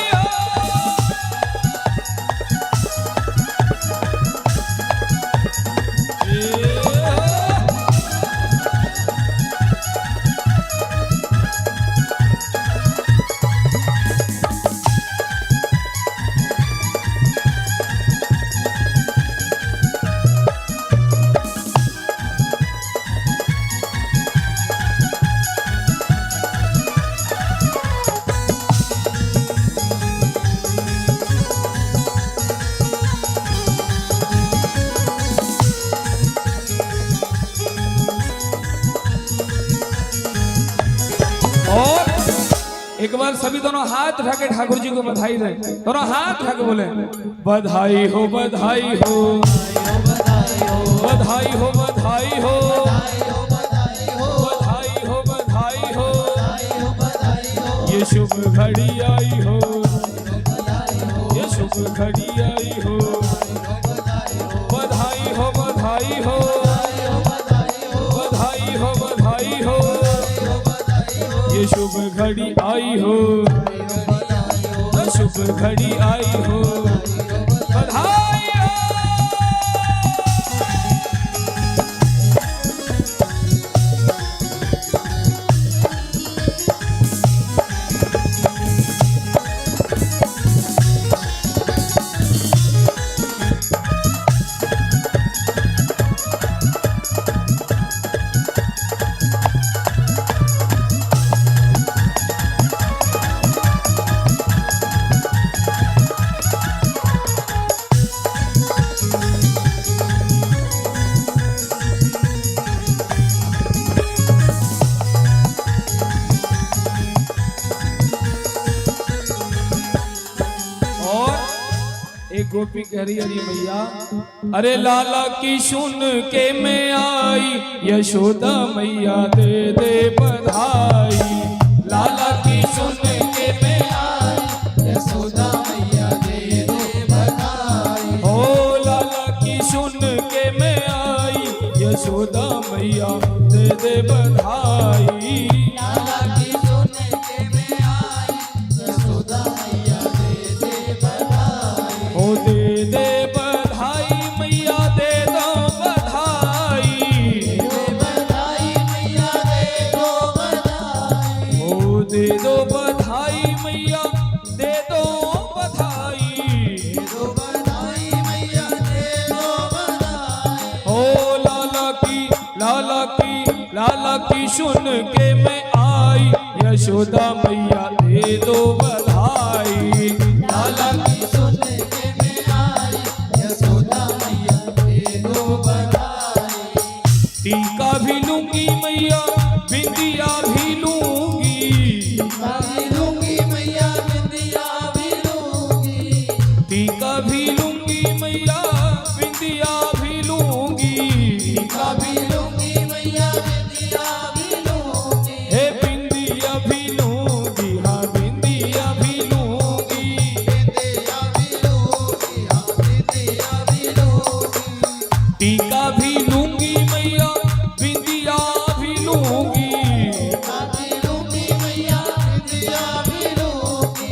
एक बार सभी दोनों हाथ उठा के ठाकुर जी को बधाई दें। दोनों हाथ उठा के बोले बधाई हो बधाई हो बधाई हो बधाई हो बधाई हो बधाई हो। ये शुभ घड़ी आई हो, ये शुभ घड़ी आई हो। बधाई हो बधाई हो बधाई हो बधाई हो। ये शुभ घड़ी आई हो, शुभ घड़ी आई हो। बधाई हो। एक गोपी कह रही है मैया, अरे लाला की सुन के मैं आई, यशोदा मैया दे दे बधाई। लाला की सुन के मैं आई, यशोदा मैया दे दे बधाई। ओ लाला की सुन के मैं आई, यशोदा मैया दे दे बधाई। लाला की सुन के मैं आई, यशोदा मैया दे दे बधाई। ओ दे दे बधाई मैया दे दो बधाई। दे बधाई मैया दे दो बधाई। ओ दे दो बधाई मैया दे दो बधाई। दे दो बधाई मैया दे दो बधाई। ओ लाला की सुन के मैं आई, यशोदा मैया दे दो बधाई। लाला की सुन के मैं आई, यशोदा मैया दे दो बधाई। टीका भी लूंगी मैया बिंदिया भी लूंगी। टीका भी लूंगी मैया बिंदिया भी लूंगी। टीका भी लूंगी मैया बिंदिया भी लूंगी। टीका भी लूंगी मैया बिंदिया भी लूंगी। हे बिंदिया भी लूंगी, हाँ बिंदिया भी लूंगी। बिंदिया भी लूंगी, हाँ बिंदिया भी लूंगी। टीका भी लूंगी मैया बिंदिया भी लूंगी। टीका भी लूंगी मैया बिंदिया भी लूंगी।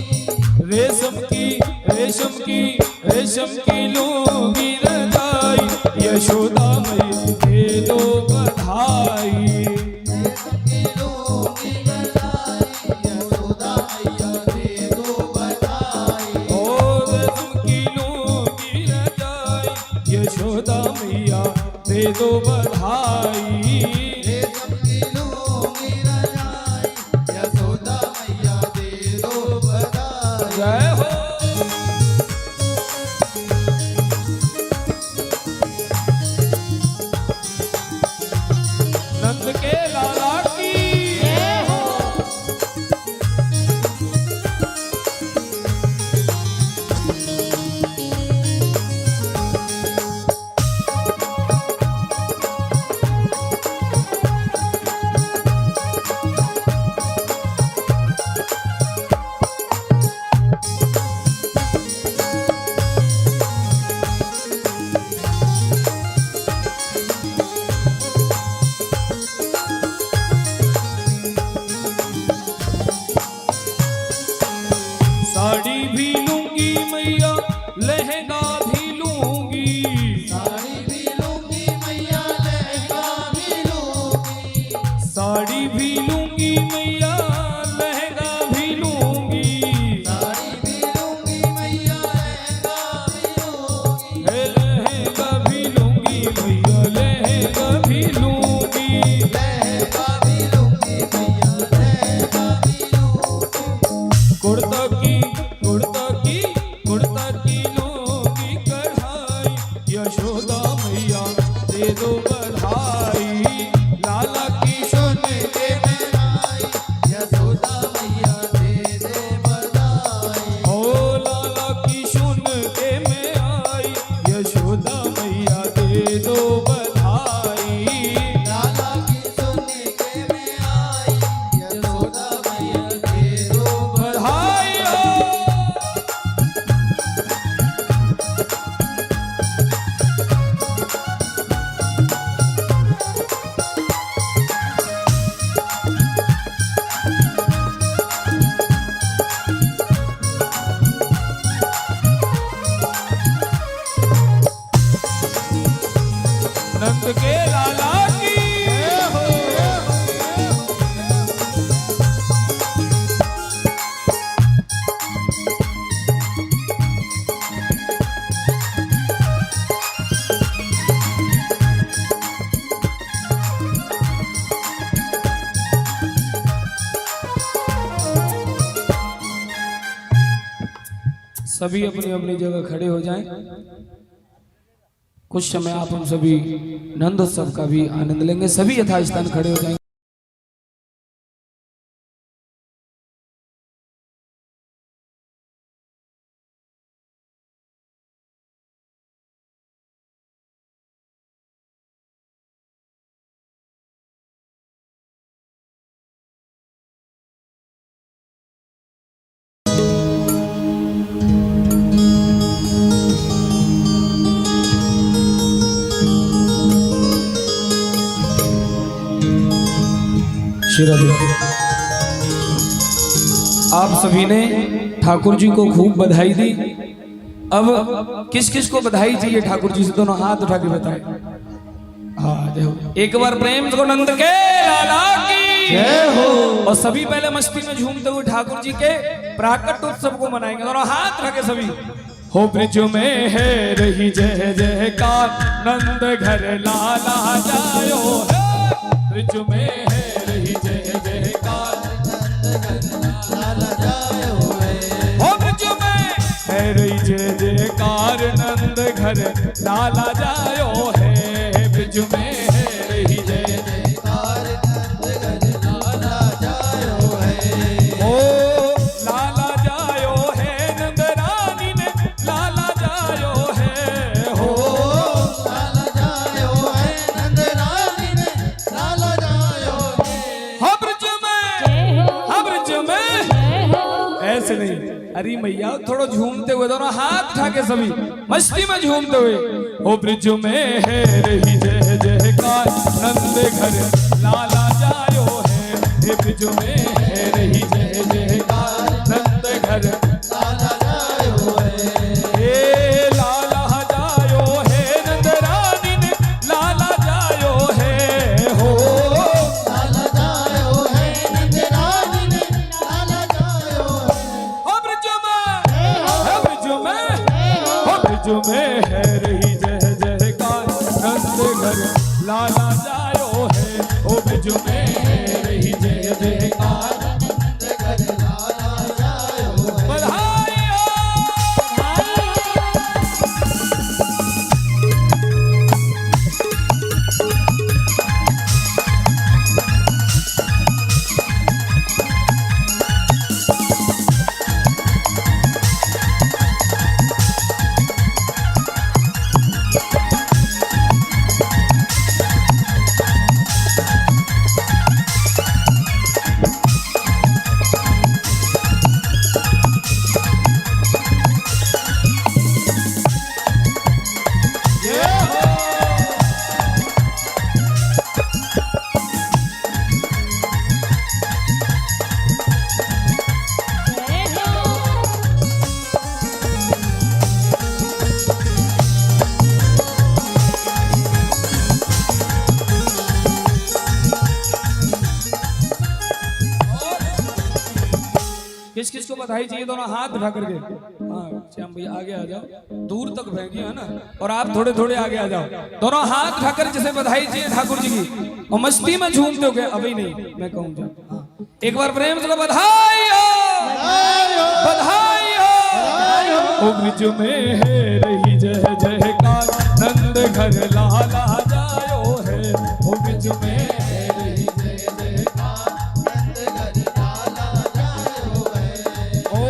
रेशम की लूंगी रजाई, यशोदा मैया दे दो बधाई। सबकी लूंगी बधाई, यशोदा मैया दे दो बधाई। ओ रेशम की लूंगी रजाई, यशोदा मैया दे दो बधाई। सबकी लूंगी रजाई, यशोदा मैया दे दो बधाई। जय हो। नंद के लाला की साड़ी भी लूंगी मैया, लहंगा भी लूंगी। साड़ी भी लूंगी मैया, लहंगा भी लूंगी। साड़ी भी लूंगी मैया, लहंगा भी लूंगी। साड़ी भी लूंगी मैया, लहंगा भी लूंगी। हे लहंगा भी लूंगी मैया, लहंगा भी लूंगी। लहंगा भी लूंगी मैया, लहंगा भी लूंगी। कुर्ता की कुर्ता की कुर्ता की लूंगी कढ़ाई, यशोदा मैया दे दो बधाई। लाला की सुन के मैं आई, यशोदा मैया दे दे बधाई। ओ लाला की सुन के मैं आई, यशोदा मैया दे दो बधाई। लाला की सुन के मैं आई, यशोदा मैया दे दो बधाई हो। नंद के लाला की सभी अपनी अपनी जगह खड़े हो जाएं। कुछ समय आप हम सभी नंद उत्सव का भी आनंद लेंगे। सभी यथास्थान खड़े हो जाएंगे। श्री राधे। आप सभी ने ठाकुर जी को खूब बधाई दी। अब किस किस को बधाई चाहिए ठाकुर जी से? दोनों हाथ उठा के बताए। हाँ, जय हो। एक बार प्रेम से नंद के लाला की जय हो। और सभी पहले मस्ती में झूमते हुए ठाकुर जी के प्राकट उत्सव को मनाएंगे। दोनों हाथ उठा के सभी। हो ब्रिज में है रही जय जयकार, नंद घर लाला जायो है। ब्रिज में है रही जय जयकार, लाला जायो है। हो ब्रिज में है रही जय जयकार, नंद घर लाला जायो है। ब्रिज में है रही जय जयकार, नंद घर लाला जायो है। ओ लाला जायो है, नंद रानी ने लाला जायो है। हो लाला जायो है, नंद रानी ने लाला जायो है। हो ब्रिज में, हो ब्रिज में ऐसे नहीं। अरे मैया थोड़ा झूमते हुए, दोनों हाथ उठा के सभी मस्ती में झूमते हुए। हो ब्रिज में है रही जय जयकार, नंद घर लाला जायो है। हे ब्रिज में है रही जय जयकार, नंद घर लाला जायो है। हे लाला जायो है, नंद रानी ने लाला जायो घर लाला जायो है ओ बिजू में रही जय जयकार बधाई किस किस को बधाई चाहिए दोनों हाथ उठा करके। हाँ श्याम भैया आगे आ जाओ, दूर तक फेंकिए है ना, और आप थोड़े थोड़े आगे आ जाओ। दोनों हाथ उठाकर जिसे बधाई चाहिए ठाकुर जी की और मस्ती में झूमते हो गए। अभी नहीं मैं कहूँ जाओ एक बार प्रेम से बधाई हो बधाई हो। ब्रिज में है रही जय जयकार नंद घर लाला जायो है ओ ब्रिज में है रही जय जयकार नंद घर लाला जायो है ओ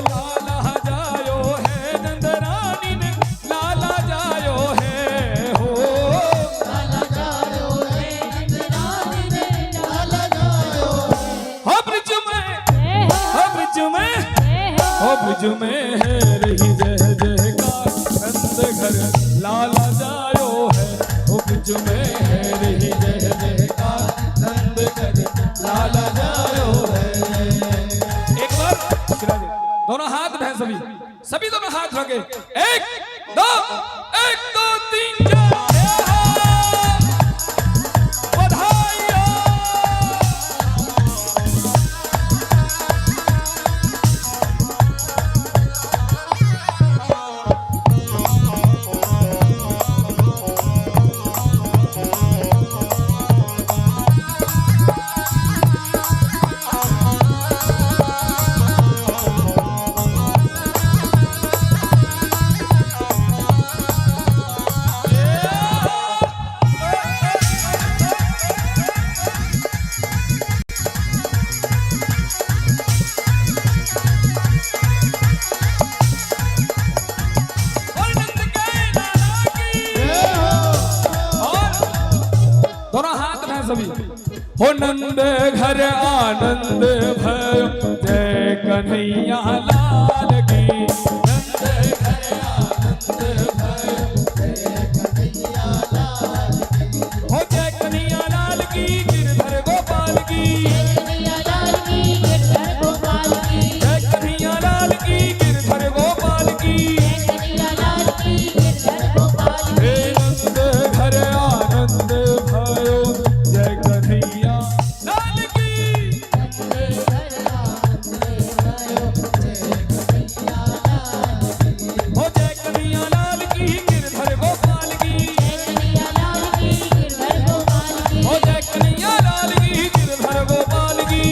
लाला जायो है नंद रानी ने लाला जायो है हो लाला जायो है नंद रानी ने लाला जायो हो ब्रिज में हो ब्रिज में हो ब्रिज में है रही जय जयकार नंद घर लाला जायो है ओ ब्रिज में है रही जय जयकार नंद घर लाला जायो है। एक बार दोनों हाथ उठाए सभी सभी दोनों हाथ रखे एक दो 3 बधाई हो। हो नंद घर आनंद भयो जय कन्हैया लाल की नंद घर आनंद भयो जय कन्हैया लाल की हो जय कन्हैया लाल की गिरधर गोपाल की कन्हैया लाल की गिरधर गोपाल की जय कन्हैया लाल की गिरधर गोपाल की कन्हैया लाल की गिरधर गोपाल की हे नंद घर आनंद भयो जय कन्हैया लाल की हो जय कन्हैया लाल की गिरधर गोपाल की कन्हैया लाल की गिरधर गोपाल की हो जय कन्हैया लाल की गिरधर गोपाल की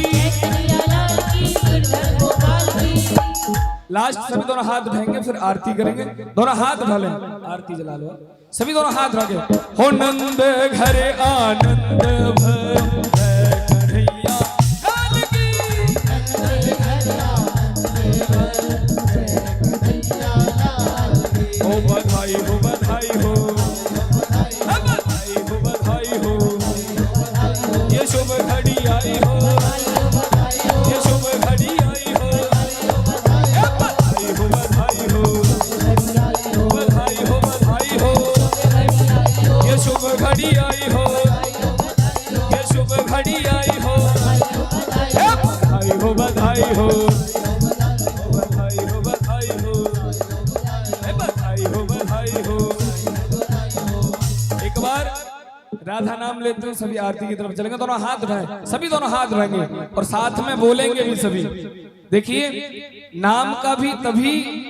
कन्हैया लाल की गिरधर गोपाल की। लास्ट सभी दोनों हाथ उठाएंगे फिर आरती करेंगे। दोनों हाथ उठा लें आरती जला लो सभी दोनों हाथ रखे हो नंद घर आनंद भयो जय कन्हैया लाल की हो बधाई हो बधाई हो बधाई हो बधाई हो ये शुभ घड़ी आई हो ये शुभ घड़ी आई हो बधाई हो बधाई हो बधाई हो बधाई हो ये शुभ घड़ी आई हो ये शुभ घड़ी आई हो बधाई हो बधाई हो बधाई हो बधाई हो बधाई हो बधाई हो। एक बार राधा नाम लेते हैं सभी आरती की तरफ चलेंगे। दोनों हाथ उठाएं सभी दोनों हाथ उठाएंगे और साथ में बोलेंगे भी सभी। देखिए नाम का भी तभी